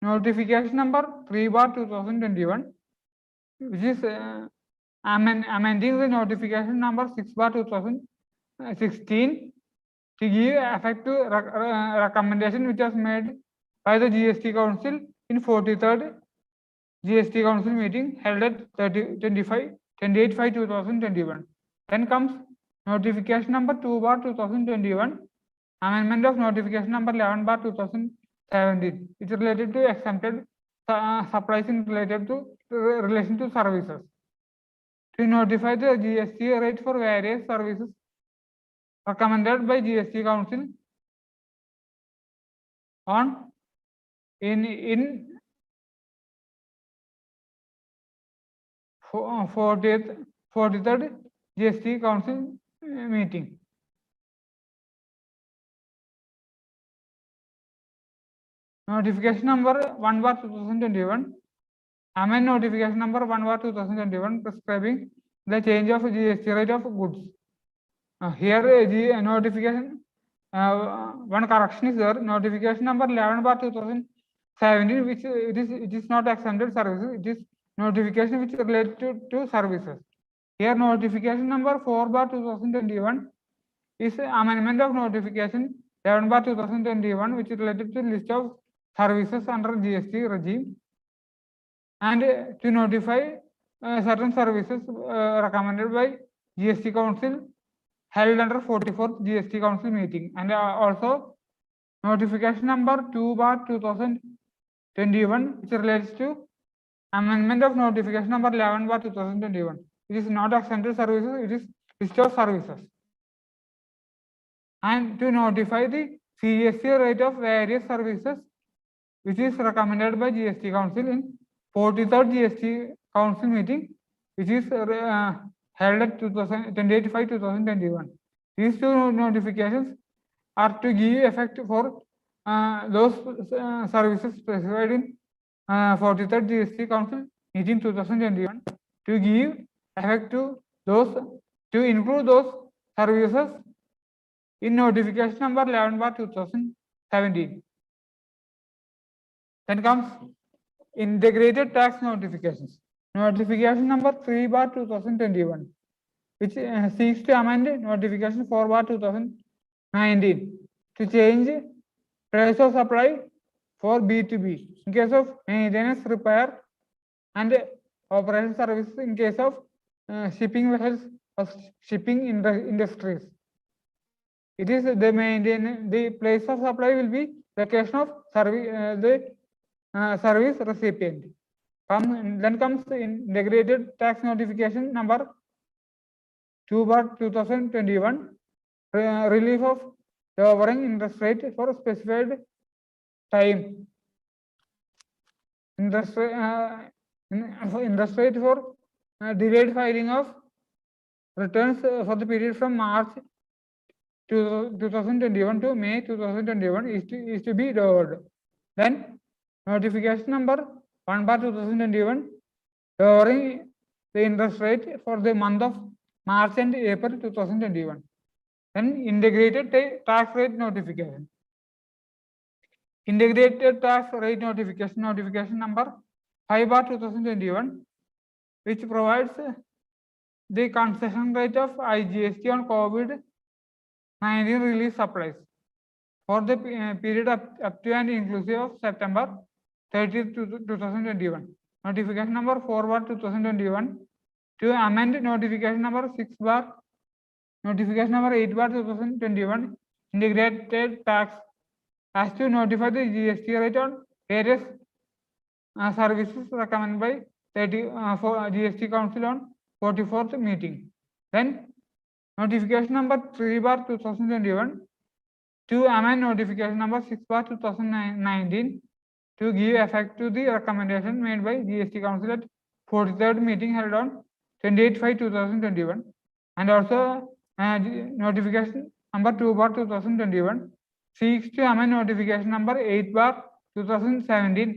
notification number 3/2021, which is amending the notification number 6/2016 to give effect to recommendation which was made by the GST Council in 43rd GST Council meeting held at 28/5/2021. Then comes notification number 2/2021, amendment of notification number 11/2017. It's related to exempted supplies in relation to services. To notify the GST rate for various services recommended by GST Council on in 43rd GST Council meeting. Notification number 1/2021, amend notification number 1/2021 prescribing the change of GST rate of goods. Here notification, one correction is there. Notification number 11/2017, which it is not exempted services. It is notification which related to services. Here notification number 4/2021 is amendment of notification 11/2021, which is related to list of services under GST regime, and to notify certain services recommended by GST Council held under 44th GST Council meeting. And also notification number 2/2021, which relates to amendment of notification number 11/2021. It is not exempted services, it is list of services. And to notify the CGST rate of various services, which is recommended by GST Council in 43rd GST Council meeting, which is held at 28/5/2021. These two notifications are to give effect for those services specified in 43rd GST Council meeting 2021, to give effect to those, to include those services in notification number 11/2017. Then comes integrated tax notifications. Notification number 3/2021, which seeks to amend notification 4/2019 to change price of supply for B2B in case of maintenance, repair, and operation services in case of shipping vessels of shipping industries. It is the place of supply will be location of service recipient. Then comes the integrated tax notification number 2/2021, relief of lowering interest rate for specified time. Interest rate for delayed filing of returns for the period from March 2021 to May 2021 is to be lowered. Then notification number 1/2021, lowering the interest rate for the month of March and April 2021. Then integrated tax rate notification. Integrated tax rate notification number 5/2021, which provides the concession rate of IGST on COVID-19 relief supplies for the period up to and inclusive of September 30th, 2021. Notification number 4/2021 to amend notification number 6/, notification number 8/2021, integrated tax, as to notify the GST rate on various services recommended by GST Council on 44th meeting. Then notification number 3/2021 to amend notification number 6/2019 to give effect to the recommendation made by GST Council at 43rd meeting held on 28/5/2021, and also notification number 2/2021 seeks to amend notification number 8/2017,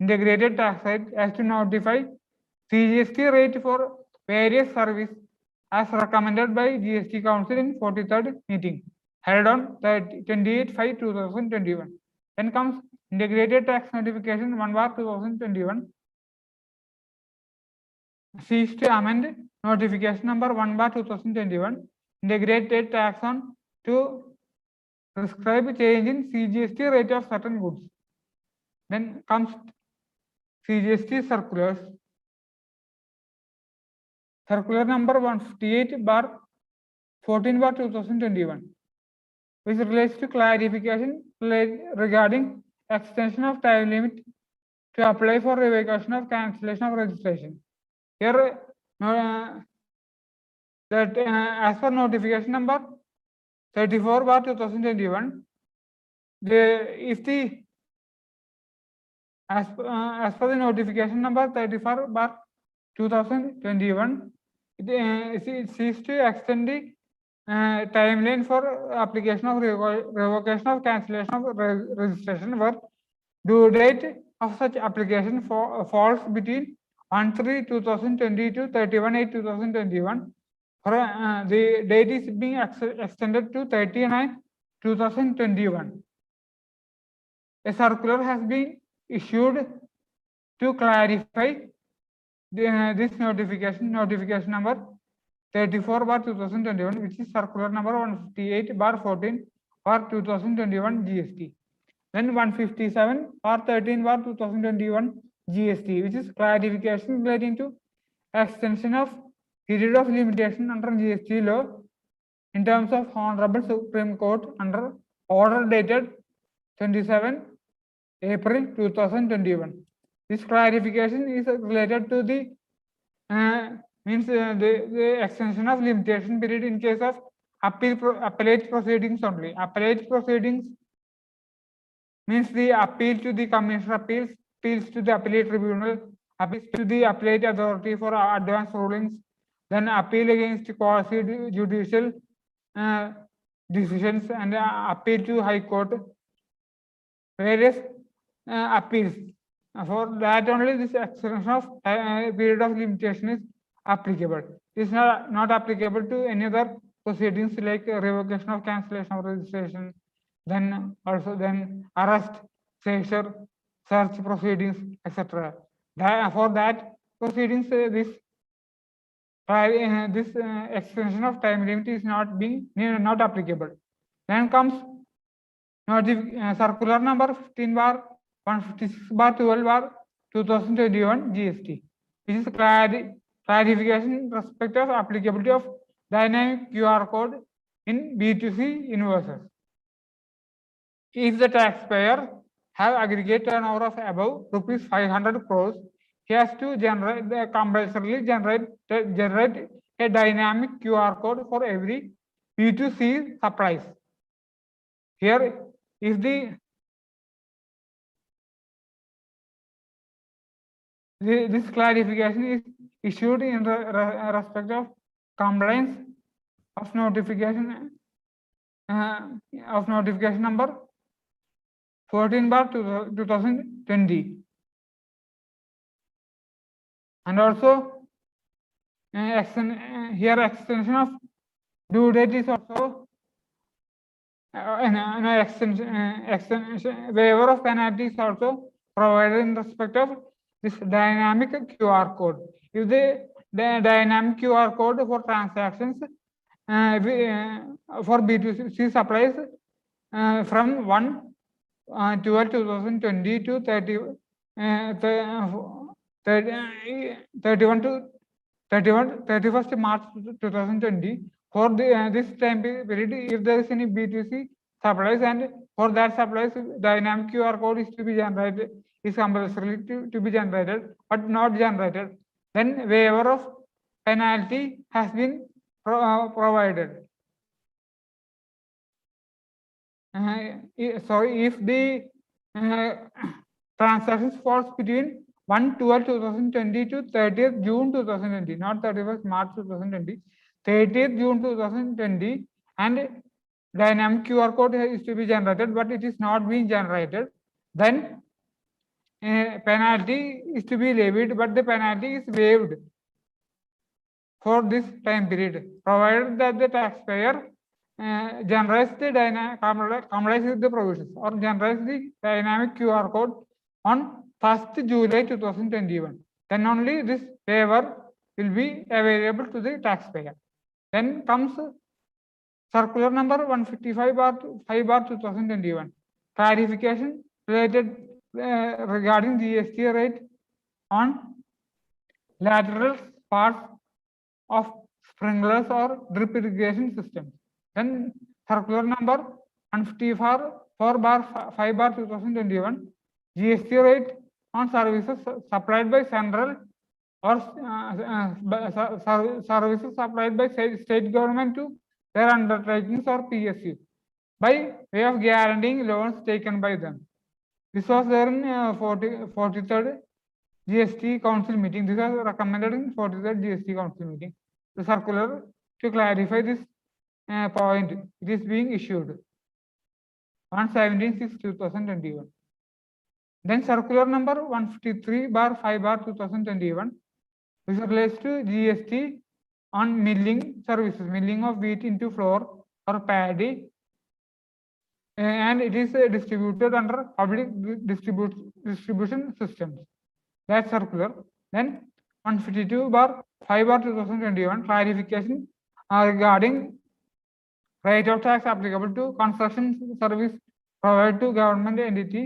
integrated tax rate, as to notify CGST rate for various service as recommended by GST Council in 43rd meeting held on 28/5/2021. Then comes integrated tax notification 1/2021, seeks to amend notification number 1/2021, integrated tax on to prescribe change in CGST rate of certain goods. Then comes CGST circulars. Circular number 158/14/2021, which relates to clarification regarding extension of time limit to apply for revocation of cancellation of registration. Here, that as per notification number 34/2021, as per the notification number 34/2021, it seeks to extend the timeline for application of revocation of cancellation of registration, where due date of such application falls between 1/3/2020 to 31/8/2021. The date is being extended to 30/9/2021. A circular has been issued to clarify this notification number 34/2021, which is circular number 158/14/2021 GST. Then 157/13/2021 GST, which is clarification relating to extension of period of limitation under GST law in terms of Honorable Supreme Court under order dated 27 April 2021. This clarification is related to the the extension of limitation period in case of appellate proceedings only. Appellate proceedings means the appeal to the Commissioner Appeals, appeals to the Appellate Tribunal, appeals to the Appellate Authority for advance rulings, then appeal against quasi-judicial decisions, and appeal to High Court, various appeals. For that only this extension of period of limitation is applicable. It is not applicable to any other proceedings like revocation of cancellation of registration, then arrest, seizure, search proceedings, etc. For that proceedings, this extension of time limit is not applicable. Then comes circular number 15/156/12/2021 GST, which is clarification in respect of applicability of dynamic QR code in B2C invoices. if the taxpayer have aggregate turnover of above rupees 500 crores, he has to compulsorily generate a dynamic QR code for every B2C supplies. Here, if this clarification is issued in respect of compliance of notification number 14/2020, and also here extension of due date is also waiver of penalty is also provided in respect of this dynamic QR code. If the dynamic QR code for transactions for B2C supplies from 1/12/2020 to 31st March 2020. For this time period, if there is any B2C supplies, and for that supplies, dynamic QR code is to be generated, is compulsory to be generated, but not generated, then waiver of penalty has been provided. So if the transactions falls between 1/12/2020 to 30th June 2020, not 31st March 2020, 30th June 2020, and dynamic QR code is to be generated, but it is not being generated, then penalty is to be levied, but the penalty is waived for this time period, provided that the taxpayer generates the complies with the provisions or generates the dynamic QR code on 1st July 2021. Then only this waiver will be available to the taxpayer. Then comes circular number 155/5/2021, clarification related regarding GST rate on lateral parts of sprinklers or drip irrigation systems. Then circular number 154/5/2021, GST rate on services supplied by central or services supplied by state government to their undertakings or PSU by way of guaranteeing loans taken by them. This was there in 43rd GST Council meeting. This was recommended in 43rd GST Council meeting. The circular to clarify this point, it is being issued on 17/6/2021. Then circular number 153/5/2021, which relates to GST on milling services, milling of wheat into flour or paddy, and it is distributed under public distribution systems. That circular. Then 152/5/2021, clarification regarding rate of tax applicable to construction service provided to government entity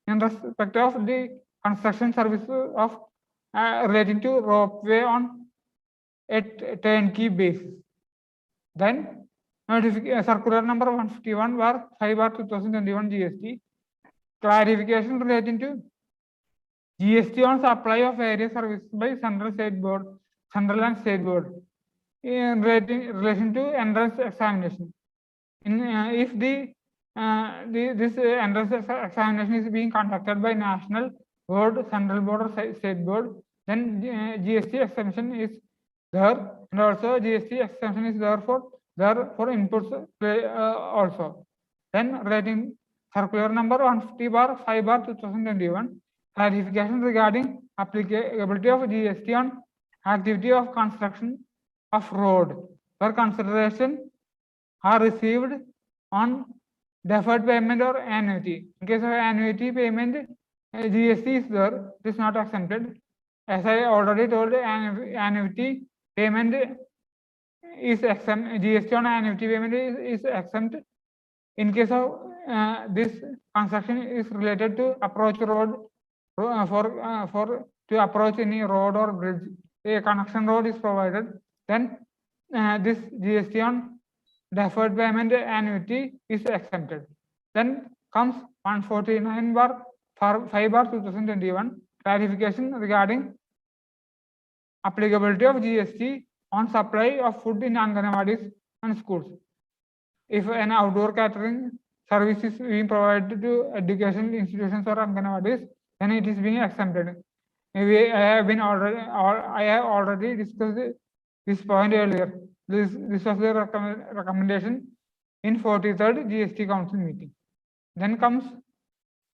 in respect of the construction service of relating to ropeway on a turnkey basis. Then circular number 151/5/2021 GST, clarification relating to GST on supply of various services by central and state board in relation to entrance examination. If this entrance examination is being conducted by national board, central board, or state board, then GST exemption is there, and also GST exemption is there for inputs also. Then relating circular number 150/5/2021, clarification regarding applicability of GST on activity of construction of road, where consideration are received on deferred payment or annuity. In case of annuity payment, GST is there, it is not exempted. As I already told, annuity payment is exempt. GST on annuity payment is exempt in case of this construction is related to approach road, for to approach any road or bridge. A connection road is provided, then this GST on deferred payment annuity is exempted. Then comes 149/5/2021 clarification regarding applicability of GST on supply of food in Anganwadis and schools. If an outdoor catering service is being provided to educational institutions or Anganwadis, then it is being exempted. I have already discussed this point earlier. This was the recommendation in 43rd GST Council meeting. Then comes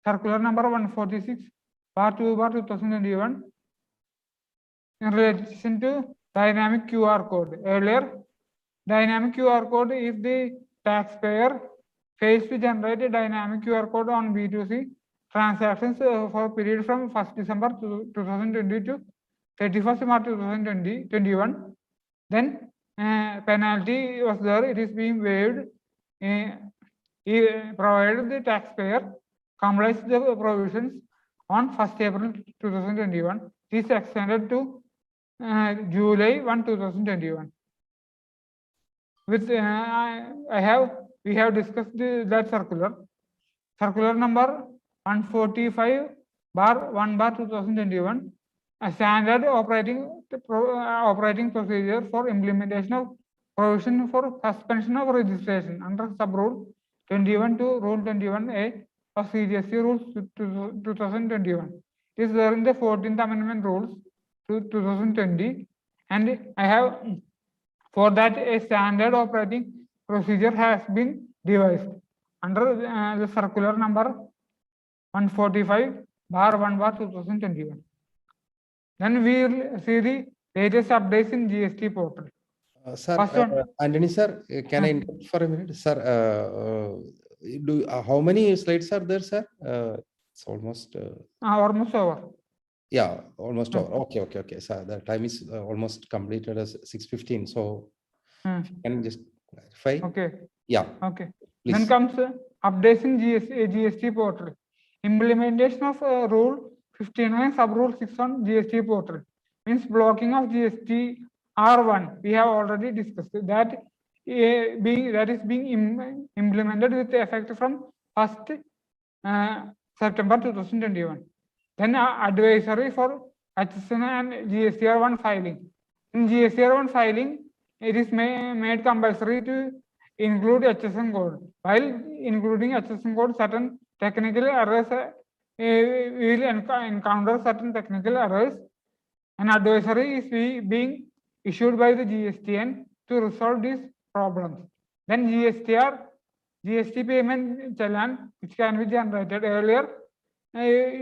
circular number 146/2/2021 in relation to dynamic QR code. Earlier, dynamic QR code, if the taxpayer fails to generate a dynamic QR code on B2C transactions for a period from 1st December 2020 to 31st March 2021, then penalty was there. It is being waived provided the taxpayer complies the provisions on 1st April 2021. It is extended to July 1, 2021. With we have discussed that circular. Circular number 145/1/2021, a standard operating procedure for implementation of provision for suspension of registration under sub-rule 21 to Rule 21A of CGST Rules 2021. It is there in the 14th Amendment Rules to 2020, and I have for that a standard operating procedure has been devised under the circular number 145/1/2021. Then we will see the latest updates in GST portal. Sir, First one. Anthony sir, can I interrupt for a minute? Sir, how many slides are there, sir? It's almost... almost over. Yeah, almost over. Okay. Sir, the time is almost completed as 6:15. So, can you just clarify? Okay. Yeah. Okay. Please. Then comes updates in GST portal. Implementation of Rule 59 sub-rule 6 on GST portal means blocking of GST R1. We have already discussed that is being implemented with effect from 1st September 2021. Then advisory for HSN and GSTR1 filing. In GSTR1 filing, it is made compulsory to include HSN code. While including HSN code, certain technical errors we will encounter certain technical errors. An advisory is being issued by the GSTN to resolve these problems. Then GST payment challan, which can be generated earlier.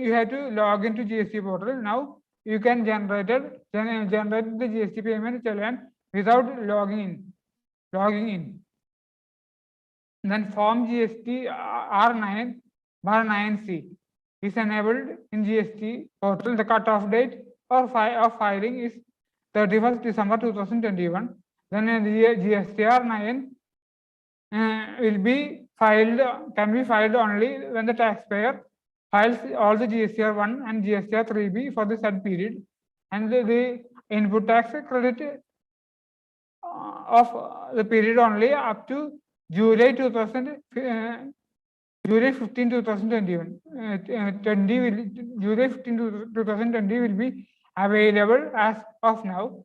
You have to log into GST portal. Now you can generate the GST payment challan without logging in. Then form GST R9/9C is enabled in GST portal. The cutoff date of filing is 31st December 2021. Then the GSTR 9 will be filed, can be filed only when the taxpayer files all the GSTR 1 and GSTR 3B for the said period, and the input tax credit of the period only up to July 15, 2021. July 15, 2020 will be available as of now,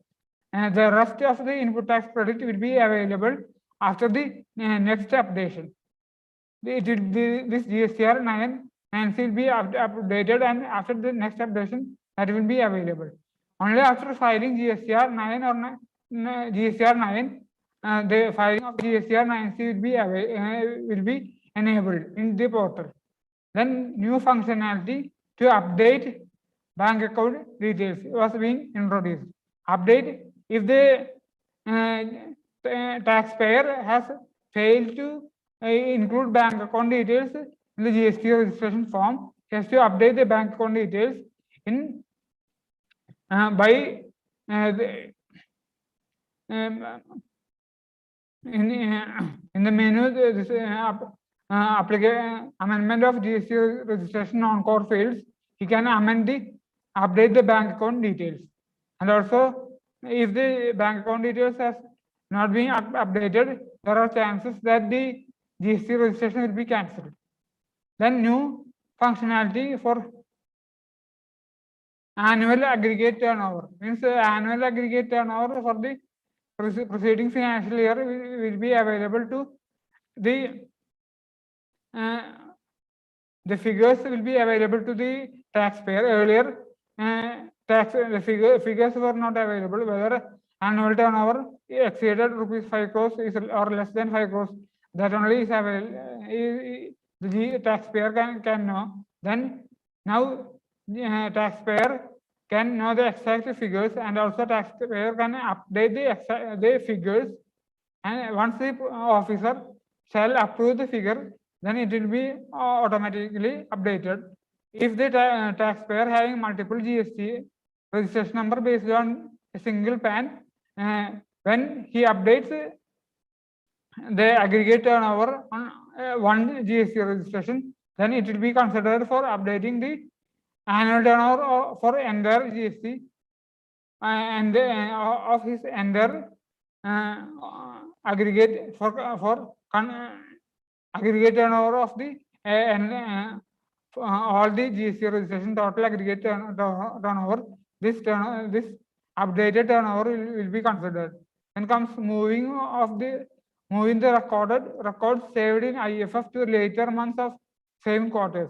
and the rest of the input tax credit will be available after the next updation. This GSTR 9 will be updated, and after the next updation that will be available. Only after filing GSTR 9 or GSTR 9, the filing of GSTR 9C will be enabled in the portal. Then new functionality to update bank account details was being introduced. Update if the taxpayer has failed to include bank account details in the GST registration form, he has to update the bank account details in in the menu. This amendment of GST registration non-core fields, he can update the bank account details. And also, if the bank account details has not been updated, there are chances that the GST registration will be cancelled. Then new functionality for annual aggregate turnover means annual aggregate turnover for the preceding financial year will be available to the figures will be available to the taxpayer. Earlier, figures were not available whether annual turnover exceeded rupees 5 crores or less than 5 crores. That only is available. The taxpayer can know. Then now taxpayer can know the exact figures, and also taxpayer can update the figures. And once the officer shall approve the figure, then it will be automatically updated. If the taxpayer having multiple GST registration number based on a single PAN, when he updates the aggregate turnover on one GST registration, then it will be considered for updating the annual turnover for entire GST and of his entire aggregate for aggregate turnover of the all the GST registration total aggregate turnover. This updated turnover will be considered. Then comes moving the records saved in IFF to later months of same quarters.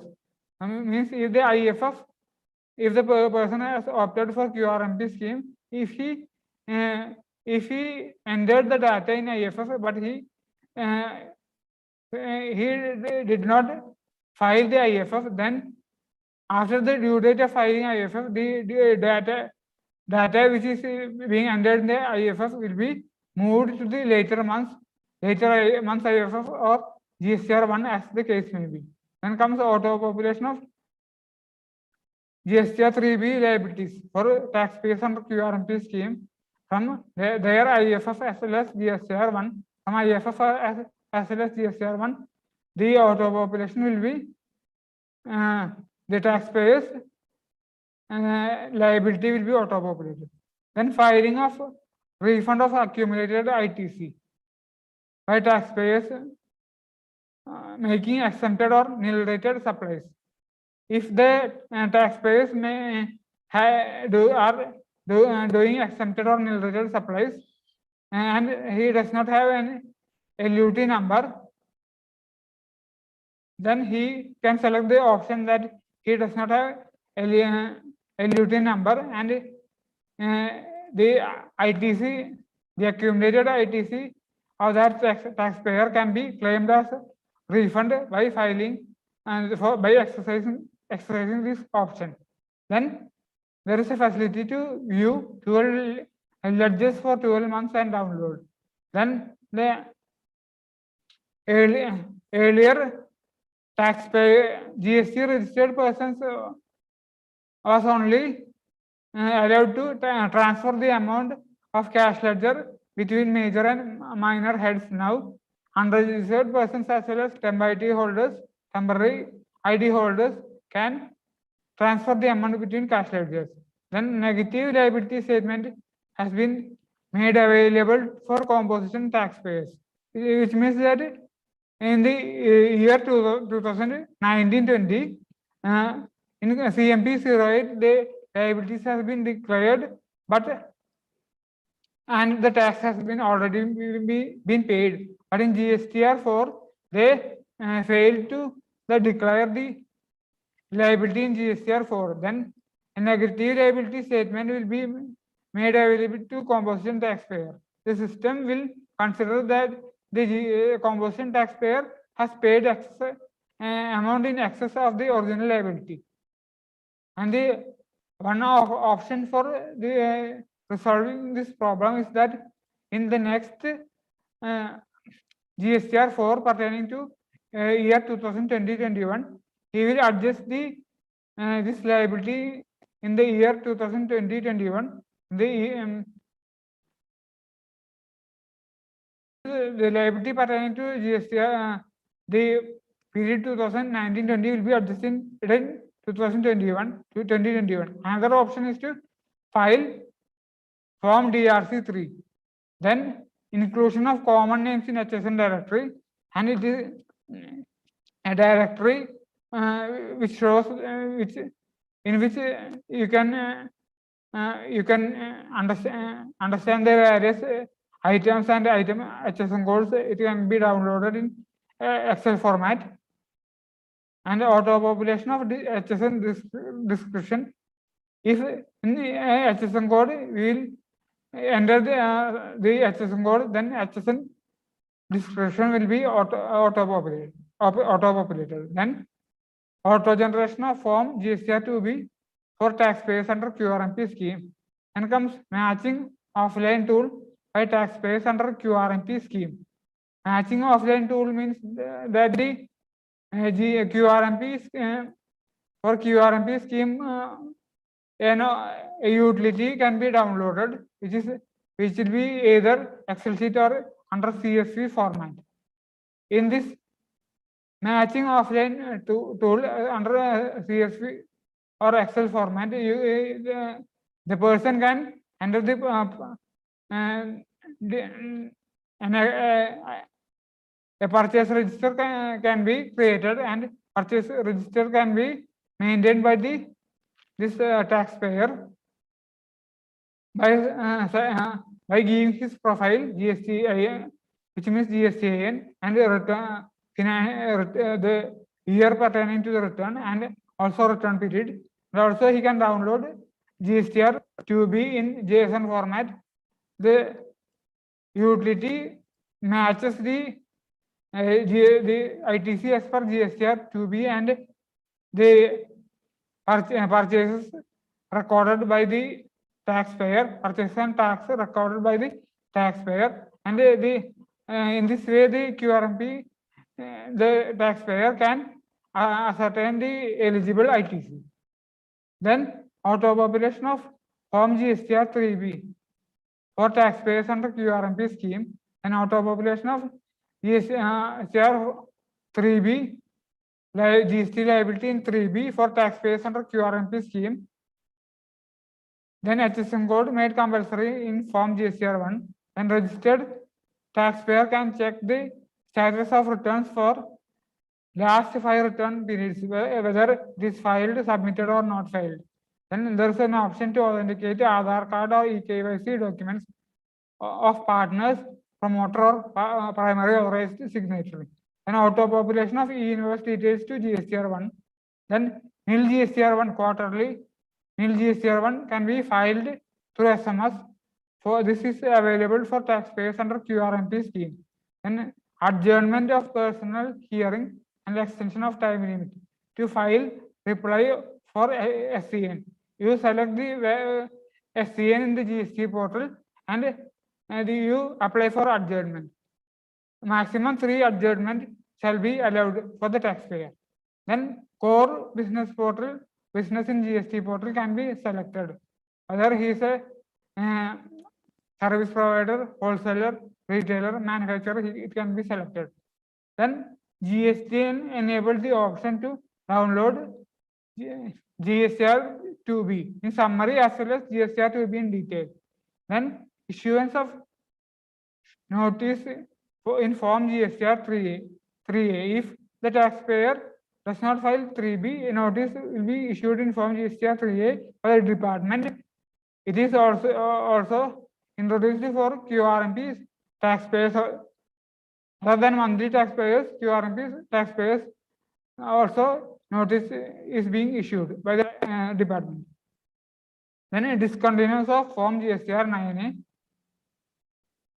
Means if the IFF, if the person has opted for QRMP scheme, if he entered the data in IFF but he did not file the IFF, then after the due date of filing IFF, the data which is being entered in the IFF will be moved to the later months IFF or GSTR1 as the case may be. Then comes the auto population of GSTR3B liabilities for taxpayers under QRMP scheme from their IFF as well as GSTR1. From IFF as well as GSTR1, the auto population will be the taxpayers liability will be auto populated. Then filing of refund of accumulated ITC by taxpayers making exempted or nil rated supplies. If the taxpayers are doing exempted or nil rated supplies and he does not have an LUT number, then he can select the option that he does not have LUT number, and the ITC, the accumulated ITC of that taxpayer can be claimed as refund by filing and by exercising this option. Then there is a facility to view 12 ledgers for 12 months and download. Then the earlier taxpayer GST registered persons was only allowed to transfer the amount of cash ledger between major and minor heads. Now unregistered persons as well as temporary ID holders can transfer the amount between cash ledgers. Then negative liability statement has been made available for composition taxpayers, which means that in the year 2019-20 in CMP 08 the liabilities has been declared, and the tax has been already been paid. But in GSTR 4 they failed to declare the liability in GSTR 4. Then a negative liability statement will be made available to composition taxpayer. The system will consider that the composition taxpayer has paid amount in excess of the original liability. And the one option for the resolving this problem is that in the next GSTR 4 pertaining to year 2020-21, he will adjust the this liability in the year 2020-21. The liability pertaining to GSTR, the period 2019-20 will be adjusted in 2021 to 2021. Another option is to file Form DRC3. Then inclusion of common names in HSN directory, and it is a directory which shows which in which you can understand the various items and item HSN codes. It can be downloaded in Excel format, and auto population of the HSN description. If in the HSN code we will enter the HSN code, then HSN description will be auto populated. Then auto generation of form GSTR 2B for taxpayers under QRMP scheme, and comes matching offline tool by taxpayers under QRMP scheme. Matching offline tool means that the QRMP for QRMP scheme, a utility can be downloaded, which will be either Excel sheet or under CSV format. In this matching offline tool under CSV or Excel format, the person can enter a purchase register can be created, and purchase register can be maintained by this taxpayer by giving his profile GST, which means GST, and the year pertaining to the return, and also return period. And also he can download GSTR 2B in JSON format. The utility matches the ITC as per GSTR 2B and the purchases recorded by the taxpayer, purchase and tax recorded by the taxpayer, and in this way the QRMP, the taxpayer can ascertain the eligible ITC. Then auto population of form GSTR 3B for taxpayers under QRMP scheme, and auto population of GSTR 3B, GST liability in 3B for taxpayers under QRMP scheme. Then HSN code made compulsory in form GSTR 1, and registered taxpayer can check the status of returns for last 5 return periods, whether it is filed, submitted, or not filed. Then there is an option to authenticate Aadhaar card or eKYC documents of partners, promoter, or primary authorized signatory. And auto population of e-invoice details to GSTR 1. Then nil GSTR 1 quarterly. Nil GSTR 1 can be filed through SMS. For this is available for taxpayers under QRMP scheme. Then adjournment of personal hearing and extension of time limit to file reply for SCN. You select the SCN in the GST portal, and you apply for adjournment. Maximum 3 adjournment shall be allowed for the taxpayer. Then core business portal, business in GST portal can be selected. Whether he is a service provider, wholesaler, retailer, manufacturer, it can be selected. Then GSTN enabled the option to download GSTR 2B in summary as well as GSTR 2B in detail. Then issuance of notice in form GSTR 3A. If the taxpayer does not file 3B, a notice will be issued in form GSTR 3A by the department. It is also introduced for QRMP taxpayers rather than monthly taxpayers. QRMP taxpayers also notice is being issued by the department. Then a discontinuance of form GSTR 9A.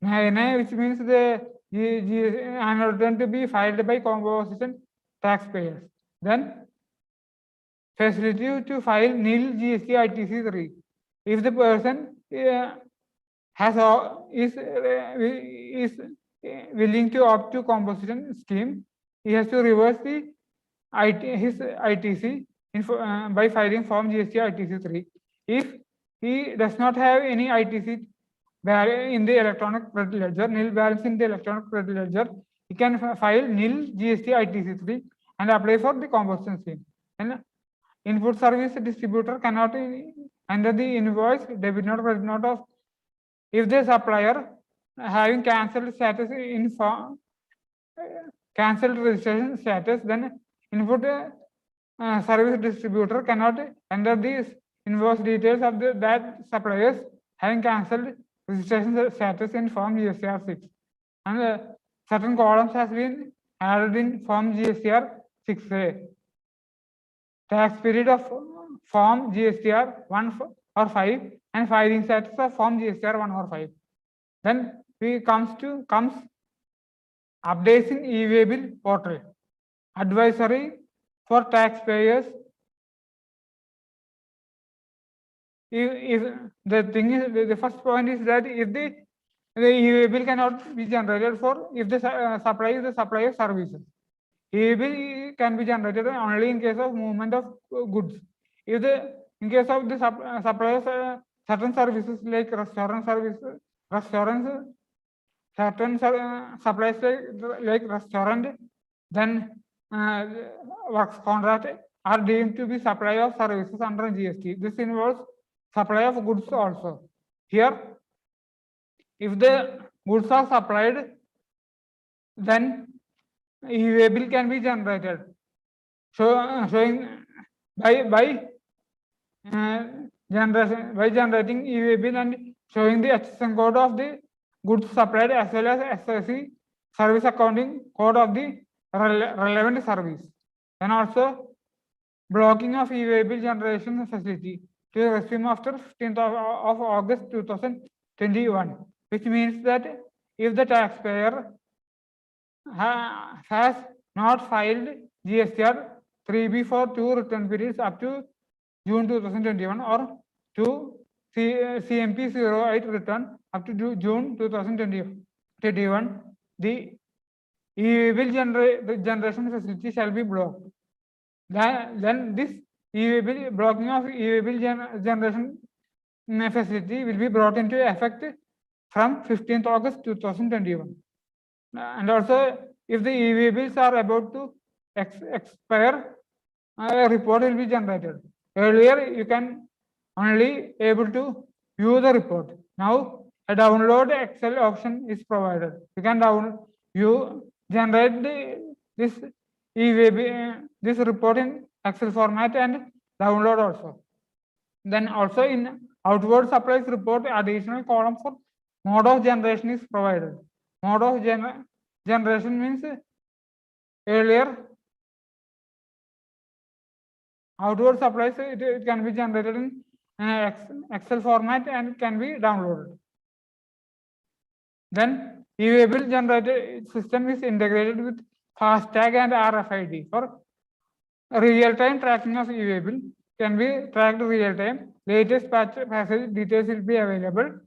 9A, which means the annual return to be filed by composition taxpayers. Then facility to file nil GST ITC 3. If the person is willing to opt to composition scheme, he has to reverse his ITC by filing form GST ITC 3. If he does not have any ITC in the electronic credit ledger, nil balance in the electronic credit ledger, he can file nil GST ITC 3 and apply for the composition scheme. And input service distributor cannot enter the invoice, debit note, credit note of if the supplier having cancelled status in form cancelled registration status, then input service distributor cannot enter the invoice details of that suppliers having cancelled registration status in Form GSTR 6. And certain columns has been added in Form GSTR 6A. Tax period of Form GSTR 1 or 5 and filing status of Form GSTR 1 or 5. Then we comes updates in e-way bill portal. Advisory for taxpayers. If the thing is, the first point is that if the e-way bill cannot be generated for if the supply is the supplier services. E-way bill can be generated only in case of movement of goods. If in case of the suppliers certain services like restaurant services, restaurants, certain supplies like restaurant, then works contract are deemed to be supply of services under GST. This involves supply of goods also. Here, if the goods are supplied, then e-way bill can be generated. So, showing by generating e-way bill and showing the HSN code of the goods supplied as well as SSC service accounting code of the relevant service. And also blocking of e-way bill generation facility to resume after 15th of August 2021, which means that if the taxpayer has not filed GSTR 3B for 2 return periods up to June 2021 or 2 CMP 08 return up to June 2021, the e-way bill generation facility shall be blocked. Then this e-way bill blocking of e-way bill generation facility will be brought into effect from 15th August 2021. And also, if the e-way bills are about to expire, a report will be generated. Earlier, you can only able to view the report. Now, a download Excel option is provided. You can generate this e-way bill, this report in Excel format and download also. Then also in outward supplies report, additional column for mode of generation is provided. Mode of generation means earlier outward supplies it can be generated in Excel format and can be downloaded. Then e-way bill generated system is integrated with FASTag and RFID for real-time tracking of e-way bill can be tracked real-time. Latest passage details will be available.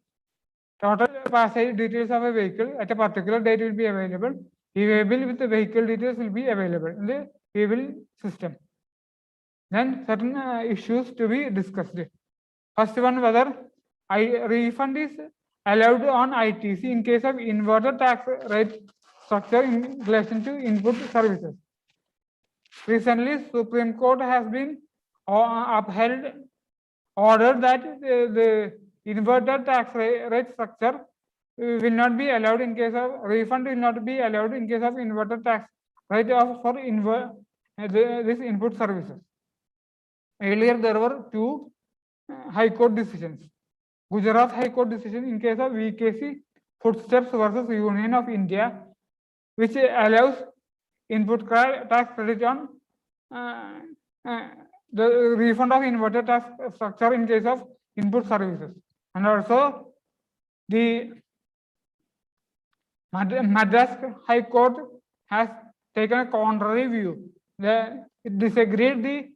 Total passage details of a vehicle at a particular date will be available. E-way bill with the vehicle details will be available in the e-way bill system. Then certain issues to be discussed. First one, whether refund is allowed on ITC in case of inverted tax rate structure in relation to input services. Recently, Supreme Court has been ordered that the inverted tax rate structure will not be allowed in case of refund will not be allowed in case of inverted tax rate for this input services. Earlier, there were two High Court decisions. Gujarat High Court decision in case of VKC Footsteps versus Union of India, which allows input tax credit on the refund of inverted tax structure in case of input services. And also the Madras High Court has taken a contrary view. It disagreed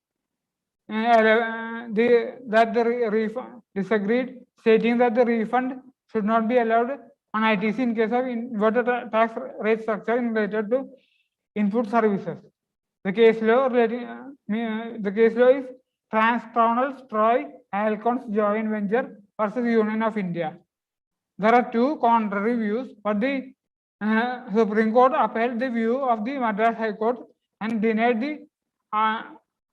disagreed, stating that the refund should not be allowed on ITC in case of inverted tax rate structure related to input services. The case law is Transtronal Troy Alcons joint venture versus Union of India. There are two contrary views, but the Supreme Court upheld the view of the Madras High Court and denied the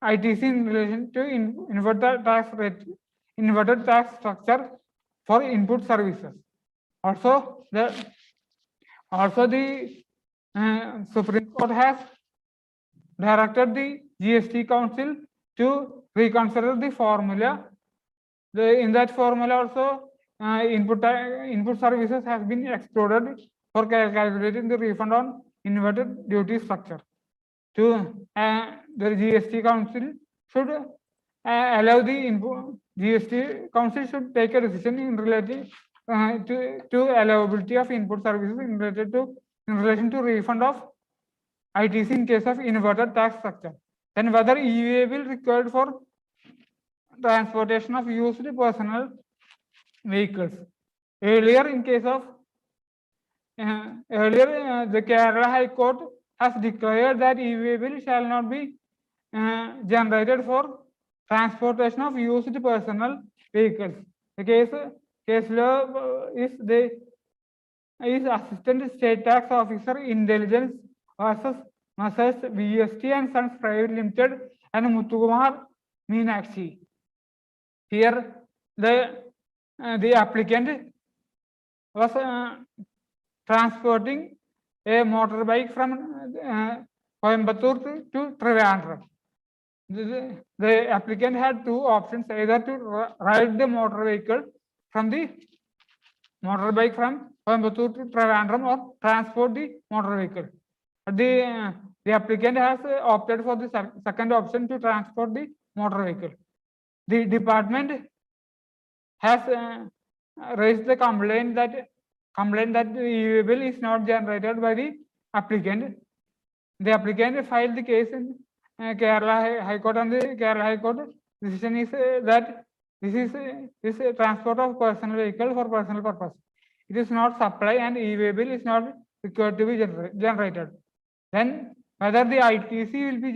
ITC in relation to inverted tax structure for input services. Also, the Supreme Court has directed the GST Council to reconsider the formula. In that formula also, input services has been excluded for calculating the refund on inverted duty structure. The GST Council should allow the GST Council should take a decision in relating to allowability of input services in relation to refund of ITC in case of inverted tax structure. Then whether EVA will required for transportation of used personal vehicles. Earlier, in case of the Kerala High Court has declared that EVA bill shall not be generated for transportation of used personal vehicles. The case law is Assistant State Tax Officer Intelligence versus Messrs. VST and Sons Private Limited and Muthukumar Meenakshi. Here, the applicant was transporting a motorbike from Coimbatore to Trivandrum. The applicant had two options: either to ride the motor vehicle from the motorbike from Coimbatore to Trivandrum or transport the motor vehicle. The applicant has opted for the second option, to transport the motor vehicle. The department has raised the complaint that the EVA bill is not generated by the applicant. The applicant filed the case in Kerala High Court, and the Kerala High Court decision is that this is a transport of personal vehicle for personal purpose. It is not supply, and EVA bill is not required to be generated. Then whether the ITC will be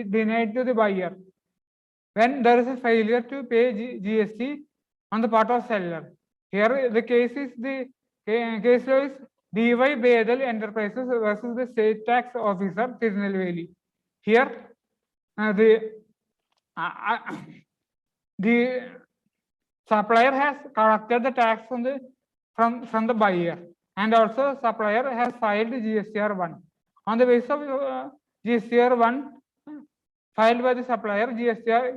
denied to the buyer when there is a failure to pay GST on the part of seller. Here the case law is DY Bedal Enterprises versus the State Tax Officer Tirunelveli. Here the supplier has collected the tax from the buyer, and also supplier has filed GSTR 1. On the basis of GSTR 1 filed by the supplier, GSTR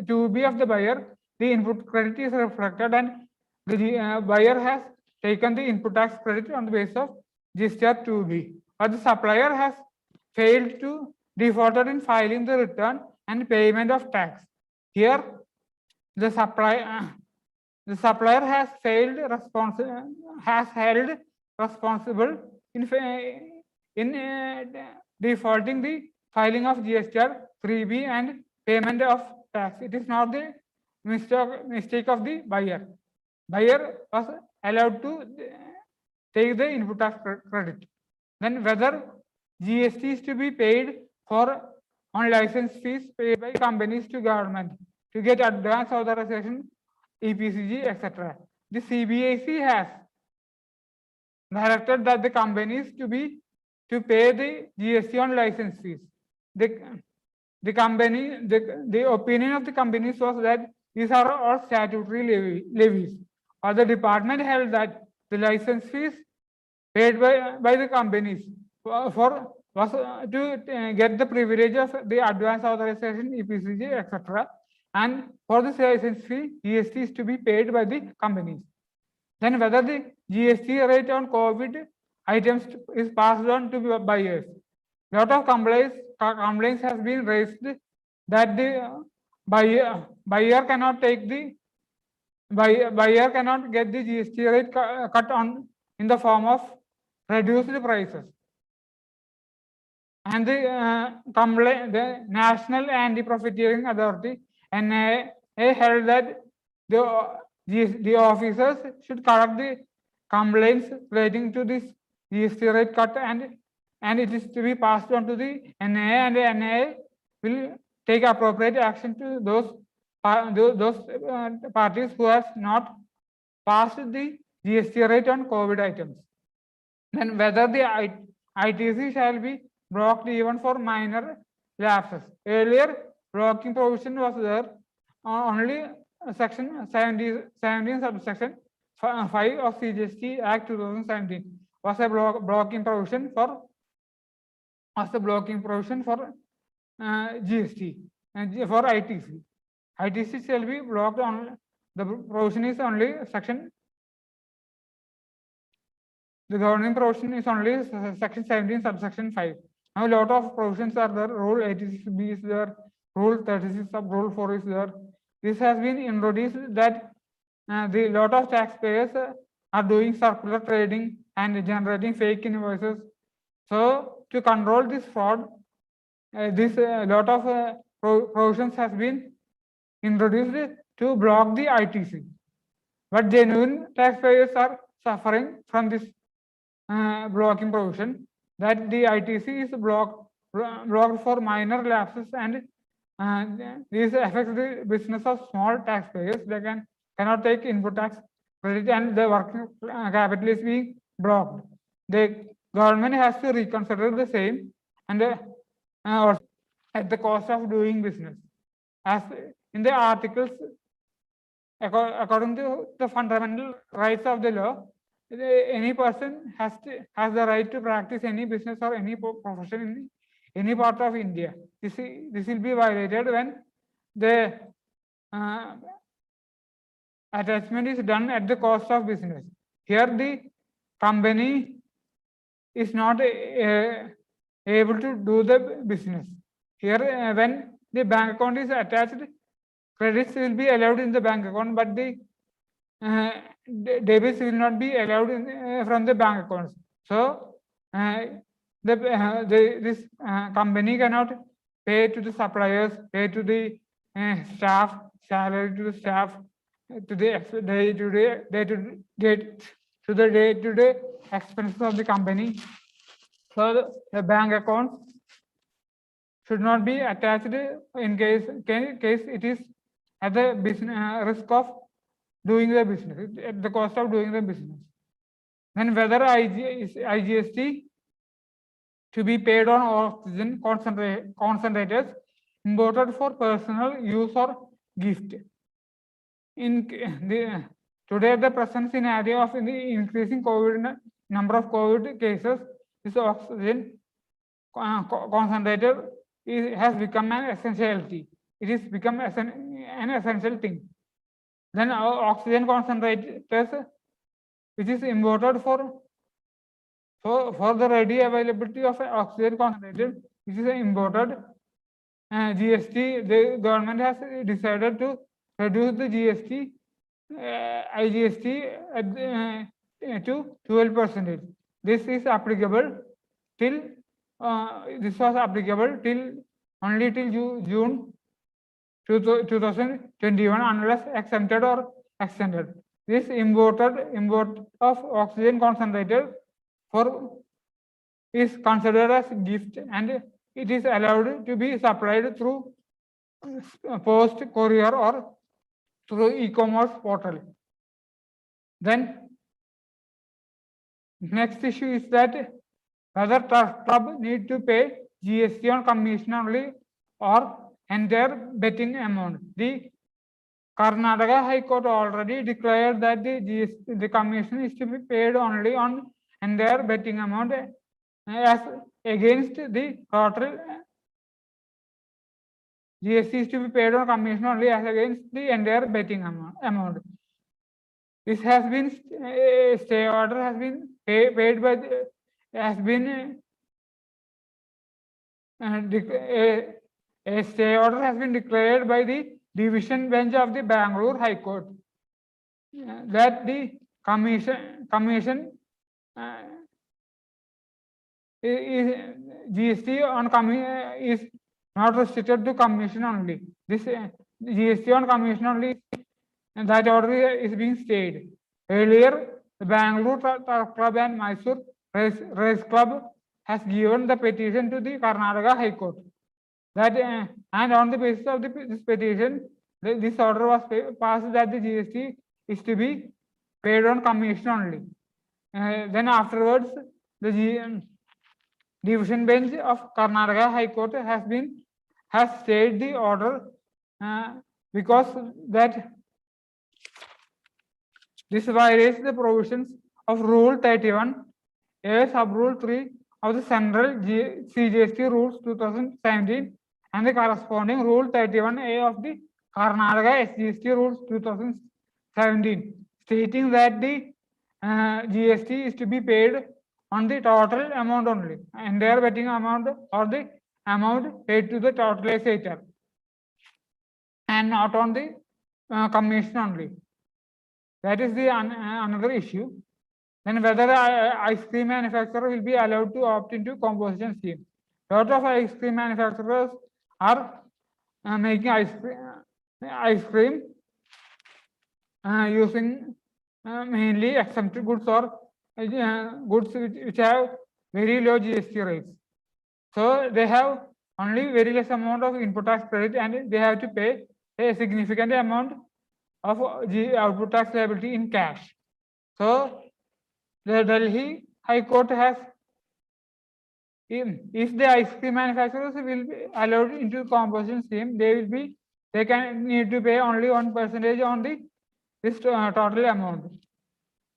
2B of the buyer, the input credit is reflected, and the buyer has taken the input tax credit on the basis of GSTR 2B. But the supplier has failed to defaulted in filing the return and payment of tax. Here, the supplier has held responsible in defaulting the filing of GSTR 3B and payment of tax. It is not the mistake of the buyer. Buyer was allowed to take the input tax credit. Then whether GST is to be paid on license fees paid by companies to government to get advance authorization, EPCG, etc. The CBIC has directed that the companies to pay the GST on license fees. The opinion of the companies was that these are all statutory levies. Or the department held that the license fees paid by the companies was to get the privilege of the advance authorization, EPCG, etc. And for this license fee, GST is to be paid by the companies. Then whether the GST rate on COVID items is passed on to buyers. Lot of complaints has been raised that the buyer cannot get the GST rate cut on in the form of reduced prices. And the National Anti-Profiteering Authority NIA held that the officers should correct the complaints relating to this GST rate cut, and it is to be passed on to the NIA, and the NIA will take appropriate action to those parties who have not passed the GST rate on COVID items. Then whether the ITC shall be blocked even for minor lapses. Earlier, blocking provision was there only section 17 subsection 5 of CGST Act 2017 was a blocking provision for as the blocking provision for GST and for ITC. ITC shall be blocked on the provision is only section. The governing provision is only section 17, subsection 5. Now, a lot of provisions are there. Rule 86B is there. Rule 36 sub Rule 4 is there. This has been introduced that the lot of taxpayers are doing circular trading and generating fake invoices. So, to control this fraud, this lot of provisions has been introduced to block the ITC. But genuine taxpayers are suffering from this blocking provision, that the ITC is blocked for minor lapses, and this affects the business of small taxpayers. They cannot take input tax credit, and the working capital is being blocked. The government has to reconsider the same, and at the cost of doing business. As in the articles, according to the fundamental rights of the law, any person has the right to practice any business or any profession in any part of India. This will be violated when the attachment is done at the cost of business. Here the company is not able to do the business. Here when the bank account is attached, credits will be allowed in the bank account, but the debits will not be allowed from the bank accounts. So this company cannot pay to the suppliers, pay to the staff, salary to the staff, to the day-to-day expenses of the company. So the bank account should not be attached in case it is at the business risk of doing the business, at the cost of doing the business. Then whether IGST to be paid on oxygen concentrators imported for personal use or gift. In today, the present scenario of the increasing number of COVID cases, this oxygen concentrator has become an essentiality. It is become an essential thing. Then oxygen concentrators, which is imported for the ready availability of oxygen concentrator, which is imported GST. The government has decided to reduce the GST, IGST to 12%. This is applicable till this was applicable only till June 2021, unless exempted or extended. This import of oxygen concentrator is considered as gift, and it is allowed to be supplied through post, courier, or through e-commerce portal. Then next issue is that whether trust club need to pay GST on commission only or entire betting amount. The Karnataka High Court already declared that the commission is to be paid only on entire betting amount as against the total GST is to be paid on commission only as against the entire betting amount. This has been stay order has been paid by has been a stay order has been declared by the division bench of the Bangalore High Court that the commission GST on is not restricted to commission only. This GST on commission only, and that order is being stayed. Earlier, the Bangalore Club and Mysore Race Club has given the petition to the Karnataka High Court. That and on the basis of this petition, this order was passed that the GST is to be paid on commission only. Then afterwards, the division bench of Karnataka High Court has stayed the order because that this violates the provisions of Rule 31, A sub Rule 3 of the Central CGST Rules 2017 and the corresponding Rule 31A of the Karnataka SGST Rules 2017, stating that the GST is to be paid on the total amount only, entire betting amount or the amount paid to the totalizer, and not on the commission only. That is the another issue. Then whether ice cream manufacturer will be allowed to opt into composition scheme. Lot of ice cream manufacturers are making ice cream using mainly exempted goods or goods which have very low GST rates. So they have only very less amount of input tax credit and they have to pay a significant amount of output tax liability in cash. So the Delhi High Court has, if the ice cream manufacturers will be allowed into composition scheme, they can need to pay only 1% on this total amount.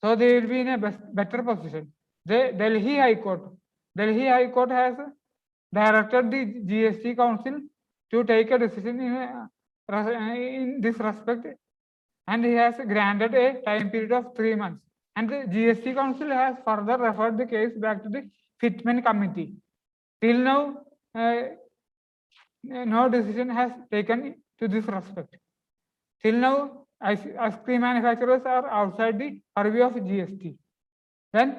So they will be in a better position. The Delhi High Court has directed the GST Council to take a decision in this respect, and he has granted a time period of 3 months. And the GST Council has further referred the case back to the Fitment Committee. Till now, no decision has taken to this respect. Till now, ice cream manufacturers are outside the purview of GST. Then,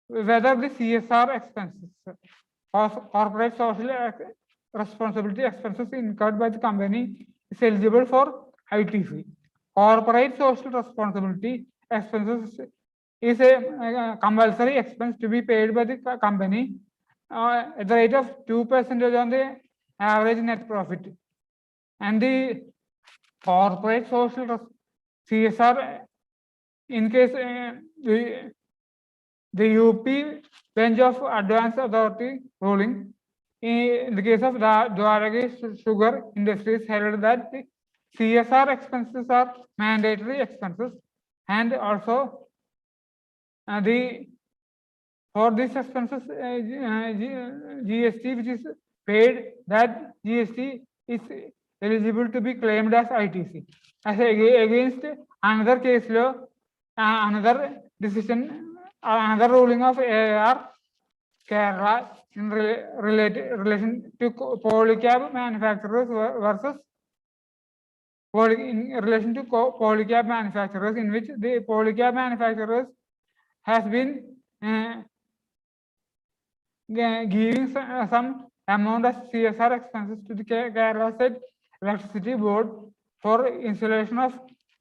whether the CSR expenses, corporate social responsibility expenses incurred by the company is eligible for ITC. Corporate social responsibility expenses is a compulsory expense to be paid by the company at the rate of 2% on the average net profit. And the corporate social CSR, in case the UP bench of advanced authority ruling, in the case of the Dwarka Sugar Industries, held that the CSR expenses are mandatory expenses, and also for these expenses GST which is paid, that GST is eligible to be claimed as ITC. As against another case law, another decision, another ruling of AR Kerala in relation to polycab manufacturers versus in relation to polycab manufacturers, in which the polycab manufacturers has been giving some amount of CSR expenses to the Kerala State Electricity Board for installation of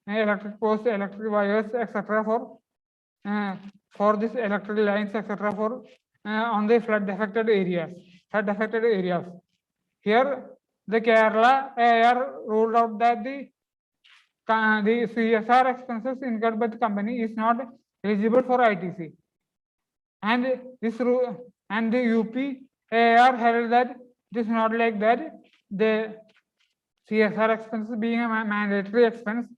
electric posts, electric wires, etc. for this electric lines, etc. for on the flood affected areas. Here, the Kerala AR ruled out that the CSR expenses incurred by the company is not eligible for ITC, and this rule and the UP AR held that it is not like that. The CSR expenses being a mandatory expense,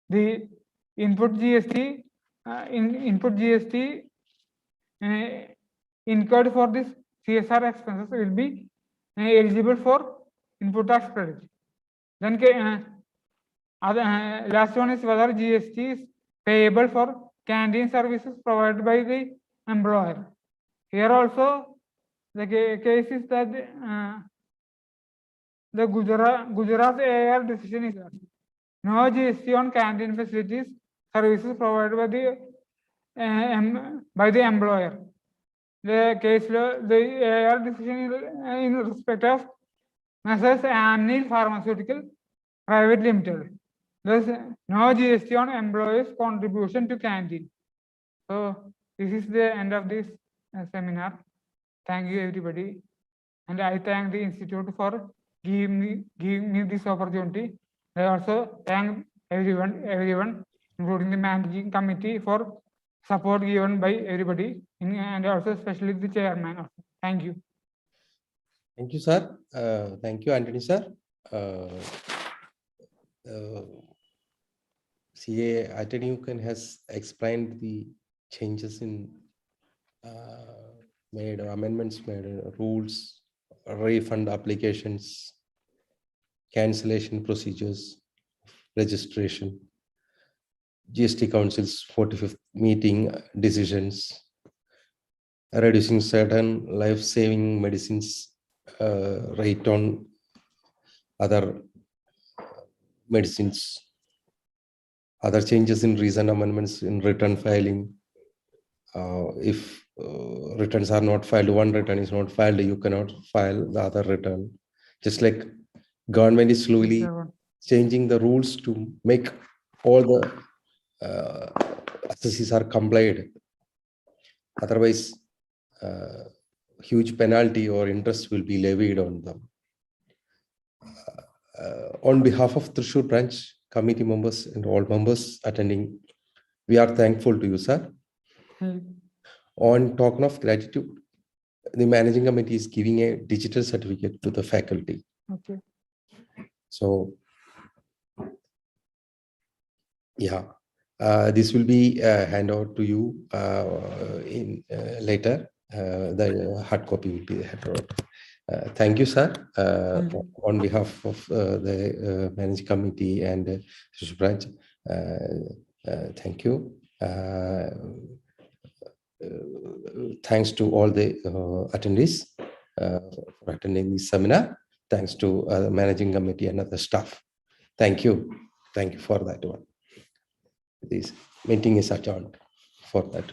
the input GST incurred for this CSR expenses will be eligible for input tax credit. Then last one is whether GST is payable for canteen services provided by the employer. Here also the case is that the Gujarat AR decision is that no GST on canteen facilities services provided by the employer. The case law, the AR decision in respect of Messrs. Amneal Pharmaceutical Private Limited. There is no GST on employees' contribution to canteen. So this is the end of this seminar. Thank you, everybody, and I thank the institute for giving me this opportunity. I also thank everyone, including the managing committee, for support given by everybody, and also especially the chairman. Thank you. Thank you, sir. Thank you, Anthony, sir. CA Anthony UKKEN has explained the changes in made, amendments made, rules, refund applications, cancellation procedures, registration, GST Council's 45th meeting decisions, reducing certain life-saving medicines rate on other medicines, other changes in recent amendments in return filing. If returns are not filed, one return is not filed, you cannot file the other return. Just like government is slowly changing the rules to make all the assessees are complied. Otherwise, huge penalty or interest will be levied on them. On behalf of THRISSUR branch committee members and all members attending, we are thankful to you, sir. On token of gratitude, the managing committee is giving a digital certificate to the faculty. Okay. So, yeah, this will be handed out to you in later. The hard copy will be handed out. Thank you, sir. On behalf of the managing committee and THRISSUR branch, thank you. Thanks to all the attendees for attending this seminar. Thanks to the managing committee and other staff. Thank you. Thank you for that one. This meeting is adjourned for that.